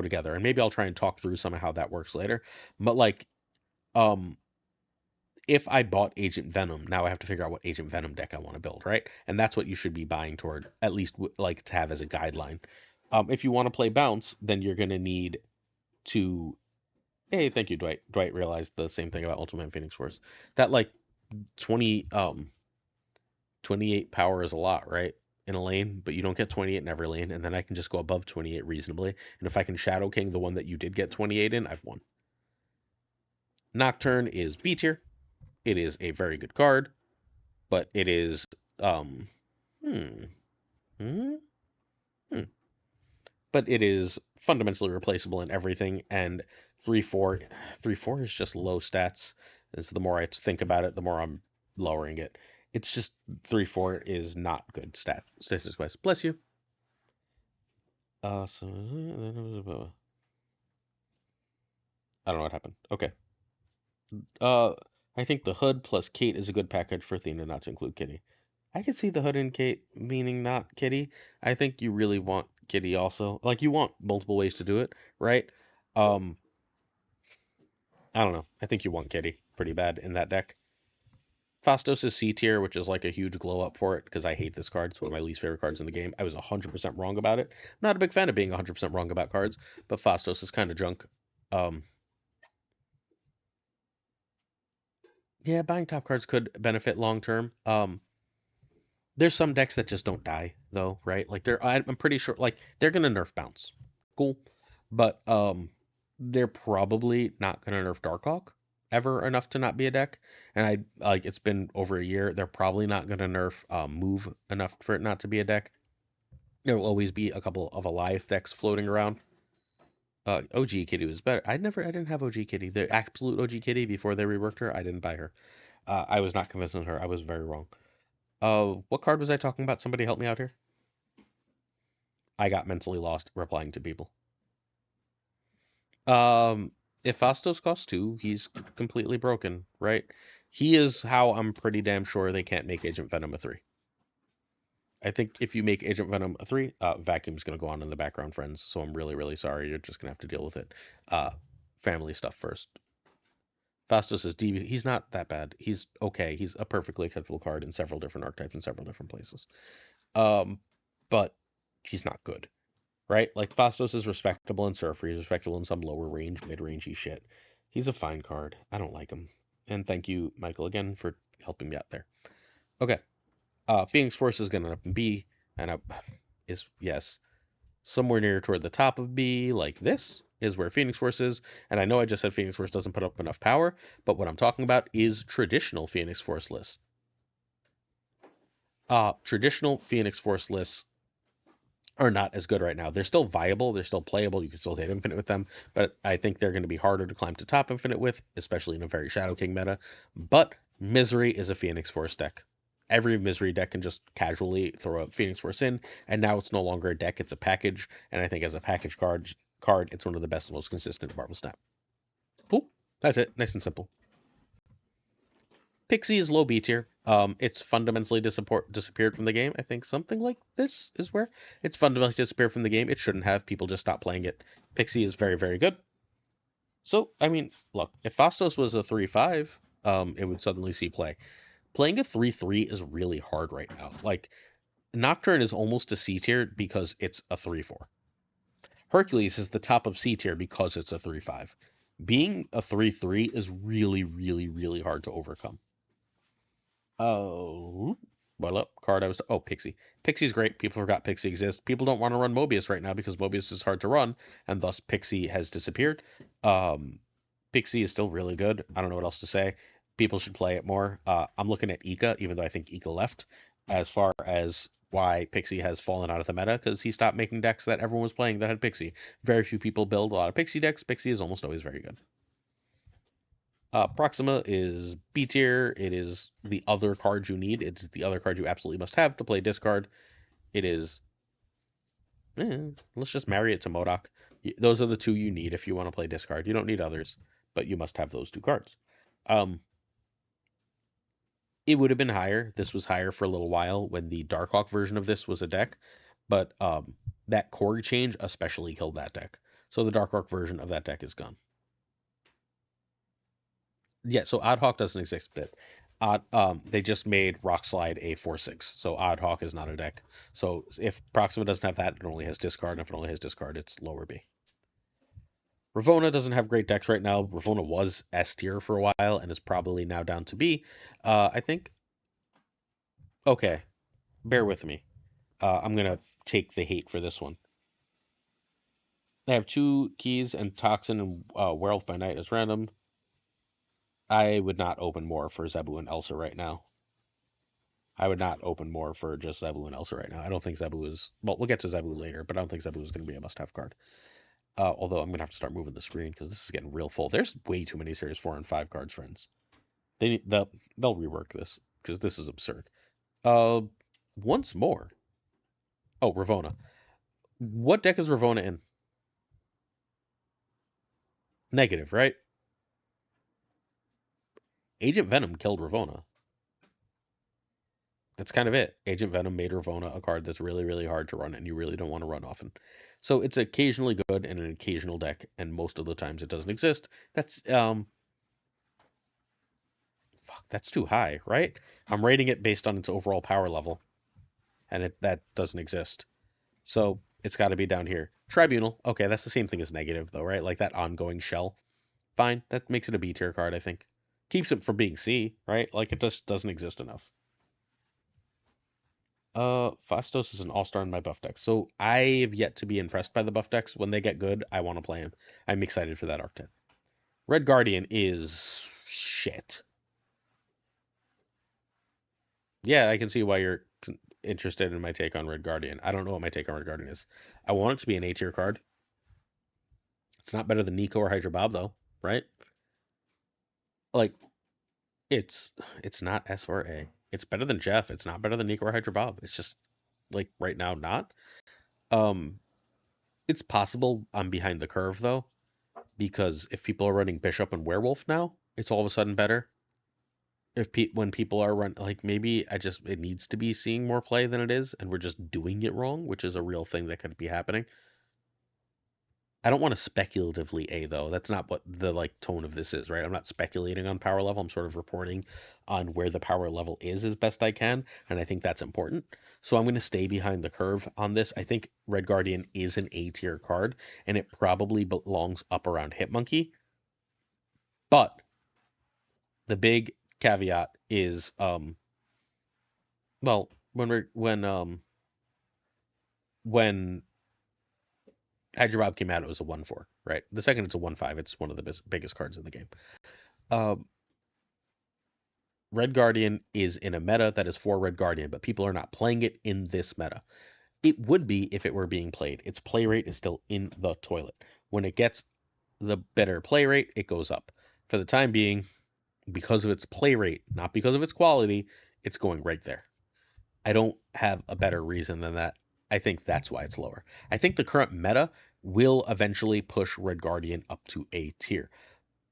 Speaker 1: together, and maybe I'll try and talk through some of how that works later. But like, if I bought Agent Venom, now I have to figure out what Agent Venom deck I want to build, right? And that's what you should be buying toward, at least like to have as a guideline. If you want to play bounce, then you're gonna need to... Hey, thank you, Dwight. Dwight realized the same thing about Ultimate Phoenix Force. That like 28 power is a lot, right? In a lane, but you don't get 28 in every lane, and then I can just go above 28 reasonably. And if I can Shadow King the one that you did get 28 in, I've won. Nocturne is B tier. It is a very good card, but it is but it is fundamentally replaceable in everything, and 3/4 is just low stats. And so the more I think about it, the more I'm lowering it. It's just 3/4 is not good statistics wise. Bless you. I don't know what happened. Okay. I think the Hood plus Kate is a good package for Thena not to include Kitty. I could see the Hood and Kate meaning not Kitty. I think you really want Kitty also. Like, you want multiple ways to do it, right? Um, I don't know. I think you want Kitty pretty bad in that deck. Fastos is C tier, which is like a huge glow up for it, because I hate this card. It's one of my least favorite cards in the game. I was 100% wrong about it. Not a big fan of being 100% wrong about cards, but Fastos is kind of junk. Yeah, buying top cards could benefit long term. There's some decks that just don't die though, right? Like I'm pretty sure like they're gonna nerf bounce. Cool. But they're probably not gonna nerf Darkhawk ever enough to not be a deck. And I like it's been over a year. They're probably not gonna nerf move enough for it not to be a deck. There will always be a couple of Alioth decks floating around. OG Kitty was better. I didn't have OG Kitty. The absolute OG Kitty before they reworked her, I didn't buy her. I was not convinced on her. I was very wrong. What card was I talking about? Somebody help me out here. I got mentally lost replying to people. If Fastos costs 2, he's completely broken, right? He is how I'm pretty damn sure they can't make Agent Venom a 3. I think if you make Agent Venom a 3, Vacuum's going to go on in the background, friends. So I'm really, really sorry. You're just going to have to deal with it. Family stuff first. Fastos is DB. He's not that bad. He's okay. He's a perfectly acceptable card in several different archetypes in several different places. But he's not good, right? Like Fastos is respectable in Surfer. He's respectable in some lower range, mid-rangey shit. He's a fine card. I don't like him. And thank you, Michael, again for helping me out there. Okay. Phoenix Force is gonna be and is yes, somewhere near toward the top of B, like this is where Phoenix Force is. And I know I just said Phoenix Force doesn't put up enough power, but what I'm talking about is traditional Phoenix Force lists. Traditional Phoenix Force lists are not as good right now. They're still viable. They're still playable. You can still hit Infinite with them, but I think they're going to be harder to climb to top Infinite with, especially in a very Shadow King meta. But Misery is a Phoenix Force deck. Every Misery deck can just casually throw a Phoenix Force in, and now it's no longer a deck, it's a package, and I think as a package card, it's one of the best and most consistent Marvel Snap. Cool. That's it. Nice and simple. Pixie is low B tier. It's fundamentally disappeared from the game. I think something like this is where it's fundamentally disappeared from the game. It shouldn't have. People just stopped playing it. Pixie is very, very good. So, I mean, look, if Fastos was a 3/5, it would suddenly see play. Playing a 3/3 is really hard right now. Like, Nocturne is almost a C tier because it's a 3/4. Hercules is the top of C tier because it's a 3/5. Being a 3/3 is really, really, really hard to overcome. Oh, What up? Card I was... Oh, Pixie. Pixie's great. People forgot Pixie exists. People don't want to run Mobius right now because Mobius is hard to run, and thus Pixie has disappeared. Um, Pixie is still really good. I don't know what else to say. People should play it more. I'm looking at Ika, even though I think Ika left, as far as why Pixie has fallen out of the meta, because he stopped making decks that everyone was playing that had Pixie. Very few people build a lot of Pixie decks. Pixie is almost always very good. Proxima is B tier. It is the other card you need. It's the other card you absolutely must have to play discard. It is... let's just marry it to MODOK. Those are the two you need if you want to play discard. You don't need others, but you must have those two cards. It would have been higher. This was higher for a little while when the Darkhawk version of this was a deck, but that core change especially killed that deck. So the Darkhawk version of that deck is gone. Yeah, so Oddhawk doesn't exist yet. They just made Rockslide a 4/6, so Oddhawk is not a deck. So if Proxima doesn't have that, it only has discard, and if it only has discard, it's lower B. Ravonna doesn't have great decks right now. Ravonna was S tier for a while and is probably now down to B. I think. Okay, bear with me. I'm gonna take the hate for this one. They have 2 keys and Toxin and Werewolf by Night as random. I would not open more for Zabu and Elsa right now. I would not open more for just Zabu and Elsa right now. I don't think Zabu is... Well, we'll get to Zabu later, but I don't think Zabu is going to be a must-have card. Although I'm going to have to start moving the screen because this is getting real full. There's way too many Series 4 and 5 cards, friends. They'll rework this because this is absurd. Once more. Oh, Ravonna. What deck is Ravonna in? Negative, right? Agent Venom killed Ravonna. That's kind of it. Agent Venom made Ravonna a card that's really, really hard to run, and you really don't want to run often. So it's occasionally good in an occasional deck, and most of the times it doesn't exist. That's fuck, that's too high, right? I'm rating it based on its overall power level, and that doesn't exist. So it's got to be down here. Tribunal, okay, that's the same thing as negative, though, right? Like that ongoing shell. Fine, that makes it a B tier card, I think. Keeps it from being C, right? Like it just doesn't exist enough. Fastos is an all-star in my buff deck. So I have yet to be impressed by the buff decks. When they get good, I want to play him. I'm excited for that archetype. Red Guardian is shit. Yeah, I can see why you're interested in my take on Red Guardian. I don't know what my take on Red Guardian is. I want it to be an A tier card. It's not better than Nico or Hydra Bob though, right? Like it's not S or A. It's better than Jeff. It's not better than Nico or Hydra Bob. It's just like right now not. It's possible I'm behind the curve though, because if people are running Bishop and Werewolf now, it's all of a sudden better. When people are like maybe it needs to be seeing more play than it is, and we're just doing it wrong, which is a real thing that could be happening. I don't want to speculatively A though. That's not what the like tone of this is, right? I'm not speculating on power level. I'm sort of reporting on where the power level is as best I can, and I think that's important. So I'm going to stay behind the curve on this. I think Red Guardian is an A tier card, and it probably belongs up around Hitmonkey. But the big caveat is well, when Hydra Bob came out, it was a 1/4, right? The second it's a 1/5, it's one of the biggest cards in the game. Red Guardian is in a meta that is for Red Guardian, but people are not playing it in this meta. It would be if it were being played. Its play rate is still in the toilet. When it gets the better play rate, it goes up. For the time being, because of its play rate, not because of its quality, it's going right there. I don't have a better reason than that. I think that's why it's lower. I think the current meta will eventually push Red Guardian up to A tier.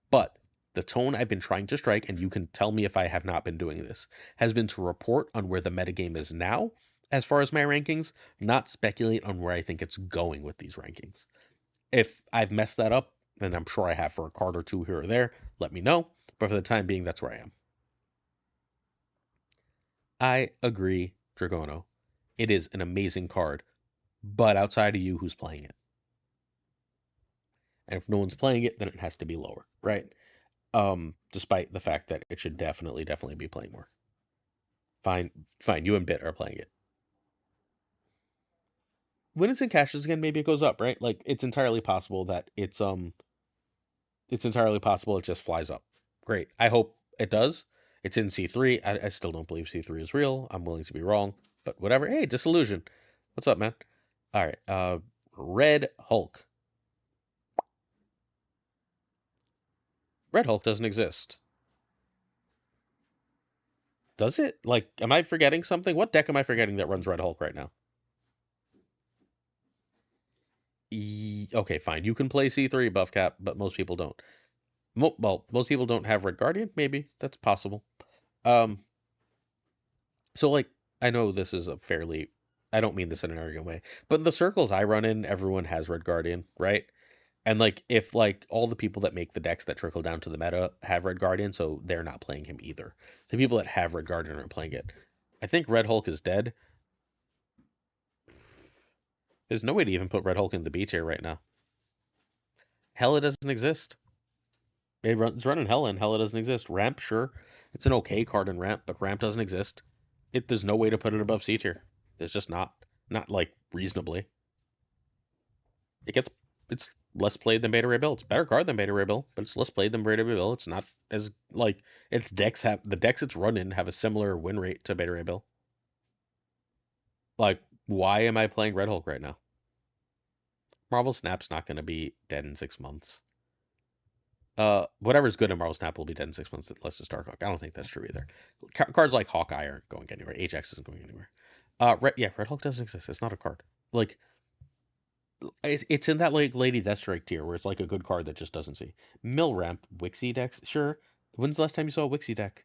Speaker 1: But the tone I've been trying to strike, and you can tell me if I have not been doing this, has been to report on where the metagame is now as far as my rankings, not speculate on where I think it's going with these rankings. If I've messed that up, then I'm sure I have for a card or two here or there, let me know. But for the time being, that's where I am. I agree, Dragono. It is an amazing card, but outside of you, who's playing it? And if no one's playing it, then it has to be lower, right? Despite the fact that it should definitely be playing more. Fine, fine. You and Bit are playing it. When it's in caches again, maybe it goes up, right? Like it's entirely possible that it's entirely possible it just flies up. Great. I hope it does. It's in C3. I still don't believe C3 is real. I'm willing to be wrong, but whatever. Hey, Disillusion. What's up, man? All right. Red Hulk. Red Hulk doesn't exist. Does it? Like, am I forgetting something? What deck am I forgetting that runs Red Hulk right now? Okay, fine. You can play C3 buff cap, but most people don't. Well, most people don't have Red Guardian. Maybe that's possible. Um, so like, I know this is a fairly, I don't mean this in an arrogant way, but in the circles I run in, everyone has Red Guardian, right? And like, if like all the people that make the decks that trickle down to the meta have Red Guardian, so they're not playing him either. The people that have Red Guardian aren't playing it. I think Red Hulk is dead. There's no way to even put Red Hulk in the B tier right now. Hela doesn't exist. It's running Hela, and Hela doesn't exist. Ramp, sure. It's an okay card in Ramp, but Ramp doesn't exist. There's no way to put it above C tier. There's just not. Not like reasonably. It's less played than Beta Ray Bill. It's a better card than Beta Ray Bill, but it's less played than Beta Ray Bill. It's not as like the decks it's run in have a similar win rate to Beta Ray Bill. Like, why am I playing Red Hulk right now? Marvel Snap's not gonna be dead in 6 months. Whatever's good in Marvel Snap will be dead in 6 months unless it's Darkhawk. I don't think that's true either. Cards like Hawkeye aren't going anywhere. Ajax isn't going anywhere. Red Hulk doesn't exist. It's not a card. Like, it's in that like Lady Deathstrike tier where it's like a good card that just doesn't see. Mill Ramp, Wixie decks, sure. When's the last time you saw a Wixie deck?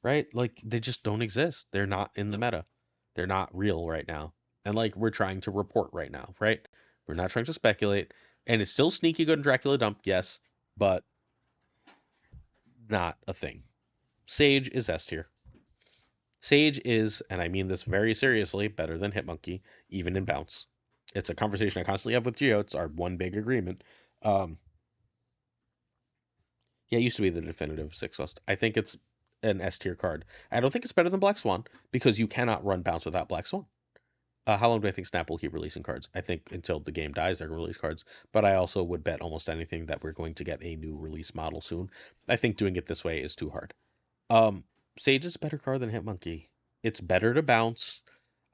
Speaker 1: Right? Like they just don't exist. They're not in the meta. They're not real right now. And like we're trying to report right now, right? We're not trying to speculate. And it's still sneaky good in Dracula Dump, yes, but not a thing. Sage is S tier. Sage is, and I mean this very seriously, better than Hitmonkey, even in bounce. It's a conversation I constantly have with Geo. It's our one big agreement. Um, yeah, it used to be the definitive 6 I think it's an S tier card. I don't think it's better than Black Swan because you cannot run bounce without Black Swan. How long do I think Snap will keep releasing cards? I think until the game dies, they're going to release cards. But I also would bet almost anything that we're going to get a new release model soon. I think doing it this way is too hard. Sage is a better card than Hitmonkey. It's better to bounce.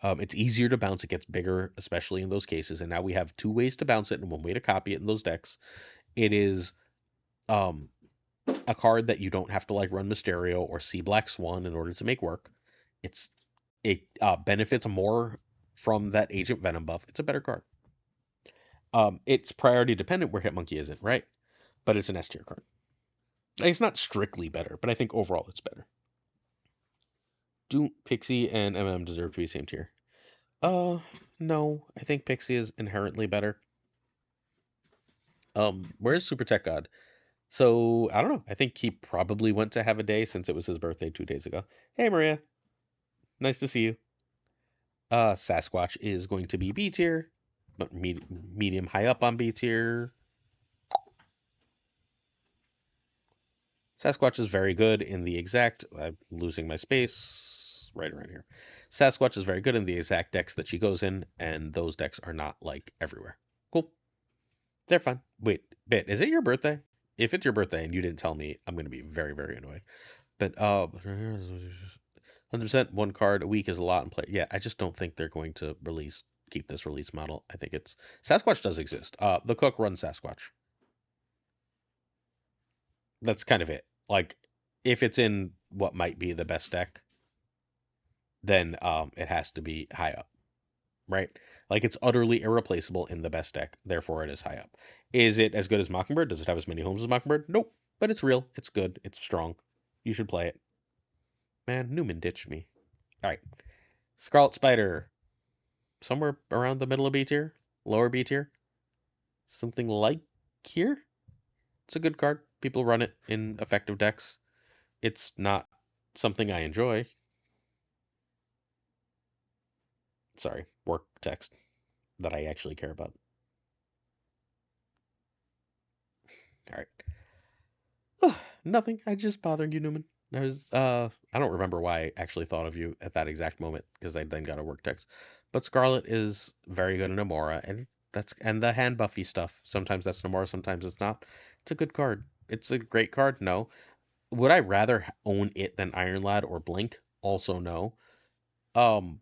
Speaker 1: It's easier to bounce. It gets bigger, especially in those cases. And now we have 2 ways to bounce it and 1 way to copy it in those decks. It is um, a card that you don't have to like run Mysterio or see Black Swan in order to make work. It benefits more from that Agent Venom buff. It's a better card. It's priority dependent where Hitmonkey isn't, right? But it's an S tier card. It's not strictly better, but I think overall it's better. Do Pixie and MM deserve to be same tier? No. I think Pixie is inherently better. Where's Super Tech God? So, I don't know. I think he probably went to have a day since it was his birthday 2 days ago. Hey, Maria. Nice to see you. Sasquatch is going to be B tier, but medium high up on B tier. Sasquatch is very good in the exact, I'm losing my space right around here. Sasquatch is very good in the exact decks that she goes in, and those decks are not like everywhere. Cool. They're fine. Wait, Bit, is it your birthday? If it's your birthday and you didn't tell me, I'm going to be very, very annoyed. But 100% 1 card a week is a lot in play. Yeah, I just don't think they're going to keep this release model. I think it's Sasquatch does exist. The Cook runs Sasquatch. That's kind of it. Like, if it's in what might be the best deck, then it has to be high up, right? Like it's utterly irreplaceable in the best deck, therefore it is high up. Is it as good as Mockingbird? Does it have as many homes as Mockingbird? Nope, but it's real, it's good, it's strong. You should play it. Man, Newman ditched me. All right, Scarlet Spider, somewhere around the middle of B tier, lower B tier, something like here. It's a good card. People run it in effective decks. It's not something I enjoy. Sorry, work text that I actually care about. All right. Nothing. I just bothering you, Newman. There's I don't remember why I actually thought of you at that exact moment because I then got a work text. But Scarlet is very good in Namora, and the hand buffy stuff. Sometimes that's Namora, sometimes it's not. It's a good card. It's a great card. No. Would I rather own it than Iron Lad or Blink? Also no. Um,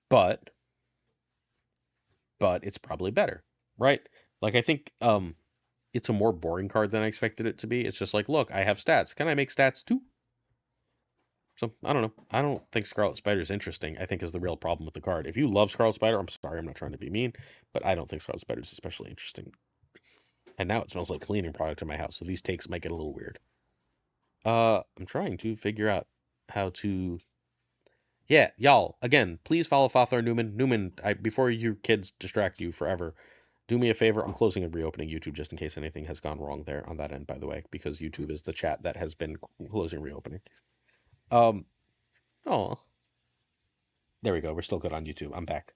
Speaker 1: but it's probably better, right? Like I think it's a more boring card than I expected it to be. It's just like, look, I have stats. Can I make stats too? So I don't know. I don't think Scarlet Spider is interesting. I think is the real problem with the card. If you love Scarlet Spider, I'm sorry, I'm not trying to be mean, but I don't think Scarlet Spider is especially interesting. And now it smells like cleaning product in my house, so these takes might get a little weird. I'm trying to figure out how to. Yeah, y'all. Again, please follow FaThorNewman. Newman, before your kids distract you forever, do me a favor. I'm closing and reopening YouTube just in case anything has gone wrong there on that end, by the way, because YouTube is the chat that has been closing and reopening. Um. Oh, there we go. We're still good on YouTube. I'm back.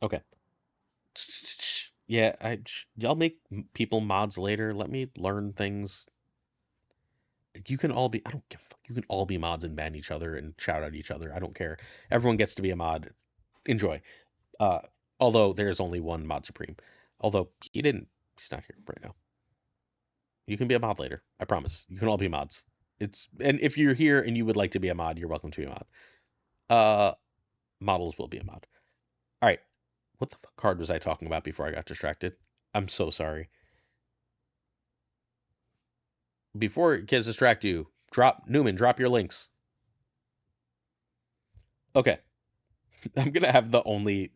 Speaker 1: Okay. Yeah, y'all make people mods later. Let me learn things. You can all be. I don't give a fuck. You can all be mods and ban each other and shout at each other. I don't care. Everyone gets to be a mod. Enjoy. Uh, although there's only one mod supreme. Although he didn't. He's not here right now. You can be a mod later. I promise. You can all be mods. And if you're here and you would like to be a mod, you're welcome to be a mod. Models will be a mod. All right. What the fuck card was I talking about before I got distracted? I'm so sorry. Before kids distract you, Newman, drop your links. Okay. I'm gonna have the only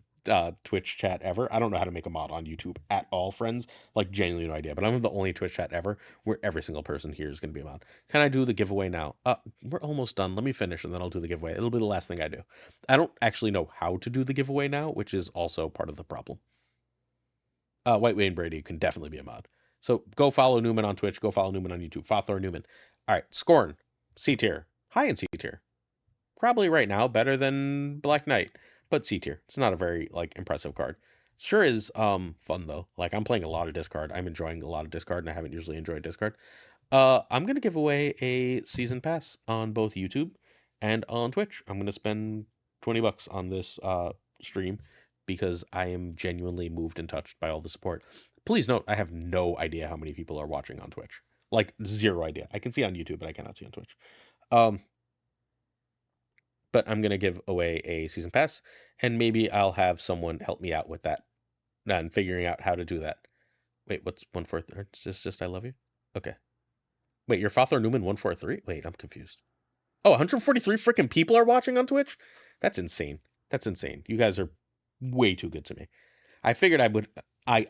Speaker 1: Twitch chat ever. I don't know how to make a mod on YouTube at all, friends. Like genuinely no idea. But I'm the only Twitch chat ever where every single person here is gonna be a mod. Can I do the giveaway now? We're almost done. Let me finish and then I'll do the giveaway. It'll be the last thing I do. I don't actually know how to do the giveaway now, which is also part of the problem. White Wayne Brady can definitely be a mod. So go follow Newman on Twitch. Go follow Newman on YouTube. FaThorNewman. All right, Scorn, C tier, high in C tier. Probably right now better than Black Knight, but C tier. It's not a very like impressive card. Sure is fun though. Like I'm playing a lot of discard. I'm enjoying a lot of discard, and I haven't usually enjoyed discard. I'm gonna give away a season pass on both YouTube and on Twitch. I'm gonna spend $20 on this stream because I am genuinely moved and touched by all the support. Please note, I have no idea how many people are watching on Twitch. Like zero idea. I can see on YouTube, but I cannot see on Twitch. Um, but I'm gonna give away a season pass, and maybe I'll have someone help me out with that and figuring out how to do that. Wait, what's 143? Is this just I love you? Okay. Wait, your FaThorNewman 143? Wait, I'm confused. Oh, 143 freaking people are watching on Twitch? That's insane. That's insane. You guys are way too good to me. I figured I would.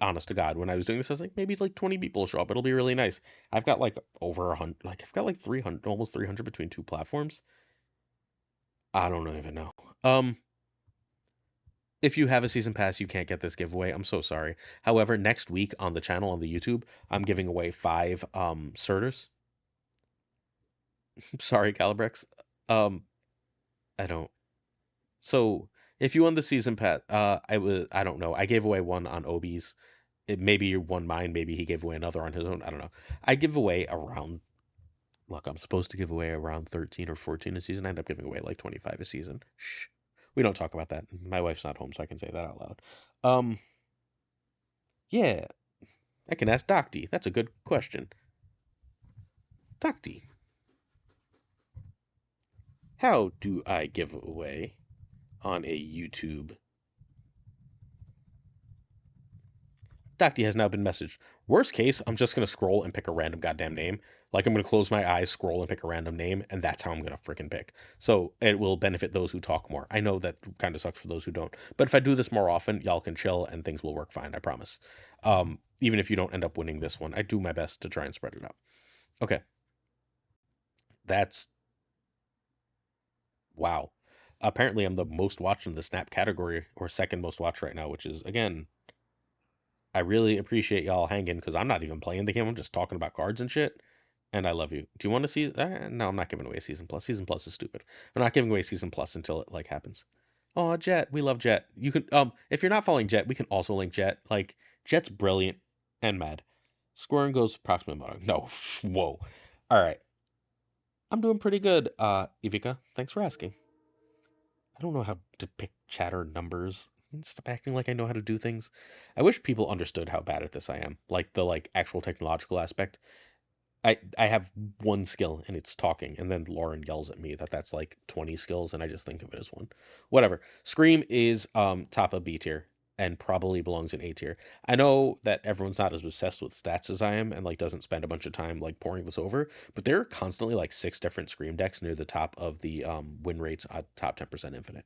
Speaker 1: Honest to God, when I was doing this, I was like, maybe like 20 people will show up. It'll be really nice. I've got like over 100, like I've got like 300, almost 300 between two platforms. I don't even know. If you have a season pass, you can't get this giveaway. I'm so sorry. However, next week on the channel on the YouTube, I'm giving away 5 Surters. Sorry, Calibrex. Um, I don't. So if you won the season pass, I don't know. I gave away one on Obi's. Maybe you won mine. Maybe he gave away another on his own. I don't know. I give away around. Look, I'm supposed to give away around 13 or 14 a season. I end up giving away like 25 a season. Shh. We don't talk about that. My wife's not home, so I can say that out loud. Yeah, I can ask Docty. That's a good question. Docty, how do I give away on a YouTube? Docty has now been messaged. Worst case, I'm just gonna scroll and pick a random goddamn name. Like I'm gonna close my eyes, scroll and pick a random name, and that's how I'm gonna freaking pick. So it will benefit those who talk more. I know that kind of sucks for those who don't, but if I do this more often, y'all can chill and things will work fine. I promise. Even if you don't end up winning this one, I do my best to try and spread it out. Okay, that's wow. Apparently, I'm the most watched in the Snap category, or second most watched right now, which is again I really appreciate y'all hanging because I'm not even playing the game. I'm just talking about cards and shit. And I love you. Do you want to see? No, I'm not giving away Season Plus. Season Plus is stupid. I'm not giving away Season Plus until it like happens. Oh, Jet, we love Jet. You can if you're not following Jet, we can also link Jet. Like Jet's brilliant and mad. Scoring goes Proxima Midnight. No, whoa. All right. I'm doing pretty good, Ivica. Thanks for asking. I don't know how to pick chatter numbers. Stop acting like I know how to do things. I wish people understood how bad at this I am. Like the actual technological aspect. I have one skill and it's talking, and then Lauren yells at me that that's like 20 skills, and I just think of it as one. Whatever. Scream is top of B tier and probably belongs in A tier. I know that everyone's not as obsessed with stats as I am and like doesn't spend a bunch of time like pouring this over, but there are constantly like 6 different Scream decks near the top of the win rates at top 10% infinite.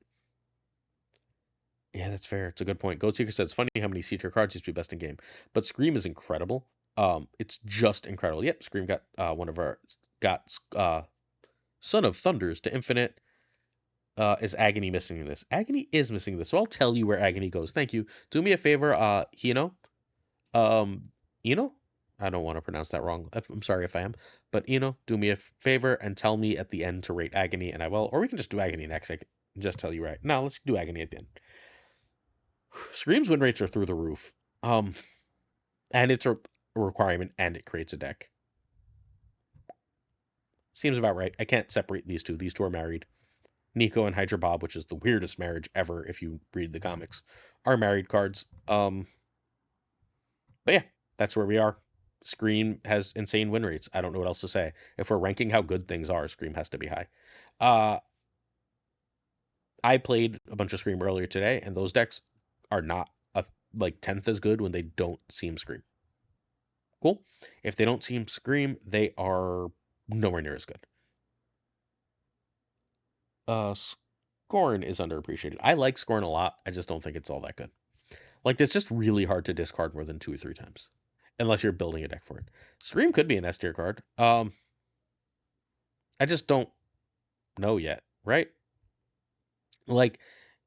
Speaker 1: Yeah, that's fair. It's a good point. Goat Seeker says, funny how many C-tier cards used to be best in game. But Scream is incredible. It's just incredible. Yep, Scream got Son of Thunders to Infinite. Is Agony missing this? Agony is missing this, so I'll tell you where Agony goes. Thank you. Do me a favor, Hino. Eno? I don't want to pronounce that wrong. I'm sorry if I am. But Eno, do me a favor and tell me at the end to rate Agony, and I will. Or we can just do Agony next. I can just tell you right. No, let's do Agony at the end. Scream's win rates are through the roof. And it's a requirement, and it creates a deck. Seems about right. I can't separate these two. These two are married. Nico and Hydra Bob, which is the weirdest marriage ever if you read the comics, are married cards. But yeah, that's where we are. Scream has insane win rates. I don't know what else to say. If we're ranking how good things are, Scream has to be high. I played a bunch of Scream earlier today, and those decks are not like 10th as good when they don't seem Scream. Cool. If they don't seem Scream, they are nowhere near as good. Scorn is underappreciated. I like Scorn a lot. I just don't think it's all that good. Like, it's just really hard to discard more than 2 or 3 times. Unless you're building a deck for it. Scream could be an S tier card. I just don't know yet, right? Like,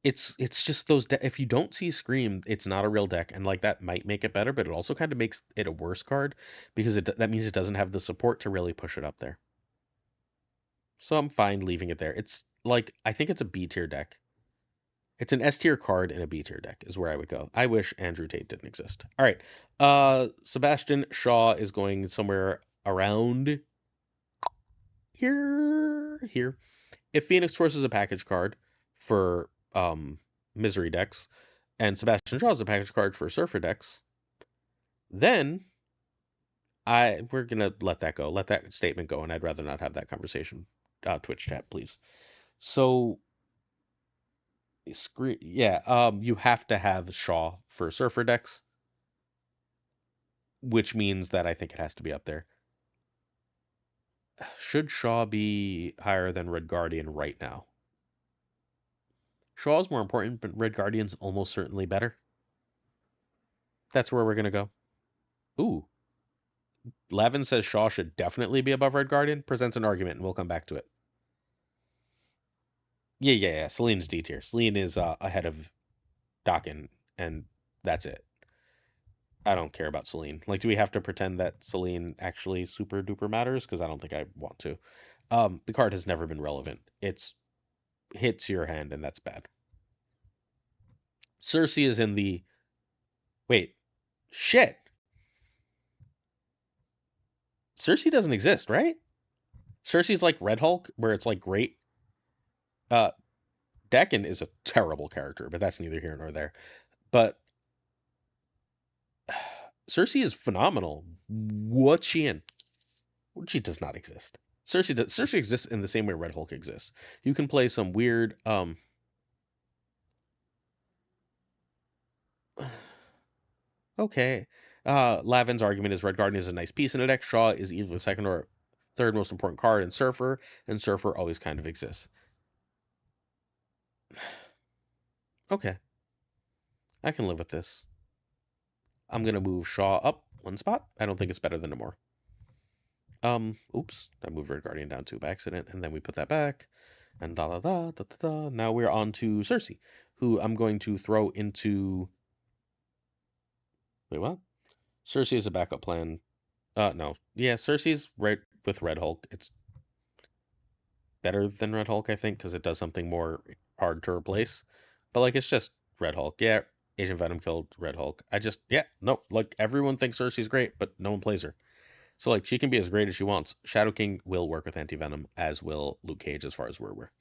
Speaker 1: it's just those if you don't see Scream, it's not a real deck, and like that might make it better, but it also kind of makes it a worse card because that means it doesn't have the support to really push it up there. So I'm fine leaving it there. It's like I think it's a B tier deck. It's an S tier card in a B tier deck is where I would go. I wish Andrew Tate didn't exist. All right. Sebastian Shaw is going somewhere around here. If Phoenix Force is a package card for Misery decks, and Sebastian Shaw is a package card for Surfer decks, then we're gonna let that go. Let that statement go, and I'd rather not have that conversation. Twitch chat, please. So you have to have Shaw for Surfer decks, which means that I think it has to be up there. Should Shaw be higher than Red Guardian right now? Shaw is more important, but Red Guardian's almost certainly better. That's where we're gonna go. Ooh. Lavin says Shaw should definitely be above Red Guardian. Presents an argument, and we'll come back to it. Yeah. Celine's D tier. Celine is ahead of Dakin, and that's it. I don't care about Celine. Like, do we have to pretend that Celine actually super duper matters? Because I don't think I want to. The card has never been relevant. It's hits your hand, and that's bad. Cersei is in the... Wait. Shit. Cersei doesn't exist, right? Cersei's like Red Hulk, where it's like great. Dakin is a terrible character, but that's neither here nor there. But Cersei is phenomenal. What's she in? She does not exist. Cersei exists in the same way Red Hulk exists. You can play some weird okay. Lavin's argument is Red Guardian is a nice piece in a deck. Shaw is either the second or third most important card in Surfer, and Surfer always kind of exists. Okay. I can live with this. I'm gonna move Shaw up 1 spot. I don't think it's better than Namor. Oops, I moved Red Guardian down 2 by accident, and then we put that back, and da da da da da da. Now we're on to Cersei, who I'm going to throw into. Wait, what? Cersei is a backup plan. No, yeah, Cersei's right with Red Hulk. It's better than Red Hulk, I think, because it does something more hard to replace. But like, it's just Red Hulk. Yeah, Agent Venom killed Red Hulk. No, like everyone thinks Cersei's great, but no one plays her. So like she can be as great as she wants. Shadow King will work with Anti Venom, as will Luke Cage, as far as we're aware.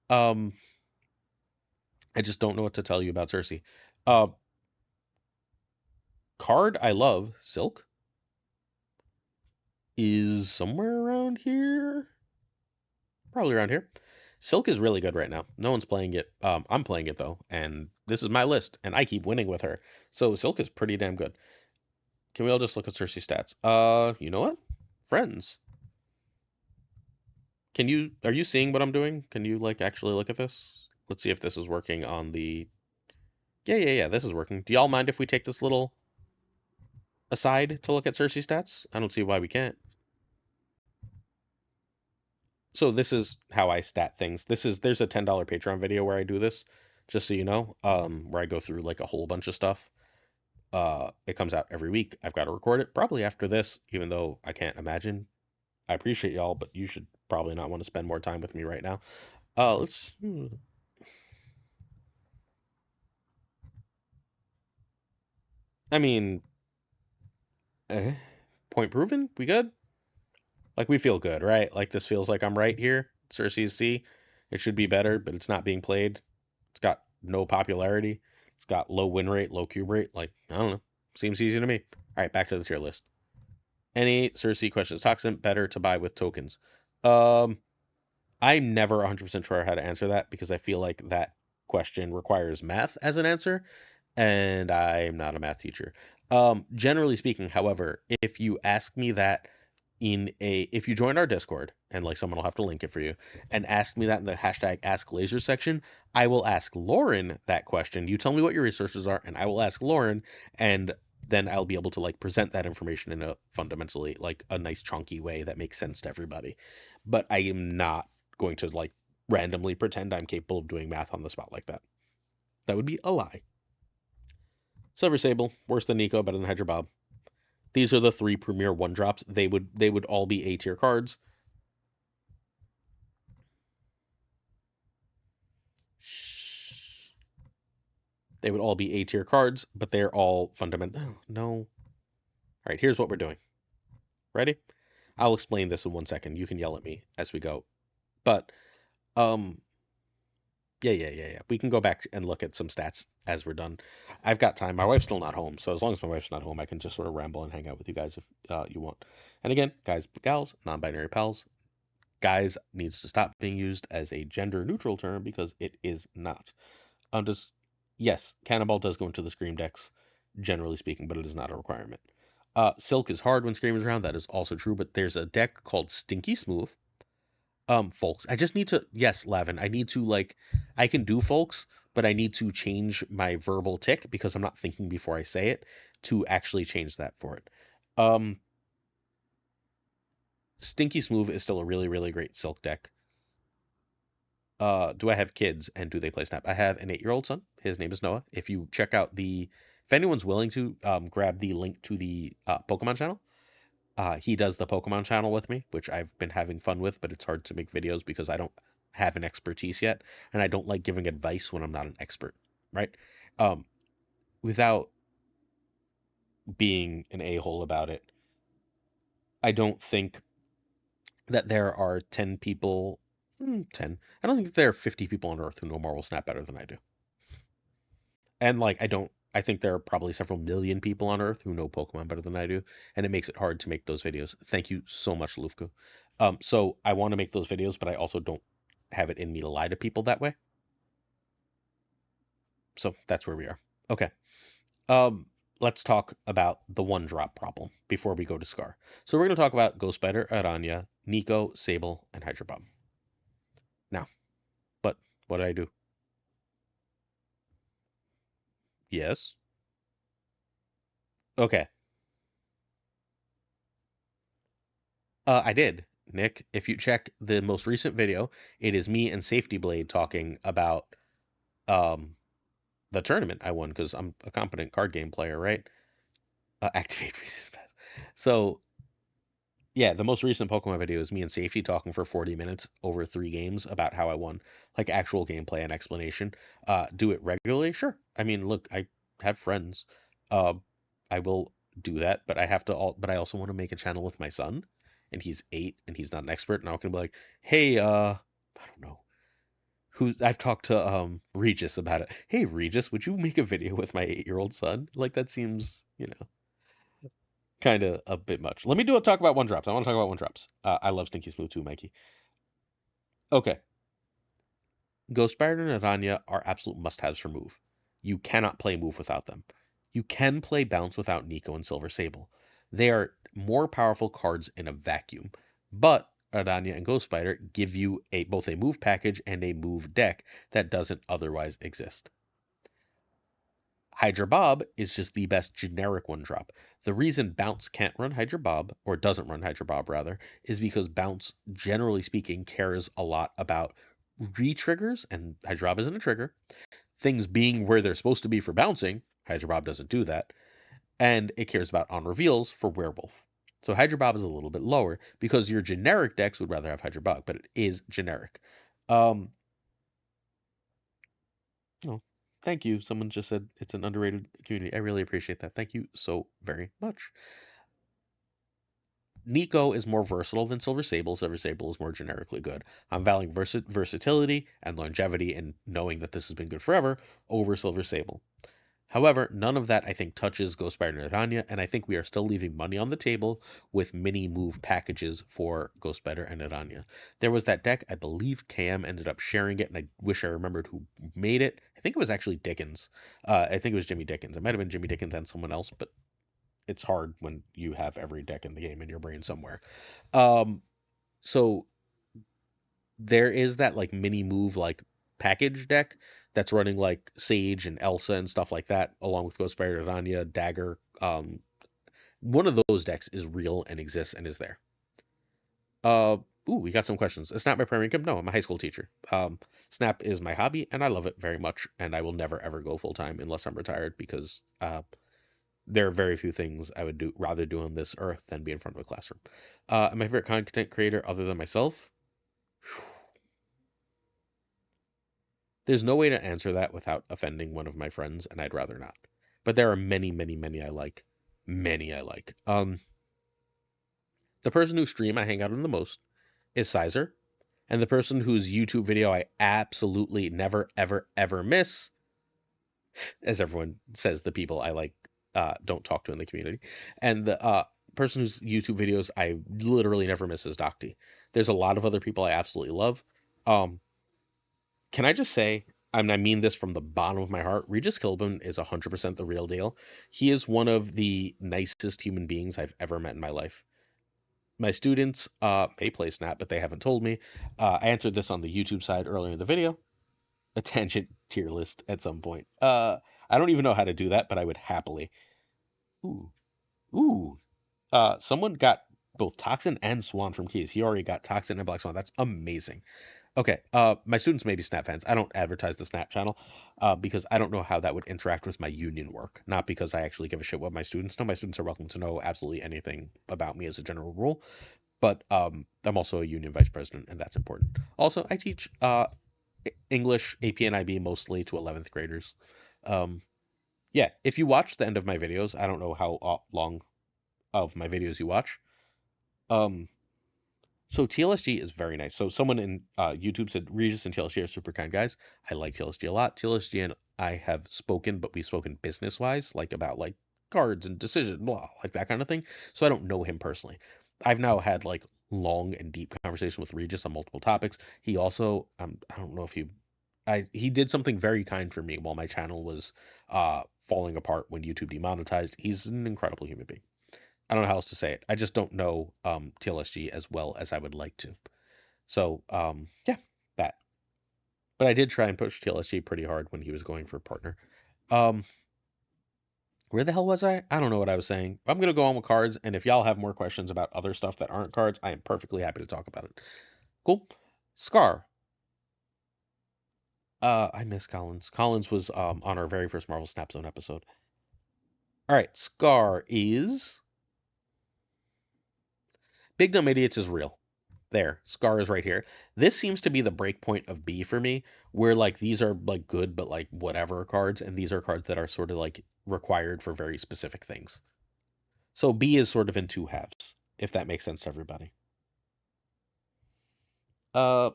Speaker 1: Um, I just don't know what to tell you about Cersei. Uh, Card I love, Silk, is somewhere around here. Probably around here. Silk is really good right now. No one's playing it. I'm playing it though, and this is my list, and I keep winning with her. So Silk is pretty damn good. Can we all just look at Cersei stats? You know what? Friends. Are you seeing what I'm doing? Can you like actually look at this? Let's see if this is working on the Yeah, this is working. Do y'all mind if we take this little aside to look at Cersei stats? I don't see why we can't. So this is how I stat things. There's a $10 Patreon video where I do this, just so you know, where I go through like a whole bunch of stuff. It comes out every week. I've got to record it probably after this, even though I can't imagine. I appreciate y'all, but you should probably not want to spend more time with me right now. Let's. I mean, eh, point proven. We good? Like we feel good, right? Like this feels like I'm right here. Cersei's C. It should be better, but it's not being played. It's got no popularity. It's got low win rate, low cube rate. Like, I don't know. Seems easy to me. All right, back to the tier list. Any Cersei questions? Toxin better to buy with tokens. Um, I'm never 100% sure how to answer that because I feel like that question requires math as an answer, and I'm not a math teacher. Generally speaking, however, if you ask me that if you join our Discord and like someone will have to link it for you and ask me that in the hashtag Ask Laser section, I will ask Lauren that question. You tell me what your resources are, and I will ask Lauren, and then I'll be able to like present that information in a fundamentally like a nice chunky way that makes sense to everybody. But I am not going to like randomly pretend I'm capable of doing math on the spot like that. That would be a lie. Silver Sable, worse than Nico, better than Hydra Bob. These are the three premier one drops. They would all be A tier cards. They would all be A tier cards, but they're all fundamental. Oh, no. All right, here's what we're doing. Ready? I'll explain this in 1 second. You can yell at me as we go. But um yeah. We can go back and look at some stats as we're done. I've got time. My wife's still not home, so as long as my wife's not home, I can just sort of ramble and hang out with you guys if you want. And again, guys, gals, non-binary pals, guys needs to stop being used as a gender neutral term because it is not. Just yes, Cannonball does go into the Scream decks, generally speaking, but it is not a requirement. Silk is hard when Scream is around. That is also true, but there's a deck called Stinky Smooth. Folks, I just need to, yes, Lavin, I need to like, I can do folks, but I need to change my verbal tick because I'm not thinking before I say it to actually change that for it. Um, Stinky Smooth is still a really, really great Silk deck. Do I have kids and do they play Snap? I have an 8-year-old son. His name is Noah. If you check out if anyone's willing to grab the link to the Pokemon channel, he does the Pokemon channel with me, which I've been having fun with, but it's hard to make videos because I don't have an expertise yet, and I don't like giving advice when I'm not an expert, right? Um, Without being an a-hole about it, I don't think that there are 10 people, 10, I don't think there are 50 people on Earth who know Marvel Snap better than I do. And like I think there are probably several million people on Earth who know Pokemon better than I do, and it makes it hard to make those videos. Thank you so much, Lufka. So I want to make those videos, but I also don't have it in me to lie to people that way. So that's where we are. Okay. Um, let's talk about the one drop problem before we go to Scar. So we're going to talk about Ghost Spider, Aranya, Nico, Sable, and Hydra Bob. Now, but what did I do? Yes. Okay. I did, Nick. If you check the most recent video, it is me and Safety Blade talking about um, the tournament I won because I'm a competent card game player, right? Activate Reese's Best. So Yeah, the most recent Pokemon video is me and Safety talking for 40 minutes over 3 games about how I won, like actual gameplay and explanation. Do it regularly? Sure. I mean, look, I have friends. Uh, I will do that, but but I also want to make a channel with my son, and he's 8 and he's not an expert, and I'm gonna be like, hey, I don't know. I've talked to Regis about it. Hey Regis, would you make a video with my 8-year-old son? Like that seems, kind of a bit much. Let me talk about one drops. I want to talk about one drops. I love Stinky Smooth too, Mikey. Okay, Ghost Spider and Aranya are absolute must-haves for Move. You cannot play Move without them. You can play Bounce without Nico and Silver Sable. They are more powerful cards in a vacuum, but Aranya and Ghost Spider give you both a move package and a move deck that doesn't otherwise exist. Hydra Bob is just the best generic one drop. The reason Bounce can't run Hydra Bob, or doesn't run Hydra Bob rather, is because Bounce, generally speaking, cares a lot about re-triggers, and Hydra Bob isn't a trigger, things being where they're supposed to be for bouncing, Hydra Bob doesn't do that, and it cares about on reveals for Werewolf. So Hydra Bob is a little bit lower because your generic decks would rather have Hydra Bob, but it is generic. Um, Oh, thank you. Someone just said it's an underrated community. I really appreciate that. Thank you so very much. Nico is more versatile than Silver Sable. Silver Sable is more generically good. I'm valuing versatility and longevity and knowing that this has been good forever over Silver Sable. However, none of that I think touches Ghost Spider and Aranya, and I think we are still leaving money on the table with mini move packages for Ghost Spider and Aranya. There was that deck, I believe KM ended up sharing it, and I wish I remembered who made it. I think it was actually Dickens. I think it was Jimmy Dickens. It might have been Jimmy Dickens and someone else, but it's hard when you have every deck in the game in your brain somewhere. Um, so there is that like mini move like package deck that's running like Sage and Elsa and stuff like that, along with Ghost Spider, Rania, Dagger. One of those decks is real and exists and is there. Uh, we got some questions. Is Snap my primary income? No, I'm a high school teacher. Snap is my hobby and I love it very much. And I will never ever go full time unless I'm retired because there are very few things I would rather do on this earth than be in front of a classroom. My favorite content creator other than myself? There's no way to answer that without offending one of my friends, and I'd rather not. But there are many, many, many I like. Many I like. The person whose stream I hang out on the most is Sizer, and the person whose YouTube video I absolutely never, ever, ever miss, as everyone says, the people I like don't talk to in the community, and the person whose YouTube videos I literally never miss is Docty. There's a lot of other people I absolutely love. Um, Can I just say, I mean this from the bottom of my heart, Regis Kilbin is 100% the real deal. He is one of the nicest human beings I've ever met in my life. My students may play Snap, but they haven't told me. I answered this on the YouTube side earlier in the video. A tangent tier list at some point. I don't even know how to do that, but I would happily. Ooh. Ooh. Someone got both Toxin and Swan from Keys. He already got Toxin and Black Swan. That's amazing. Okay, my students may be Snap fans. I don't advertise the Snap channel because I don't know how that would interact with my union work. Not because I actually give a shit what my students know. My students are welcome to know absolutely anything about me as a general rule. But I'm also a union vice president, and that's important. Also, I teach English, AP, and IB mostly to 11th graders. Um, yeah, if you watch the end of my videos, I don't know how long of my videos you watch. So TLSG is very nice. So someone in YouTube said Regis and TLSG are super kind guys. I like TLSG a lot. TLSG and I have spoken, but we've spoken business wise, like about like cards and decision, blah, like that kind of thing. So I don't know him personally. I've now had like long and deep conversation with Regis on multiple topics. He also, I don't know if he did something very kind for me while my channel was falling apart when YouTube demonetized. He's an incredible human being. I don't know how else to say it. I just don't know TLSG as well as I would like to. So yeah, that. But I did try and push TLSG pretty hard when he was going for partner. Um, where the hell was I? I don't know what I was saying. I'm gonna go on with cards, and if y'all have more questions about other stuff that aren't cards, I am perfectly happy to talk about it. Cool. Scar. I miss Collins. Collins was on our very first Marvel Snap Zone episode. All right, Scar is Big Dumb Idiots is real. There, Scar is right here. This seems to be the break point of B for me, where like these are like good but like whatever cards, and these are cards that are sort of like required for very specific things. So B is sort of in two halves, if that makes sense to everybody. Uh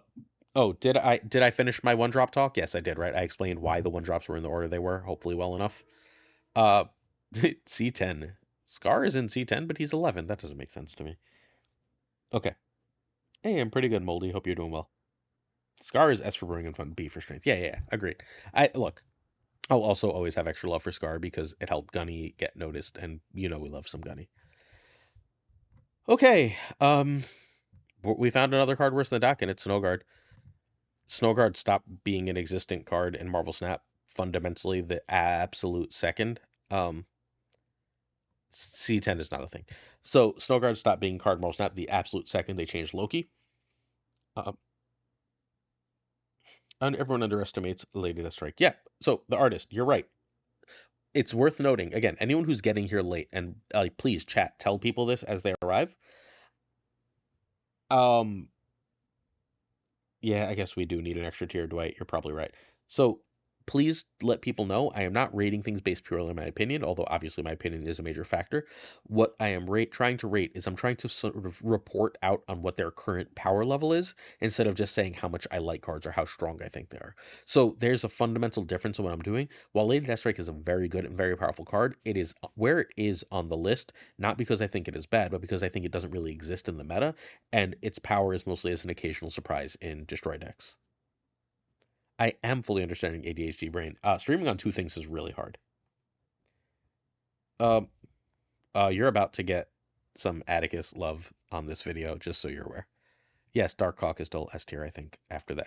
Speaker 1: oh, did I finish my one drop talk? Yes, I did, right? I explained why the one drops were in the order they were, hopefully well enough. Uh C10. Scar is in C10, but he's 11. That doesn't make sense to me. Okay. Hey, I'm pretty good, Moldy. Hope you're doing well. Scar is S for boring and fun, B for strength. Yeah, agreed. I look. I'll also always have extra love for Scar because it helped Gunny get noticed, and you know we love some Gunny. Okay, we found another card worse than the dock, and it's Snowguard. Snowguard stopped being an existent card in Marvel Snap fundamentally the absolute second. C10 is not a thing. So Snowguard stopped being card Marvel Snap the absolute second they changed Loki. And everyone underestimates Lady Deathstrike. Yeah, so the artist, you're right. It's worth noting, again, anyone who's getting here late, and please chat, tell people this as they arrive. Yeah, I guess we do need an extra tier, Dwight. You're probably right. So please let people know I am not rating things based purely on my opinion, although obviously my opinion is a major factor. What I am trying to rate is I'm trying to sort of report out on what their current power level is instead of just saying how much I like cards or how strong I think they are. So there's a fundamental difference in what I'm doing. While Lady Deathstrike is a very good and very powerful card, it is where it is on the list, not because I think it is bad, but because I think it doesn't really exist in the meta, and its power is mostly as an occasional surprise in Destroy decks. I am fully understanding ADHD brain. Streaming on two things is really hard. Um, you're about to get some Atticus love on this video, just so you're aware. Yes, Darkhawk is still S tier, I think, after the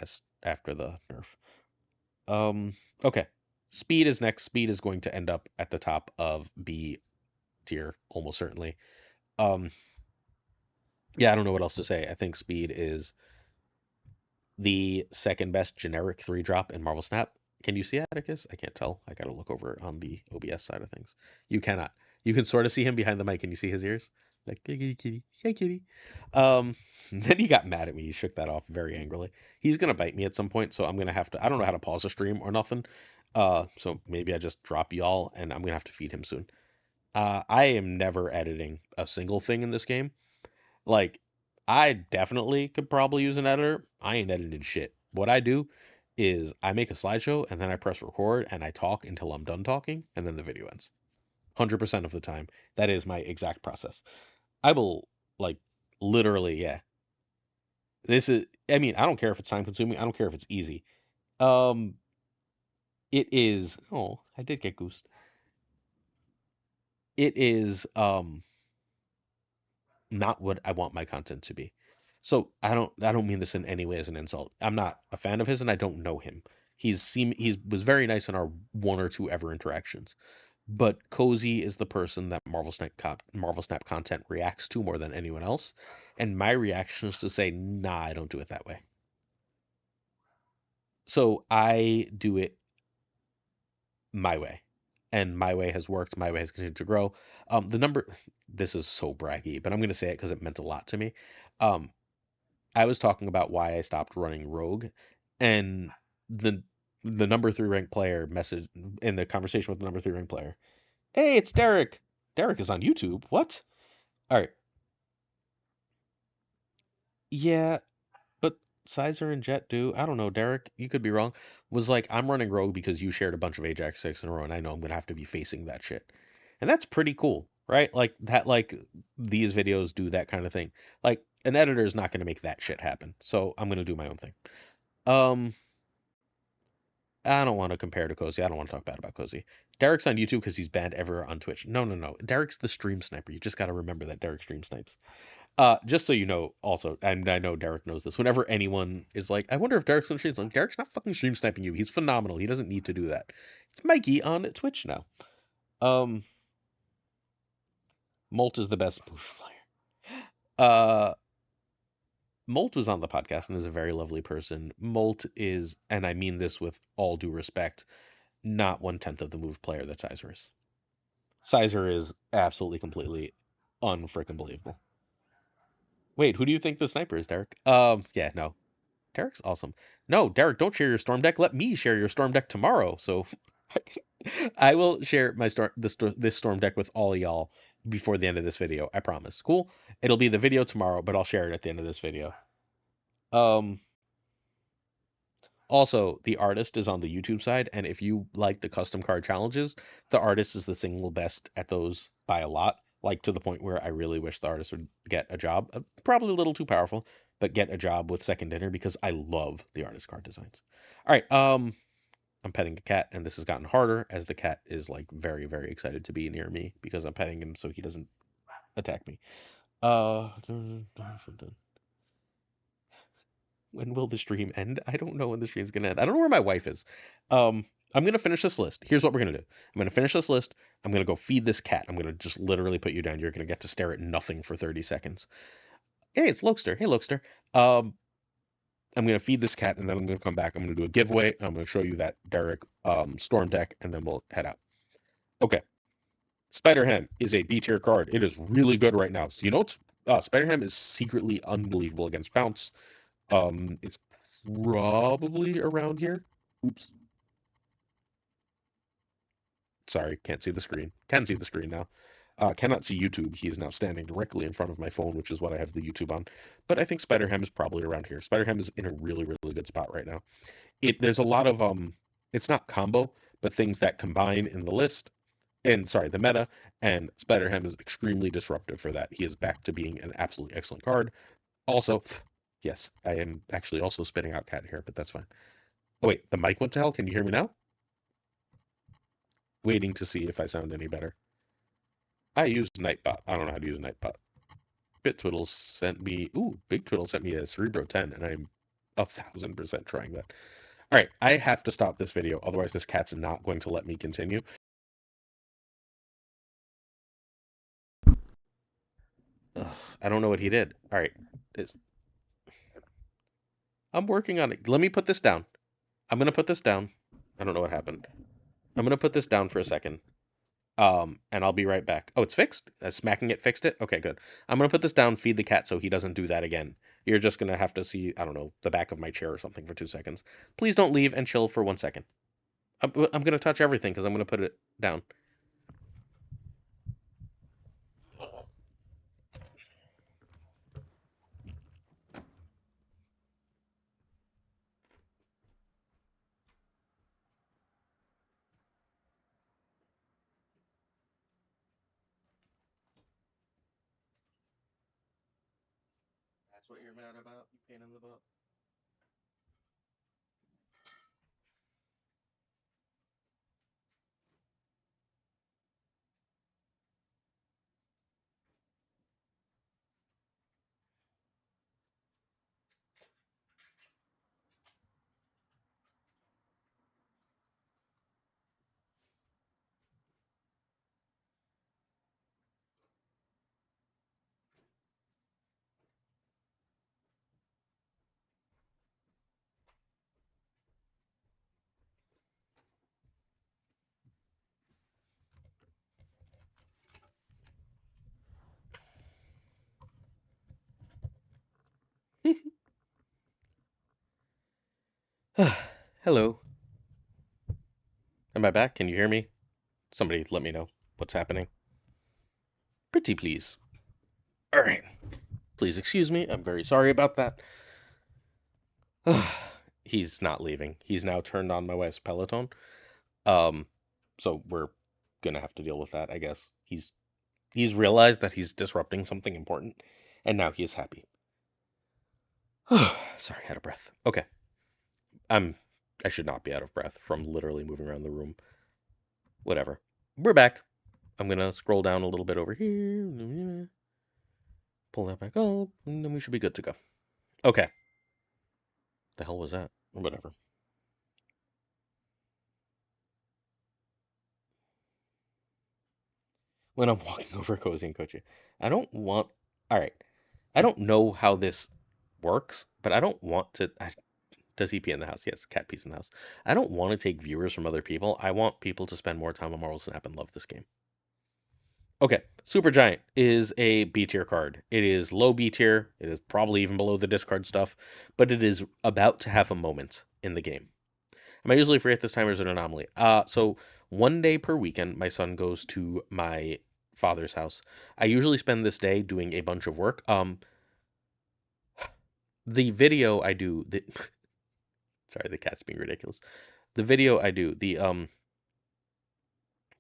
Speaker 1: nerf. Okay. Speed is next. Speed is going to end up at the top of B tier, almost certainly. Yeah, I don't know what else to say. I think Speed is the second best generic 3-drop in Marvel Snap. Can you see Atticus? I can't tell. I gotta look over on the OBS side of things. You cannot. You can sort of see him behind the mic. Can you see his ears? Like, hey, kitty, hey, kitty. Then he got mad at me. He shook that off very angrily. He's gonna bite me at some point, so I'm gonna have to. I don't know how to pause a stream or nothing. So maybe I just drop y'all, and I'm gonna have to feed him soon. I am never editing a single thing in this game. Like, I definitely could probably use an editor. I ain't editing shit. What I do is I make a slideshow and then I press record and I talk until I'm done talking and then the video ends. 100% of the time. That is my exact process. I will, like, literally, yeah. I mean, I don't care if it's time consuming. I don't care if it's easy. It is, oh, I did get goosed. It is, not what I want my content to be. So I don't mean this in any way as an insult. I'm not a fan of his and I don't know him. He was very nice in our one or two ever interactions. But Cozy is the person that Marvel Snap content reacts to more than anyone else. And my reaction is to say, nah, I don't do it that way. So I do it my way. And my way has worked. My way has continued to grow. This is so braggy, but I'm going to say it because it meant a lot to me. I was talking about why I stopped running Rogue, and the number 3 ranked player message in the conversation with the number 3 ranked player. Hey, it's Derek. Derek is on YouTube. What? All right. Yeah, but Sizer and Jet do. I don't know, Derek. You could be wrong. Was like, I'm running Rogue because you shared a bunch of Ajax 6 in a row, and I know I'm gonna have to be facing that shit. And that's pretty cool, right? Like that. Like these videos do that kind of thing. Like an editor is not gonna make that shit happen. So I'm gonna do my own thing. Um. I don't want to compare to Cozy. I don't want to talk bad about Cozy. Derek's on YouTube because he's banned everywhere on Twitch. No. Derek's the stream sniper. You just got to remember that Derek stream snipes. Just so you know, also, and I know Derek knows this. Whenever anyone is like, I wonder if Derek's on stream, like, Derek's not fucking stream sniping you. He's phenomenal. He doesn't need to do that. It's Mikey on Twitch now. Molt is the best move player. Molt was on the podcast and is a very lovely person. Molt is, and I mean this with all due respect, not 1/10 of the move player that Sizer is. Sizer is absolutely, completely unfreaking believable. Wait, who do you think the sniper is, Derek? Yeah, no. Derek's awesome. No, Derek, don't share your storm deck. Let me share your storm deck tomorrow. So I will share my this storm deck with all y'all before the end of this video. I promise. Cool. It'll be the video tomorrow, but I'll share it at the end of this video. Um, Also, the artist is on the YouTube side, and if you like the custom card challenges, the artist is the single best at those by a lot. Like to the point where I really wish the artist would get a job. Probably a little too powerful, but get a job with Second Dinner because I love the artist card designs. All right, I'm petting a cat, and this has gotten harder as the cat is like very, very excited to be near me because I'm petting him so he doesn't attack me. Uh, when will the stream end? I don't know when the stream's gonna end. I don't know where my wife is. I'm gonna finish this list. Here's what we're gonna do. I'm gonna finish this list. I'm gonna go feed this cat. I'm gonna just literally put you down. You're gonna get to stare at nothing for 30 seconds. Hey, it's Lokester. Hey, Lokester. I'm gonna feed this cat and then I'm gonna come back. I'm gonna do a giveaway. I'm gonna show you that Derek storm deck and then we'll head out. Okay. Spider Ham is a B tier card. It is really good right now. So you know, Spider Ham is secretly unbelievable against bounce. It's probably around here. Oops. Sorry, can't see the screen. Can see the screen now. Cannot see YouTube. He is now standing directly in front of my phone, which is what I have the YouTube on. But I think Spider-Ham is probably around here. Spider-Ham is in a really, really good spot right now. There's a lot of it's not combo, but things that combine in the list. And sorry, the meta, and Spider-Ham is extremely disruptive for that. He is back to being an absolutely excellent card. Also, yes, I am actually also spitting out cat hair, but that's fine. Oh wait, the mic went to hell. Can you hear me now? Waiting to see if I sound any better. I use Nightbot. I don't know how to use Nightbot. BitTwiddle sent me. Ooh, Big Twiddle sent me a Cerebro 10, and I'm 1,000% trying that. All right, I have to stop this video, otherwise this cat's not going to let me continue. Ugh, I don't know what he did. All right, I'm working on it. Let me put this down. I'm gonna put this down. I don't know what happened. I'm gonna put this down for a second. And I'll be right back. Oh, it's fixed? Smacking it fixed it? Okay, good. I'm gonna put this down, feed the cat so he doesn't do that again. You're just gonna have to see, I don't know, the back of my chair or something for 2 seconds. Please don't leave and chill for 1 second. I'm gonna touch everything because I'm gonna put it down. That's what you're mad about, you pain in the butt? Hello. Am I back? Can you hear me? Somebody let me know what's happening. Pretty please. All right. Please excuse me. I'm very sorry about that. He's not leaving. He's now turned on my wife's Peloton. Um, so we're gonna have to deal with that, I guess. He's realized that he's disrupting something important, and now he is happy. Sorry, out of breath. Okay. I'm I should not be out of breath from literally moving around the room. Whatever. We're back. I'm gonna scroll down a little bit over here. Pull that back up, and then we should be good to go. Okay. The hell was that? Whatever. When I'm walking over Cozy and Kochi. I don't want. All right. I don't know how this works, but I don't want to. Does he pee in the house? Yes, cat pees in the house. I don't want to take viewers from other people. I want people to spend more time on Marvel Snap and love this game. Okay, Super Giant is a B tier card. It is low B tier. It is probably even below the discard stuff, but it is about to have a moment in the game. Am I usually free at this time or is it an anomaly? So 1 day per weekend, my son goes to my father's house. I usually spend this day doing a bunch of work. The video I do, sorry, the cat's being ridiculous. The video I do,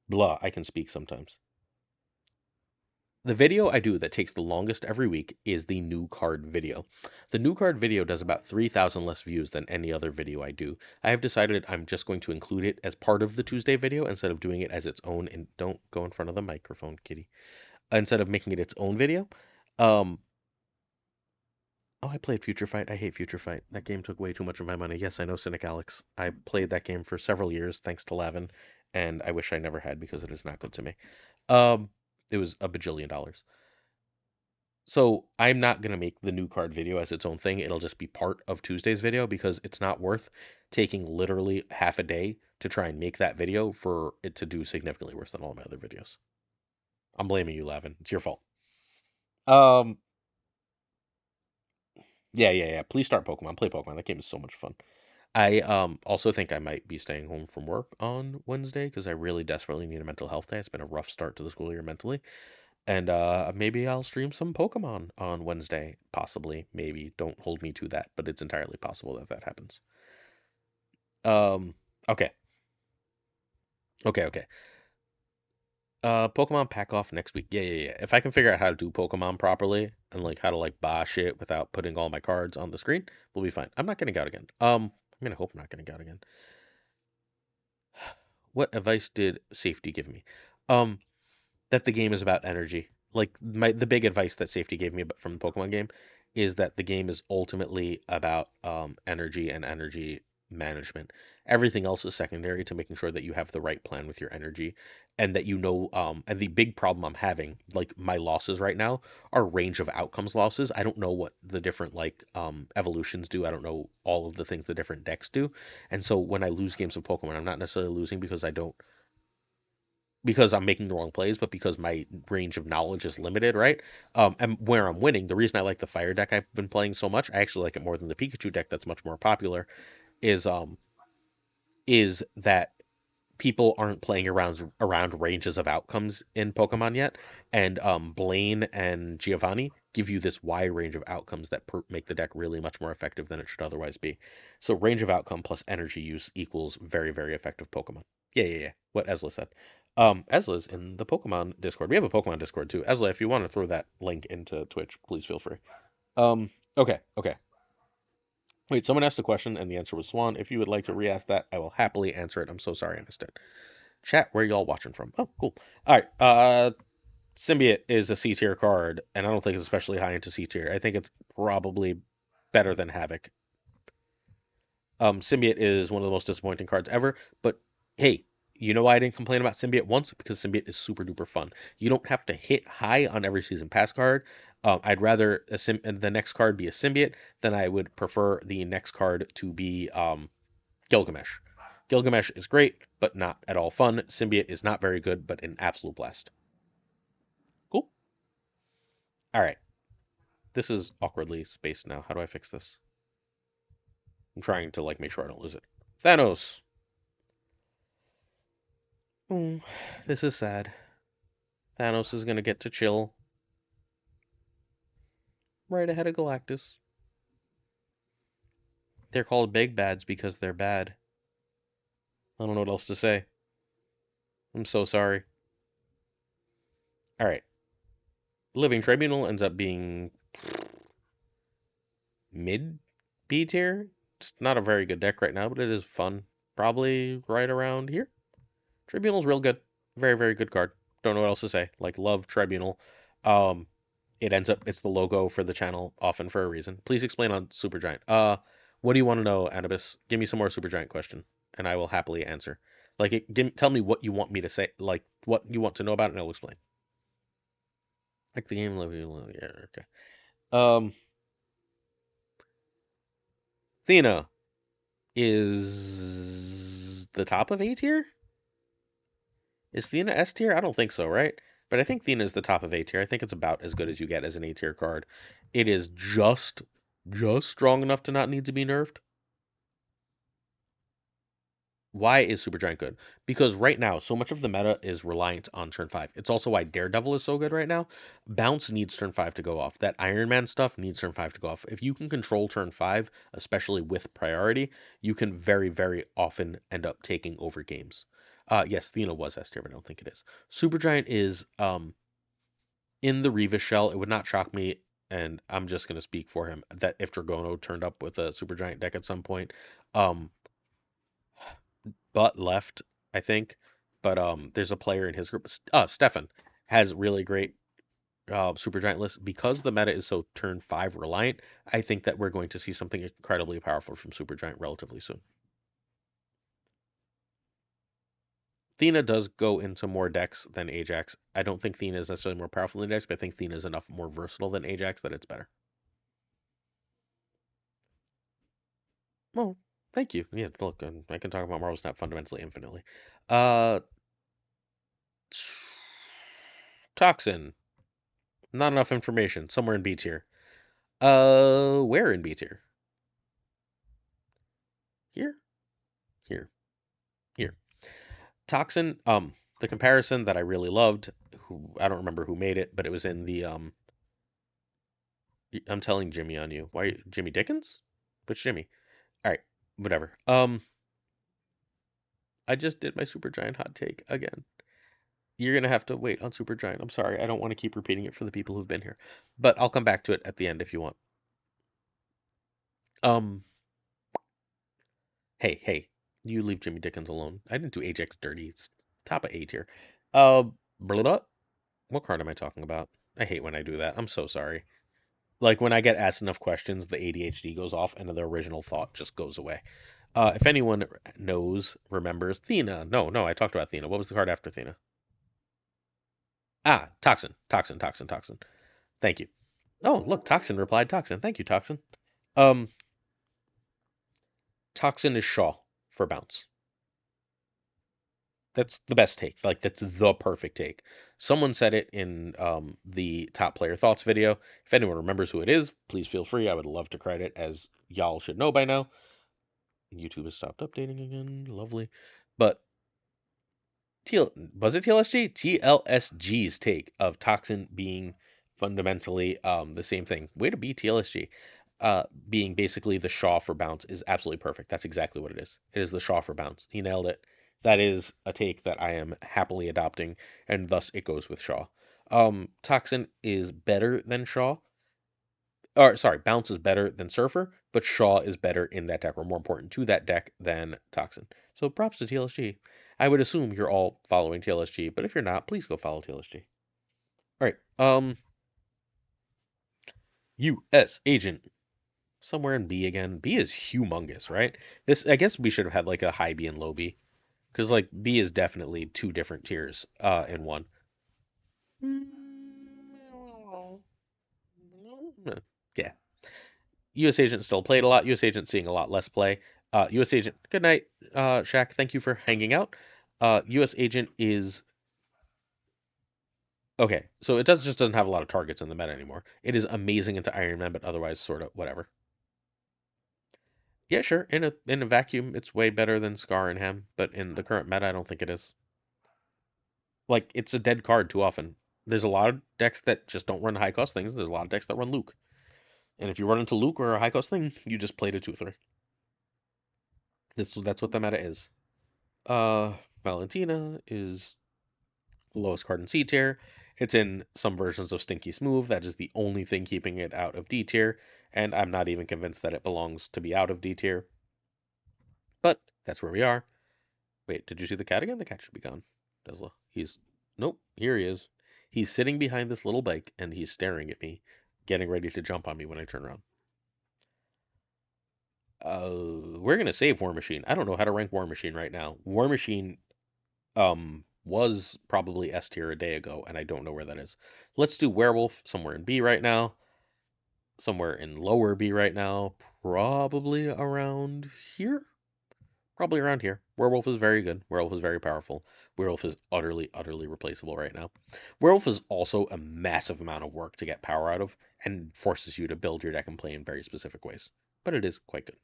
Speaker 1: blah, I can speak sometimes. The video I do that takes the longest every week is the new card video. The new card video does about 3,000 less views than any other video I do. I have decided I'm just going to include it as part of the Tuesday video instead of doing it as its own. And don't go in front of the microphone, kitty. Instead of making it its own video. Um, oh, I played Future Fight. I hate Future Fight. That game took way too much of my money. Yes, I know, Cynic Alex. I played that game for several years thanks to Lavin, and I wish I never had because it is not good to me. Um, it was a bajillion dollars. So I'm not gonna make the new card video as its own thing. It'll just be part of Tuesday's video because it's not worth taking literally half a day to try and make that video for it to do significantly worse than all my other videos. I'm blaming you, Lavin. It's your fault. Um, yeah. Please start Pokemon. Play Pokemon. That game is so much fun. I also think I might be staying home from work on Wednesday because I really desperately need a mental health day. It's been a rough start to the school year mentally. And maybe I'll stream some Pokemon on Wednesday, possibly, maybe. Don't hold me to that, but it's entirely possible that that happens. Um, okay, okay. Pokemon pack off next week. Yeah. If I can figure out how to do Pokemon properly and like how to like bosh it without putting all my cards on the screen, we'll be fine. I'm not getting out again. I'm gonna hope I'm not getting out again. What advice did safety give me? Um, that the game is about energy. Like the big advice that safety gave me from the Pokemon game is that the game is ultimately about energy and energy management. Everything else is secondary to making sure that you have the right plan with your energy and that you know and the big problem I'm having, like my losses right now, are range of outcomes losses. I don't know what the different like evolutions do. I don't know all of the things the different decks do. And so when I lose games of Pokemon, I'm not necessarily losing because I'm making the wrong plays, but because my range of knowledge is limited, right? And where I'm winning, the reason I like the fire deck I've been playing so much, I actually like it more than the Pikachu deck that's much more popular, is um is that people aren't playing around ranges of outcomes in Pokemon yet, and Blaine and Giovanni give you this wide range of outcomes that make the deck really much more effective than it should otherwise be. So range of outcome plus energy use equals very, very effective Pokemon. Yeah. What Ezla said. Ezla's in the Pokemon Discord. We have a Pokemon Discord too. Ezla, if you want to throw that link into Twitch, please feel free. Okay. Wait, someone asked a question and the answer was Swan. If you would like to re-ask that, I will happily answer it. I'm so sorry I missed it. Chat, where y'all watching from? Oh, cool. All right. Symbiote is a C tier card, and I don't think it's especially high into C tier. I think it's probably better than Havoc. Symbiote is one of the most disappointing cards ever, but hey, you know why I didn't complain about Symbiote once? Because Symbiote is super duper fun. You don't have to hit high on every season pass card. I'd rather the next card be a Symbiote than I would prefer the next card to be Gilgamesh. Gilgamesh is great, but not at all fun. Symbiote is not very good, but an absolute blast. Cool. All right. This is awkwardly spaced now. How do I fix this? I'm trying to like make sure I don't lose it. Thanos. Oh, this is sad. Thanos is gonna get to chill right ahead of Galactus. They're called big bads because they're bad. I don't know what else to say. I'm so sorry. All right. Living Tribunal ends up being mid B tier. It's not a very good deck right now, but it is fun. Probably right around here. Tribunal's real good. Very, very good card. Don't know what else to say. Like, love Tribunal. Um, it's the logo for the channel, often for a reason. Please explain on Supergiant. What do you want to know, Anubis? Give me some more Supergiant question, and I will happily answer. Like, tell me what you want me to say, like, what you want to know about it, and I'll explain. Like the game, yeah, okay. Um, Thena is the top of A tier? Is Thena S tier? I don't think so, right? But I think Thena is the top of A tier. I think it's about as good as you get as an A tier card. It is just strong enough to not need to be nerfed. Why is Supergiant good? Because right now, so much of the meta is reliant on turn 5. It's also why Daredevil is so good right now. Bounce needs turn 5 to go off. That Iron Man stuff needs turn 5 to go off. If you can control turn 5, especially with priority, you can very, very often end up taking over games. Yes, Thena was S tier, but I don't think it is. Supergiant is in the Revis shell. It would not shock me, and I'm just going to speak for him, that if Dragono turned up with a Supergiant deck at some point. Um, but left, I think. But there's a player in his group, Stefan, has really great Supergiant lists because the meta is so turn 5 reliant. I think that we're going to see something incredibly powerful from Supergiant relatively soon. Thena does go into more decks than Ajax. I don't think Thena is necessarily more powerful than Ajax, but I think Thena is enough more versatile than Ajax that it's better. Well, thank you. Yeah, look, I can talk about Marvel Snap fundamentally infinitely. Uh, Toxin. Not enough information. Somewhere in B tier. Where in B tier? Here? Here. Here. Toxin, the comparison that I really loved, who I don't remember who made it, but it was in the I'm telling Jimmy on you. Why Jimmy Dickens? Which Jimmy? Alright, whatever. I just did my Supergiant hot take again. You're gonna have to wait on Supergiant. I'm sorry, I don't want to keep repeating it for the people who've been here. But I'll come back to it at the end if you want. Um, hey, you leave Jimmy Dickens alone. I didn't do Ajax dirty. It's top of A tier. Uh, blah, blah. What card am I talking about? I hate when I do that. I'm so sorry. Like when I get asked enough questions, the ADHD goes off and the original thought just goes away. If anyone remembers, Thena. No, I talked about Thena. What was the card after Thena? Ah, Toxin. Thank you. Oh, look, Toxin replied Toxin. Thank you, Toxin. Um, Toxin is Shaw for bounce. That's the best take. Like that's the perfect take. Someone said it in the top player thoughts video. If anyone remembers who it is, please feel free. I would love to credit, as y'all should know by now. YouTube has stopped updating again. Lovely. But was it TLSG? TLSG's take of Toxin being fundamentally the same thing. Way to be TLSG. Being basically the Shaw for bounce is absolutely perfect. That's exactly what it is. It is the Shaw for bounce. He nailed it. That is a take that I am happily adopting, and thus it goes with Shaw. Toxin is better than Shaw. Or sorry, Bounce is better than Surfer, but Shaw is better in that deck, or more important to that deck than Toxin. So props to TLSG. I would assume you're all following TLSG, but if you're not, please go follow TLSG. All right. U.S. Agent. Somewhere in B again. B is humongous, right? This, I guess we should have had like a high B and low B. Because like B is definitely two different tiers in one. Yeah. U.S. Agent still played a lot. U.S. Agent seeing a lot less play. U.S. Agent, good night, Shaq. Thank you for hanging out. U.S. Agent is okay. So it just doesn't have a lot of targets in the meta anymore. It is amazing into Iron Man, but otherwise sort of whatever. Yeah, sure. In a vacuum, it's way better than Scar and Hem, but in the current meta, I don't think it is. Like it's a dead card too often. There's a lot of decks that just don't run high cost things. There's a lot of decks that run Luke. And if you run into Luke or a high cost thing, you just played a 2/3. That's what the meta is. Uh, Valentina is the lowest card in C tier. It's in some versions of Stinky Smooth. That is the only thing keeping it out of D tier, and I'm not even convinced that it belongs to be out of D tier. But that's where we are. Wait, did you see the cat again? The cat should be gone. Tesla. Nope, here he is. He's sitting behind this little bike and he's staring at me, getting ready to jump on me when I turn around. We're gonna save War Machine. I don't know how to rank War Machine right now. War Machine was probably S tier a day ago, and I don't know where that is. Let's do Werewolf somewhere in B right now, somewhere in lower B right now, probably around here. Probably around here. Werewolf is very good. Werewolf is very powerful. Werewolf is utterly, utterly replaceable right now. Werewolf is also a massive amount of work to get power out of and forces you to build your deck and play in very specific ways. But it is quite good.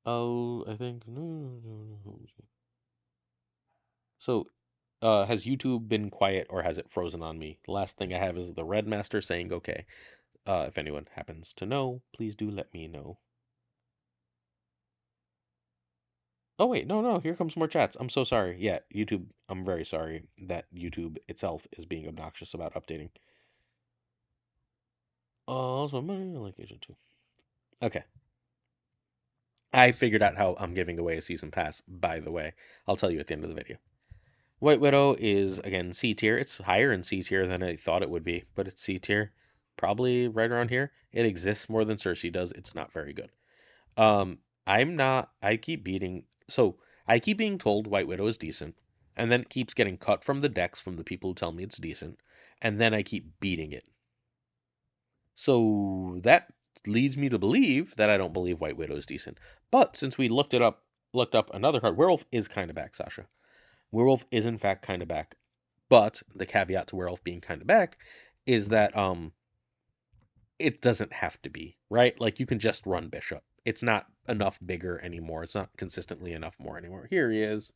Speaker 1: Oh, I think. So, has YouTube been quiet or has it frozen on me? The last thing I have is the Red Master saying okay. If anyone happens to know, please do let me know. Oh wait, no, here comes more chats. I'm so sorry. Yeah, YouTube, I'm very sorry that YouTube itself is being obnoxious about updating. Also, money, I like Agent 2. Okay. I figured out how I'm giving away a season pass, by the way. I'll tell you at the end of the video. White Widow is, again, C tier. It's higher in C tier than I thought it would be, but it's C tier. Probably right around here. It exists more than Cersei does. It's not very good. I'm not, I keep beating, so I keep being told White Widow is decent, and then it keeps getting cut from the decks from the people who tell me it's decent, and then I keep beating it. So that leads me to believe that I don't believe White Widow is decent. But since we looked up another card, Werewolf is kind of back, Sasha. Werewolf is in fact kind of back. But the caveat to Werewolf being kind of back is that it doesn't have to be, right? Like you can just run Bishop. It's not enough bigger anymore. It's not consistently enough more anymore. Here he is.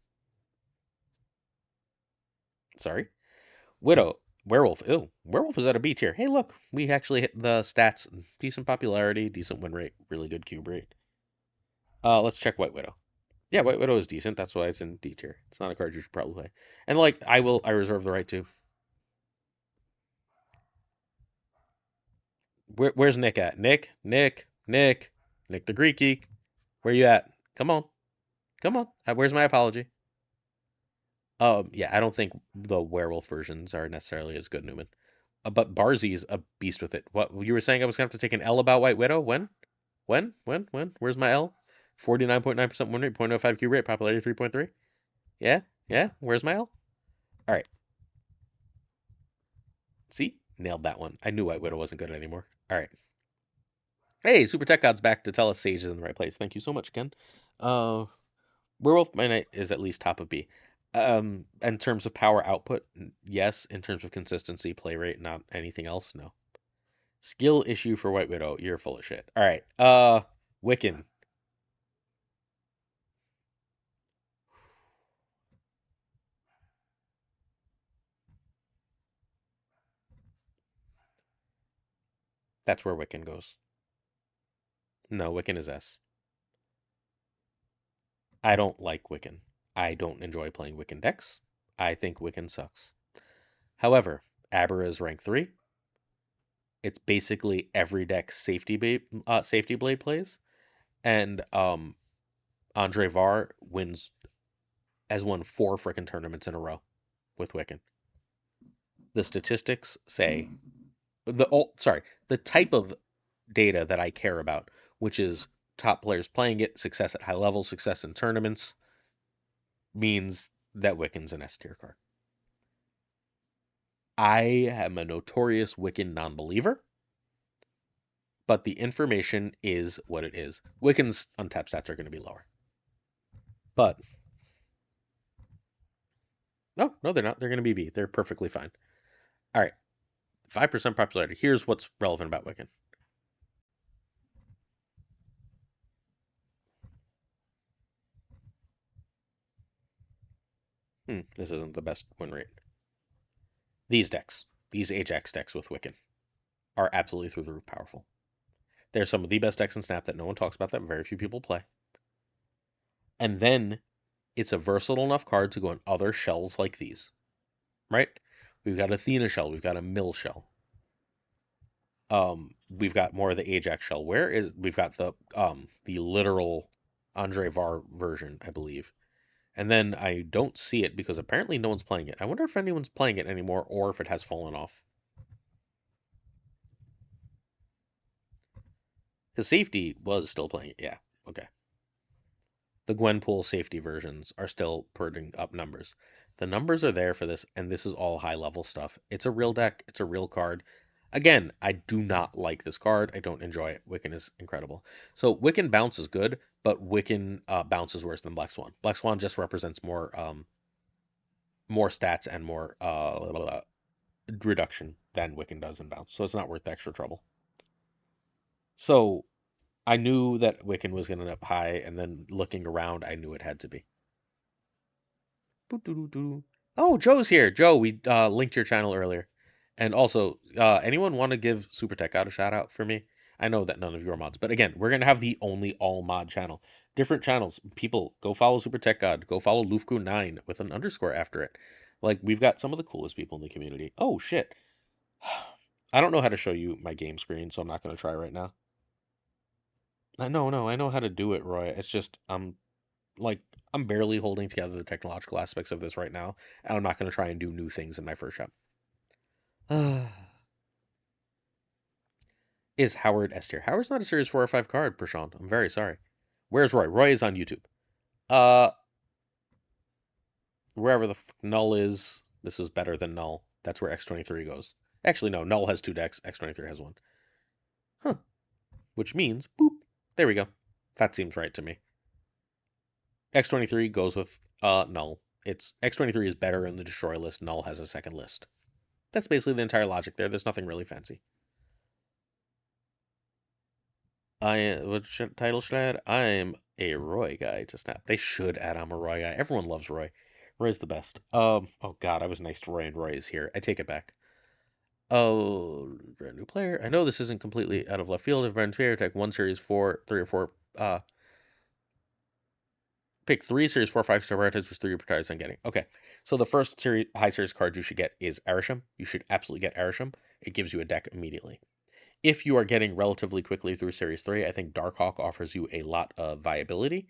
Speaker 1: Sorry. Widow. Werewolf. Ew. Werewolf is at a B tier. Hey, look. We actually hit the stats. Decent popularity, decent win rate, really good cube rate. Let's check White Widow. Yeah, White Widow is decent. That's why it's in D tier. It's not a card you should probably play. And like, I reserve the right to. Where's Nick at? Nick the Greek geek. Where you at? Come on. Where's my apology? Yeah, I don't think the werewolf versions are necessarily as good, Newman. But Barzy's a beast with it. What you were saying? I was gonna have to take an L about White Widow? When? When? Where's my L? 49.9% win rate, 0.05 Q rate, popularity 3.3. Yeah. Where's my L? All right. See, nailed that one. I knew White Widow wasn't good anymore. All right. Hey, Super Tech God's back to tell us Sage is in the right place. Thank you so much, Ken. Werewolf by Night is at least top of B. In terms of power output, yes. In terms of consistency, play rate, not anything else, no. Skill issue for White Widow, you're full of shit. All right. Wiccan. That's where Wiccan goes. No, Wiccan is S. I don't like Wiccan. I don't enjoy playing Wiccan decks. I think Wiccan sucks. However, Abra is rank 3. It's basically every deck safety blade plays, and Andre Var has won 4 frickin' tournaments in a row with Wiccan. The statistics say the type of data that I care about, which is top players playing it, success at high level, success in tournaments, means that Wiccan's an S tier card. I am a notorious Wiccan non-believer, but the information is what it is. Wiccan's untapped stats are going to be lower. But no, they're not. They're going to be B. They're perfectly fine. All right. 5% popularity. Here's what's relevant about Wiccan. This isn't the best win rate. These decks, these Ajax decks with Wiccan, are absolutely through the roof powerful. They're some of the best decks in Snap that no one talks about, that very few people play. And then it's a versatile enough card to go in other shells like these, right? We've got a Thena shell, we've got a Mill shell. We've got more of the Ajax shell. We've got the literal Andre Var version, I believe. And then I don't see it because apparently no one's playing it. I wonder if anyone's playing it anymore or if it has fallen off. Because safety was still playing it. Yeah, okay. The Gwenpool safety versions are still putting up numbers. The numbers are there for this, and this is all high level stuff. It's a real deck. It's a real card. Again, I do not like this card. I don't enjoy it. Wiccan is incredible. So Wiccan bounce is good, but Wiccan bounce is worse than Black Swan. Black Swan just represents more more stats and more reduction than Wiccan does in bounce, so it's not worth the extra trouble. So I knew that Wiccan was going to end up high, and then looking around, I knew it had to be. Oh, Joe's here. Joe, we linked your channel earlier. And also, anyone want to give Super Tech God a shout out for me? I know that none of you are mods, but again, we're gonna have the only all mod channel. Different channels. People, go follow Super Tech God. Go follow Lufku9 with an underscore after it. Like, we've got some of the coolest people in the community. Oh shit. I don't know how to show you my game screen, so I'm not gonna try right now. I know how to do it, Roy. It's just like I'm barely holding together the technological aspects of this right now, and I'm not going to try and do new things in my first shot. Is Howard S tier? Howard's not a series 4 or 5 card, Prashaun. I'm very sorry. Where's Roy? Roy is on YouTube. Wherever the Null is, this is better than Null. That's where X23 goes. Actually, no, Null has 2 decks, X23 has 1. Huh. Which means, boop, there we go. That seems right to me. X23 goes with Null. It's X23 is better in the destroy list. Null has a second list. That's basically the entire logic there. There's nothing really fancy. What title should I add? I'm a Roy guy to snap. They should add I'm a Roy guy. Everyone loves Roy. Roy's the best. Oh god, I was nice to Roy and Roy is here. I take it back. Oh, brand new player. I know this isn't completely out of left field. If brand fair attack 1 series 4, 3 or 4 pick 3 series 4 5-star prioritize with 3 priorities I'm getting. Okay. So the first series high series card you should get is Arishem. You should absolutely get Arishem. It gives you a deck immediately. If you are getting relatively quickly through Series 3, I think Darkhawk offers you a lot of viability.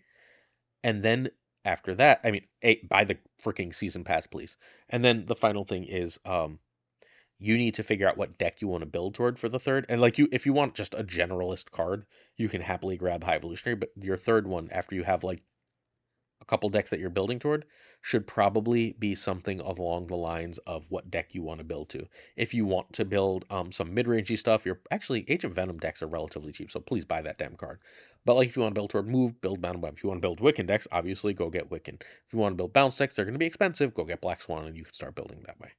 Speaker 1: And then after that, I mean, buy the freaking season pass, please. And then the final thing is you need to figure out what deck you want to build toward for the third. And like if you want just a generalist card, you can happily grab High Evolutionary. But your third one, after you have like a couple decks that you're building toward, should probably be something along the lines of what deck you want to build to. If you want to build some mid-rangey stuff, you're actually Agent Venom decks are relatively cheap, so please buy that damn card. But like if you want to build toward move, build Venom Web. If you want to build Wiccan decks, obviously go get Wiccan. If you want to build bounce decks, they're going to be expensive. Go get Black Swan, and you can start building that way.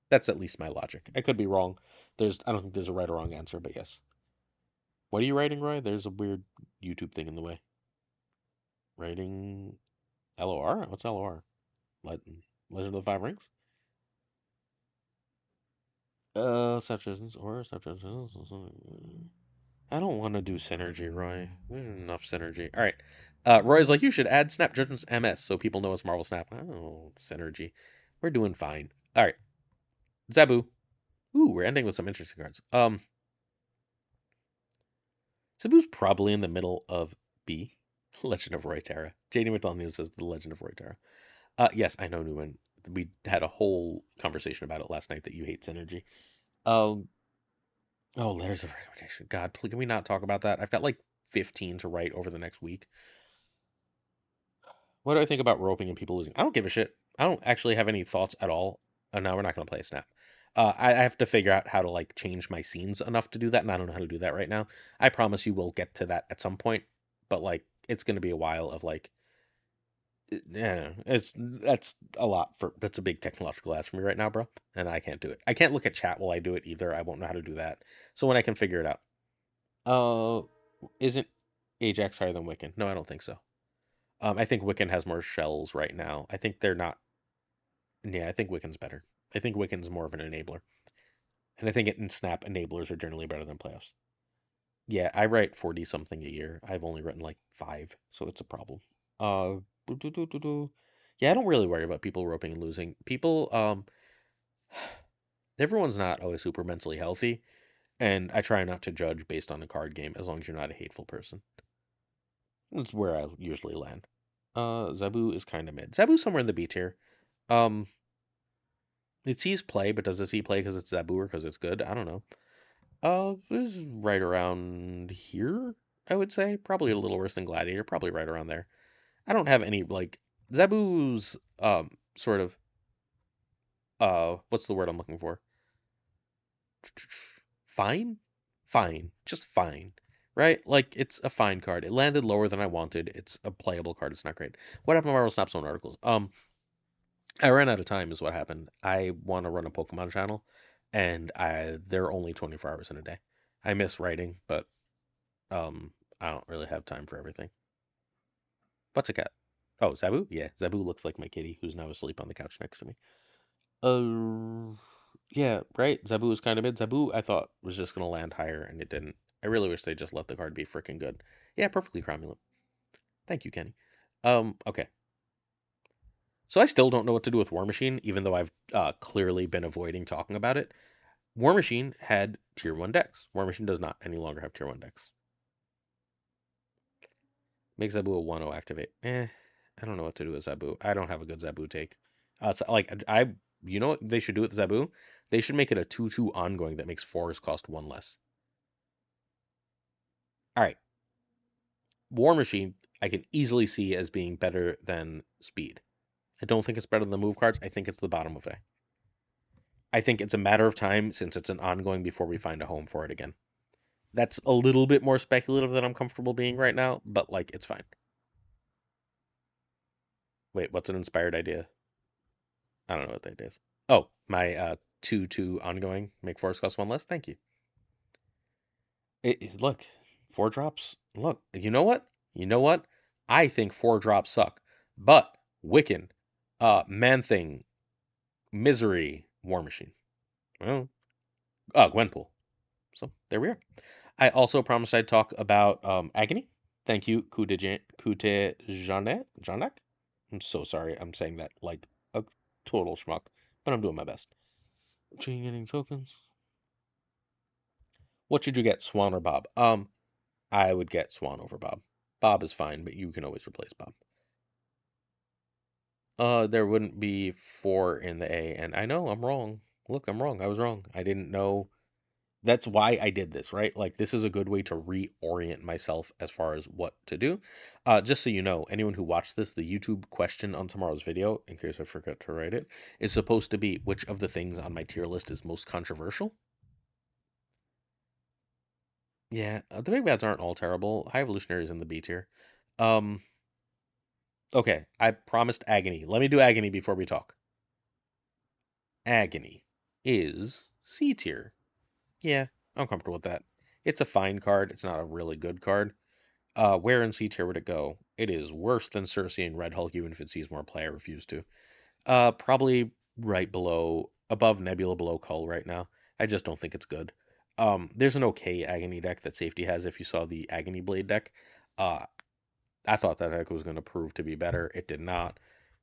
Speaker 1: That's at least my logic. I could be wrong. I don't think there's a right or wrong answer, but yes. What are you writing, Roy? There's a weird YouTube thing in the way. Writing LOR? What's LOR? Legend of the Five Rings? Subtractions or subtractions. I don't want to do synergy, Roy. Enough synergy. All right. Roy's like, you should add Snap Judgments MS so people know it's Marvel Snap. Oh, synergy. We're doing fine. All right. Zabu. Ooh, we're ending with some interesting cards. Zabu's probably in the middle of B. Legend of Roy Terra. JD McDonald says The Legend of Roy Terra. Yes, I know, Newman. We had a whole conversation about it last night that you hate synergy. Um, oh, letters of recommendation. God, please, can we not talk about that? I've got like 15 to write over the next week. What do I think about roping and people losing? I don't give a shit. I don't actually have any thoughts at all. Oh, no, we're not going to play a snap. I have to figure out how to like change my scenes enough to do that, and I don't know how to do that right now. I promise you we'll get to that at some point, but like it's going to be a while of like yeah, that's a lot that's a big technological ask for me right now, bro. And I can't do it. I can't look at chat while I do it either. I won't know how to do that. So when I can figure it out. Uh, isn't Ajax higher than Wiccan? No, I don't think so. I think Wiccan has more shells right now. I think they're not. Yeah, I think Wiccan's better. I think Wiccan's more of an enabler, and I think in Snap enablers are generally better than playoffs. Yeah, I write 40 something a year. I've only written like 5, so it's a problem. Uh, yeah, I don't really worry about people roping and losing. People, everyone's not always super mentally healthy, and I try not to judge based on a card game as long as you're not a hateful person. That's where I usually land. Zabu is kind of mid. Zabu's somewhere in the B tier. Um, it sees play, but does it see play because it's Zabu or because it's good? I don't know. This is right around here, I would say. Probably a little worse than Gladiator. Probably right around there. I don't have any like Zabu's sort of what's the word I'm looking for? Fine? Fine. Just fine. Right? Like it's a fine card. It landed lower than I wanted. It's a playable card. It's not great. What happened to Marvel Snapstone articles? I ran out of time is what happened. I want to run a Pokemon channel, and they're only 24 hours in a day. I miss writing, but um, I don't really have time for everything. What's a cat? Oh, Zabu? Yeah, Zabu looks like my kitty, who's now asleep on the couch next to me. Yeah, right? Zabu was kind of mid. Zabu, I thought, was just going to land higher, and it didn't. I really wish they just let the card be freaking good. Yeah, perfectly cromulent. Thank you, Kenny. Okay. So I still don't know what to do with War Machine, even though I've clearly been avoiding talking about it. War Machine had Tier 1 decks. War Machine does not any longer have Tier 1 decks. Make Zabu a 1/0 activate. I don't know what to do with Zabu. I don't have a good Zabu take. So, like, you know what they should do with Zabu? They should make it a 2/2 ongoing that makes 4s cost 1 less. All right. War Machine, I can easily see as being better than Speed. I don't think it's better than the move cards. I think it's the bottom of A. I think it's a matter of time since it's an ongoing before we find a home for it again. That's a little bit more speculative than I'm comfortable being right now, but like it's fine. Wait, what's an inspired idea? I don't know what that is. Oh, my 2/2 ongoing make force cost 1 less. Thank you. It is look, 4 drops. Look, you know what? You know what? I think 4 drops suck. But Wiccan, Man Thing, Misery, War Machine. Well, Gwenpool. So there we are. I also promised I'd talk about Agony. Thank you, Kute Janek. I'm so sorry. I'm saying that like a total schmuck, but I'm doing my best. Getting tokens. What should you get, Swan or Bob? I would get Swan over Bob. Bob is fine, but you can always replace Bob. There wouldn't be 4 in the A, and I know I'm wrong. Look, I'm wrong. I was wrong. I didn't know. That's why I did this, right? Like, this is a good way to reorient myself as far as what to do. Just so you know, anyone who watched this, the YouTube question on tomorrow's video, in case I forgot to write it, is supposed to be which of the things on my tier list is most controversial. Yeah, the big bads aren't all terrible. High Evolutionary is in the B tier. Um, okay, I promised Agony. Let me do Agony before we talk. Agony is C tier. Yeah, I'm comfortable with that. It's a fine card. It's not a really good card. Where in C tier would it go? It is worse than Cersei and Red Hulk, even if it sees more play. I refuse to. Probably right below, above Nebula, below Cull right now. I just don't think it's good. There's an okay Agony deck that Safety has if you saw the Agony Blade deck. Uh, I thought that deck was going to prove to be better. It did not.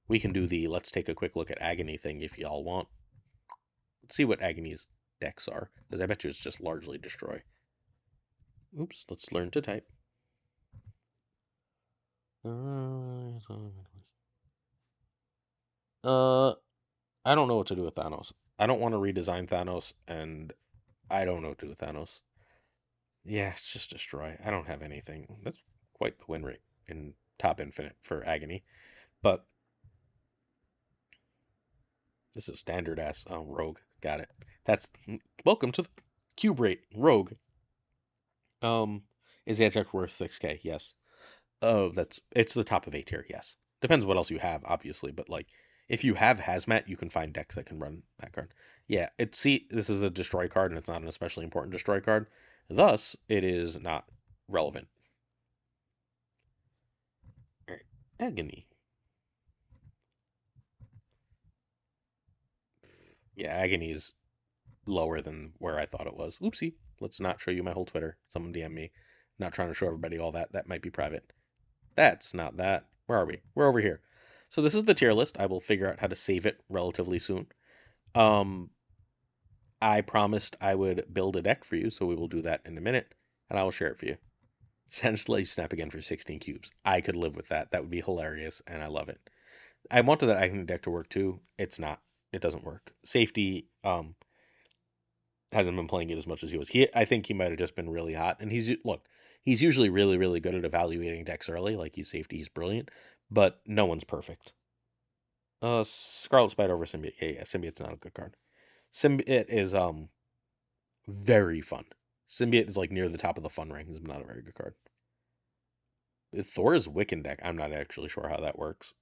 Speaker 1: We can do the let's take a quick look at Agony thing if y'all want. Let's see what Agony's decks are, because I bet you it's just largely destroy. Oops, let's learn to type. I don't know what to do with Thanos. I don't want to redesign Thanos, and I don't know what to do with Thanos. Yeah, it's just destroy. I don't have anything. That's quite the win rate in top infinite for Agony. But this is standard ass Rogue. Got it. That's welcome to the cube rate Rogue. Um, is the Ajax worth 6K? Yes. Oh, it's the top of A tier. Yes. Depends what else you have, obviously, but like if you have Hazmat, you can find decks that can run that card. Yeah, this is a destroy card and it's not an especially important destroy card. Thus, it is not relevant. Agony. Yeah, Agony is lower than where I thought it was. Oopsie. Let's not show you my whole Twitter. Someone DM me. Not trying to show everybody all that. That might be private. That's not that. Where are we? We're over here. So this is the tier list. I will figure out how to save it relatively soon. Um, I promised I would build a deck for you, so we will do that in a minute, and I will share it for you. Just let you snap again for 16 cubes. I could live with that. That would be hilarious, and I love it. I wanted that Agony deck to work too. It's not. It doesn't work. Safety hasn't been playing it as much as he was. I think he might have just been really hot. And he's usually really really good at evaluating decks early. Like he's safety, he's brilliant, but no one's perfect. Scarlet Spider over Symbiote. Yeah, Symbiote's not a good card. Symbiote is very fun. Symbiote is like near the top of the fun rankings, but not a very good card. Thor's Wiccan deck, I'm not actually sure how that works.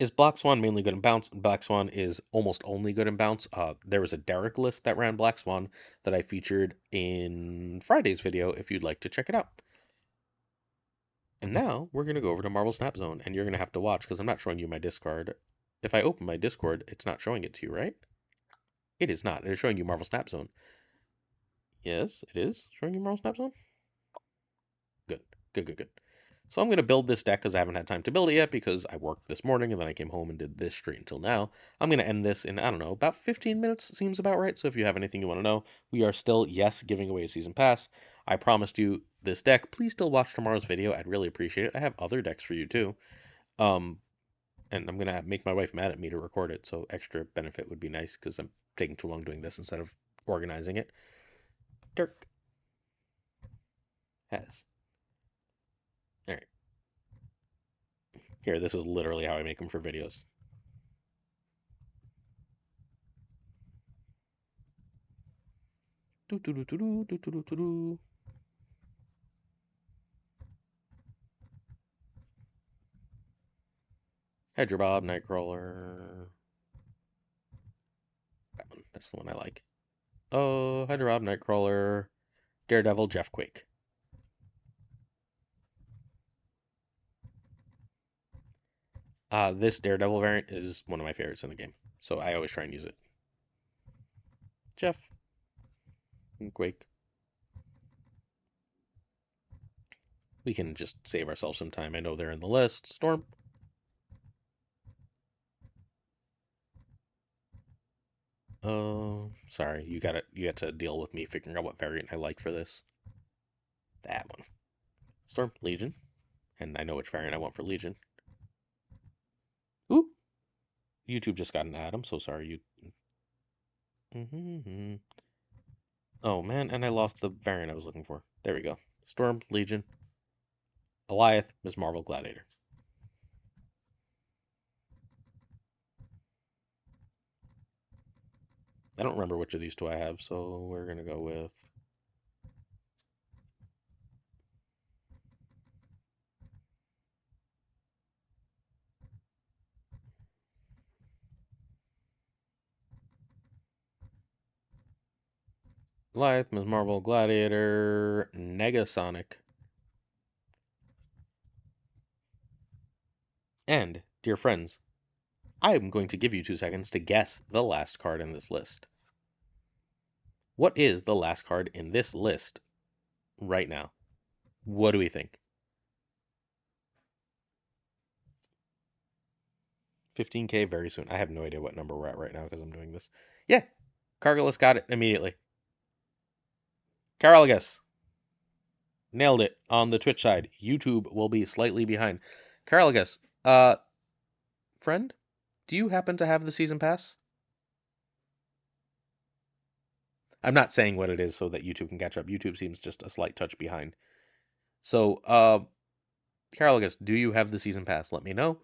Speaker 1: Is Black Swan mainly good in bounce? Black Swan is almost only good in bounce. There was a Derek list that ran Black Swan that I featured in Friday's video if you'd like to check it out. And now we're going to go over to Marvel Snap Zone, and you're going to have to watch because I'm not showing you my Discord. If I open my Discord, it's not showing it to you, right? It is not. It is showing you Marvel Snap Zone. Yes, it is showing you Marvel Snap Zone. Good, good, good, good. So I'm going to build this deck because I haven't had time to build it yet because I worked this morning and then I came home and did this straight until now. I'm going to end this in, I don't know, about 15 minutes seems about right. So if you have anything you want to know, we are still, yes, giving away a season pass. I promised you this deck. Please still watch tomorrow's video. I'd really appreciate it. I have other decks for you too. And I'm going to make my wife mad at me to record it. So extra benefit would be nice because I'm taking too long doing this instead of organizing it. Dirk has. All right. Here, this is literally how I make them for videos. Hydra Bob, Nightcrawler. That one. That's the one I like. Oh, Hydra Bob, Nightcrawler, Daredevil, Jeff Quake. This Daredevil variant is one of my favorites in the game, so I always try and use it. Jeff and Quake. We can just save ourselves some time. I know they're in the list. Storm. Oh, sorry. You had to deal with me figuring out what variant I like for this. That one. Storm, Legion. And I know which variant I want for Legion. Oop. YouTube just got an ad. I'm so sorry. Oh, man. And I lost the variant I was looking for. There we go. Storm, Legion. Alioth, Ms. Marvel, Gladiator. I don't remember which of these two I have, so we're going to go with... Alioth, Ms. Marvel, Gladiator, Negasonic. And, dear friends, I am going to give you 2 seconds to guess the last card in this list. What is the last card in this list right now? What do we think? 15K very soon. I have no idea what number we're at right now because I'm doing this. Yeah, Cargillus got it immediately. Cargillus nailed it on the Twitch side. YouTube will be slightly behind. Cargillus, friend, do you happen to have the season pass? I'm not saying what it is so that YouTube can catch up. YouTube seems just a slight touch behind. So, Cargillus, do you have the season pass? Let me know.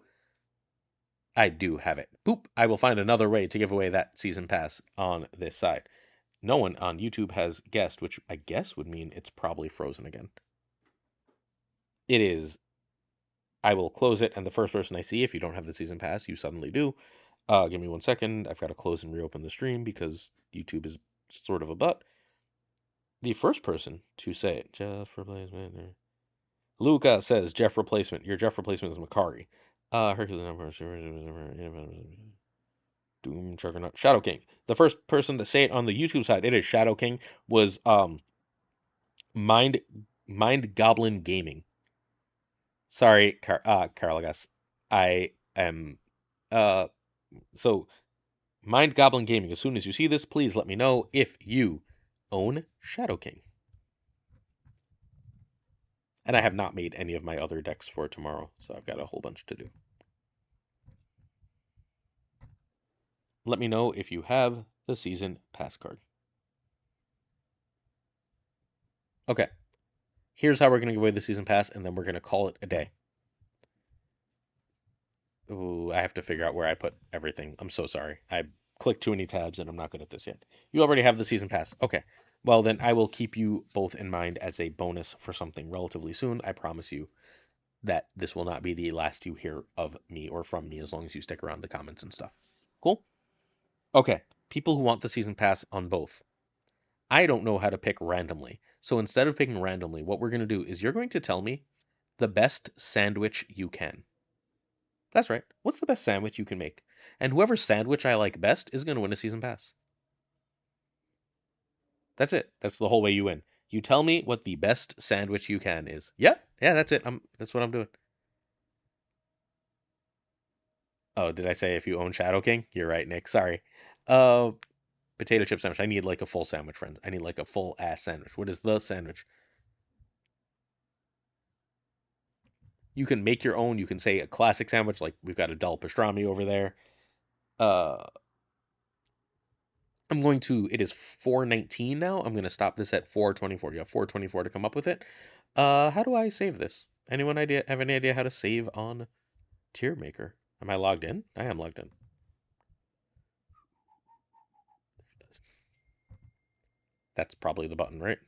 Speaker 1: I do have it. Boop. I will find another way to give away that season pass on this side. No one on YouTube has guessed, which I guess would mean it's probably frozen again. It is. I will close it, and the first person I see, if you don't have the season pass, you suddenly do. Give me 1 second. I've got to close and reopen the stream because YouTube is sort of a butt. The first person to say it, Jeff replacement. Luca says Jeff replacement. Your Jeff replacement is Makari. Hercules number. Doom Juggernaut. Shadow King. The first person to say it on the YouTube side, it is Shadow King, was Mind Goblin Gaming. Sorry, Carlagas. I am so Mind Goblin Gaming. As soon as you see this, please let me know if you own Shadow King. And I have not made any of my other decks for tomorrow, so I've got a whole bunch to do. Let me know if you have the season pass card. Okay. Here's how we're going to give away the season pass, and then we're going to call it a day. Ooh, I have to figure out where I put everything. I'm so sorry. I clicked too many tabs, and I'm not good at this yet. You already have the season pass. Okay. Well, then I will keep you both in mind as a bonus for something relatively soon. I promise you. that this will not be the last you hear of me or from me as long as you stick around the comments and stuff. Cool? Okay. People who want the season pass on both. I don't know how to pick randomly. So instead of picking randomly, what we're going to do is you're going to tell me the best sandwich you can. That's right. What's the best sandwich you can make? And whoever sandwich I like best is going to win a season pass. That's it. That's the whole way you win. You tell me what the best sandwich you can is. Yep. Yeah, that's it. That's what I'm doing. Oh, did I say if you own Shadow King? You're right, Nick. Sorry. Uh, potato chip sandwich. I need like a full sandwich, friends. I need like a full ass sandwich. What is the sandwich? You can make your own. You can say a classic sandwich, like we've got a Del Pastrami over there. Uh, I'm going to. It is 4:19 now. I'm going to stop this at 4:24. You have 4:24 to come up with it. How do I save this? Anyone have any idea how to save on Tier Maker? Am I logged in? I am logged in. That's probably the button, right?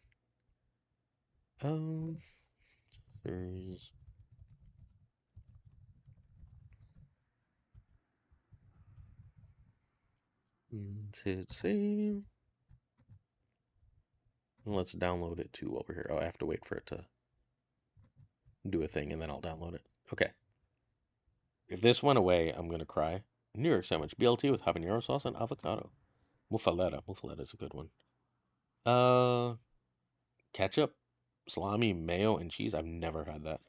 Speaker 1: There's hit save. Let's download it to over here. Oh, I have to wait for it to do a thing and then I'll download it. Okay. If this went away, I'm gonna cry. New York sandwich, BLT with habanero sauce and avocado. Muffaletta. Muffaletta is a good one. Uh, Ketchup, salami, mayo, and cheese. I've never had that.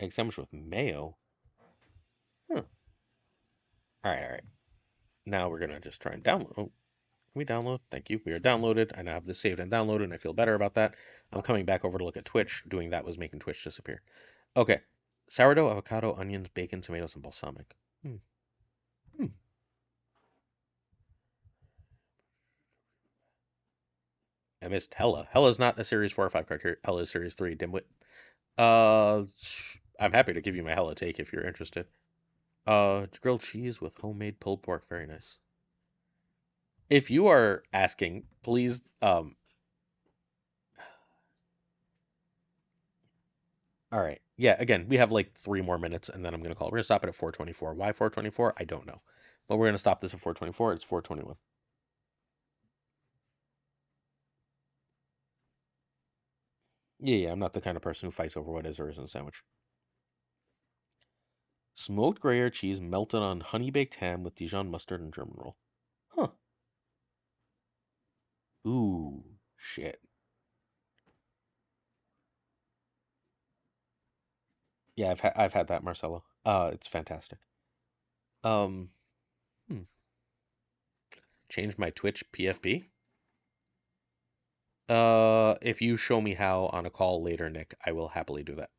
Speaker 1: Egg sandwich with mayo. Huh. All right, all right. Now we're gonna just try and download. Oh, can we download? Thank you. We are downloaded. I now have this saved and downloaded, and I feel better about that. I'm coming back over to look at Twitch. Doing that was making Twitch disappear. Okay. Sourdough, avocado, onions, bacon, tomatoes, and balsamic. Hmm. Hmm. I missed Hella. Hella's not a Series 4 or 5 card here. Hella is Series 3, dimwit. Uh, I'm happy to give you my Hella take if you're interested. Grilled cheese with homemade pulled pork. Very nice. If you are asking, please, all right. Yeah, again, we have like 3 more minutes and then I'm gonna call. We're gonna stop it at 4:24. Why 4:24? I don't know. But we're gonna stop this at 4:24. It's 4:21. Yeah, I'm not the kind of person who fights over what is or isn't a sandwich. Smoked Gruyere cheese melted on honey baked ham with Dijon mustard and German roll. Huh. Ooh, shit. Yeah, I've had that, Marcelo. It's fantastic. Um, hmm. Change my Twitch PFP. If you show me how on a call later, Nick, I will happily do that.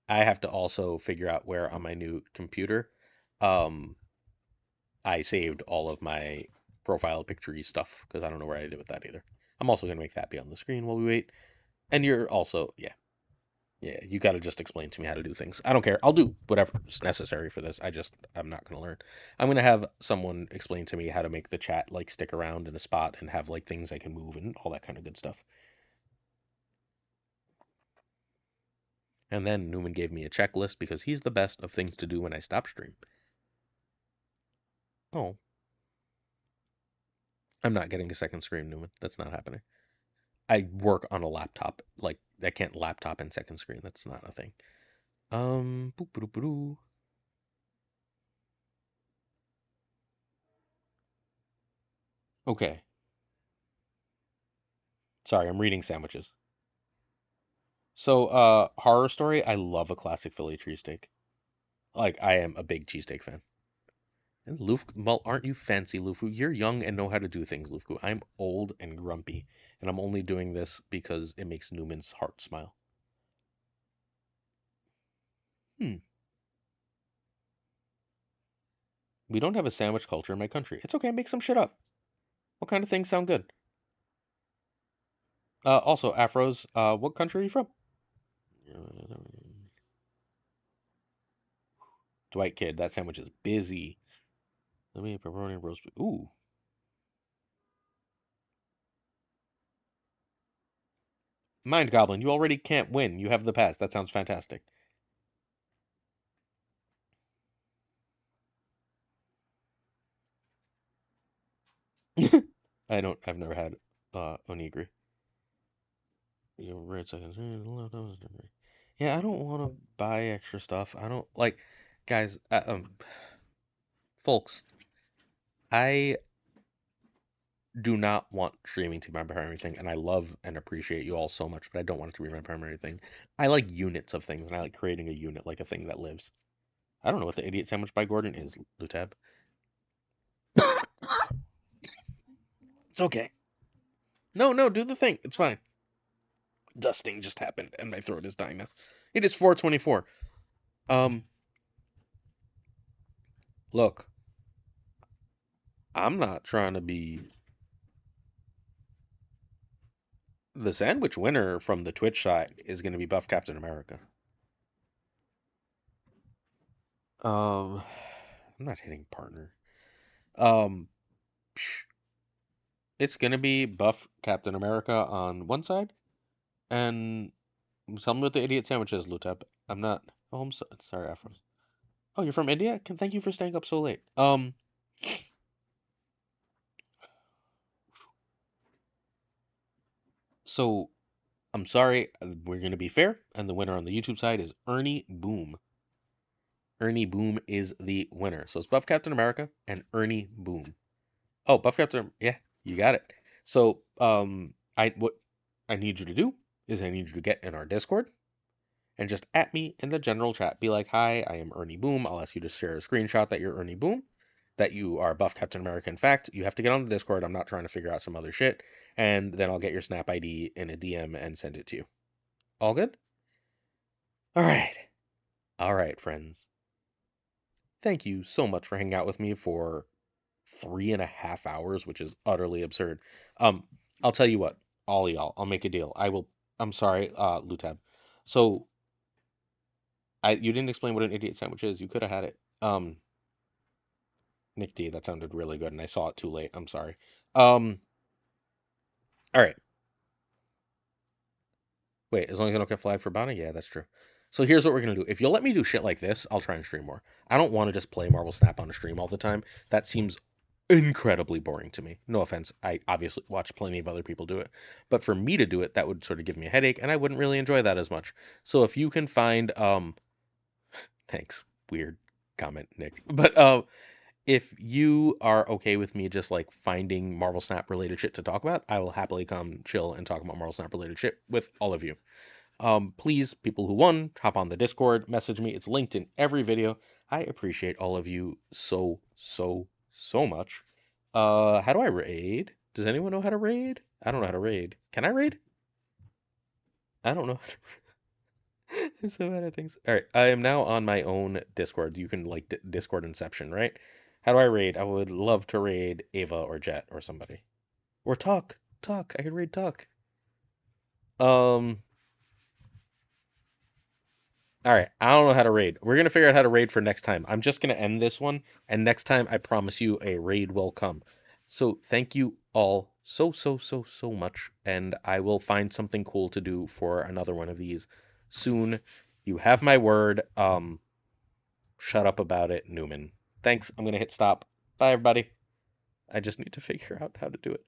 Speaker 1: I have to also figure out where on my new computer, um, I saved all of my profile picture stuff because I don't know where I did with that either. I'm also gonna make that be on the screen while we wait. And you're also, yeah, yeah, you got to just explain to me how to do things. I don't care. I'll do whatever's necessary for this. I'm not going to learn. I'm going to have someone explain to me how to make the chat like stick around in a spot and have like things I can move and all that kind of good stuff. And then Newman gave me a checklist because he's the best of things to do when I stop stream. Oh, I'm not getting a second screen, Newman. That's not happening. I work on a laptop. Like, I can't laptop and second screen. That's not a thing. Boop, boop, boop, boop. Okay. Sorry, I'm reading sandwiches. So, horror story, I love a classic Philly cheesesteak. Like, I am a big cheesesteak fan. And well, aren't you fancy, Lufu? You're young and know how to do things, Lufu. I'm old and grumpy, and I'm only doing this because it makes Newman's heart smile. Hmm. We don't have a sandwich culture in my country. It's okay, make some shit up. What kind of things sound good? Also, Afros, what country are you from? Dwight Kid, that sandwich is busy. Let me pepperoni roast. Ooh. Mind Goblin, you already can't win. You have the pass. That sounds fantastic. I've never had onigiri. You have red seconds. Yeah, I don't want to buy extra stuff. I don't like, guys, folks, I do not want streaming to be my primary thing, and I love and appreciate you all so much, but I don't want it to be my primary thing. I like units of things, and I like creating a unit, like a thing that lives. I don't know what the idiot sandwich by Gordon is, Lutab. It's okay. No, no, do the thing. It's fine. Dusting just happened, and my throat is dying now. It is 4:24. Um, look, I'm not trying to be the sandwich winner from the Twitch side is going to be Buff Captain America. Um, I'm not hitting partner. Um, it's going to be Buff Captain America on one side, and tell me what the idiot sandwich is, Lutep. I'm not. Oh, I'm sorry, Afro. Oh, you're from India? Thank you for staying up so late. So I'm sorry. We're going to be fair, and the winner on the YouTube side is Ernie Boom. Ernie Boom is the winner. So it's Buff Captain America and Ernie Boom. Oh, Buff Captain, yeah, you got it. So, what I need you to do is I need you to get in our Discord and just at me in the general chat. Be like, "Hi, I am Ernie Boom." I'll ask you to share a screenshot that you're Ernie Boom, that you are Buff Captain America. In fact, you have to get on the Discord. I'm not trying to figure out some other shit, and then I'll get your Snap ID in a DM and send it to you. All good? All right. All right, friends. Thank you so much for hanging out with me for 3.5 hours, which is utterly absurd. Um, I'll tell you what, all y'all, I'll make a deal. I'm sorry, Lutab. So you didn't explain what an idiot sandwich is. You could have had it. Nick D, that sounded really good, and I saw it too late. I'm sorry. Um, all right. Wait, as long as I don't get flagged for bounty? Yeah, that's true. So here's what we're gonna do. If you'll let me do shit like this, I'll try and stream more. I don't want to just play Marvel Snap on a stream all the time. That seems incredibly boring to me. No offense. I obviously watch plenty of other people do it. But for me to do it, that would sort of give me a headache, and I wouldn't really enjoy that as much. So if you can find thanks. Weird comment, Nick. But if you are okay with me just like finding Marvel Snap related shit to talk about, I will happily come chill and talk about Marvel Snap related shit with all of you. Please, people who won, hop on the Discord, message me. It's linked in every video. I appreciate all of you so, so, so much. How do I raid? Does anyone know how to raid? I don't know how to raid. Can I raid? I don't know how to raid. I'm so bad at things. All right, I am now on my own Discord. You can like Discord Inception, right? How do I raid? I would love to raid Ava or Jet or somebody. Or Tuck. Tuck. I could raid Tuck. Um, All right, I don't know how to raid. We're gonna figure out how to raid for next time. I'm just gonna end this one, and next time I promise you a raid will come. So thank you all so so so so much, and I will find something cool to do for another one of these soon. You have my word. Shut up about it, Newman. Thanks. I'm gonna hit stop. Bye, everybody. I just need to figure out how to do it.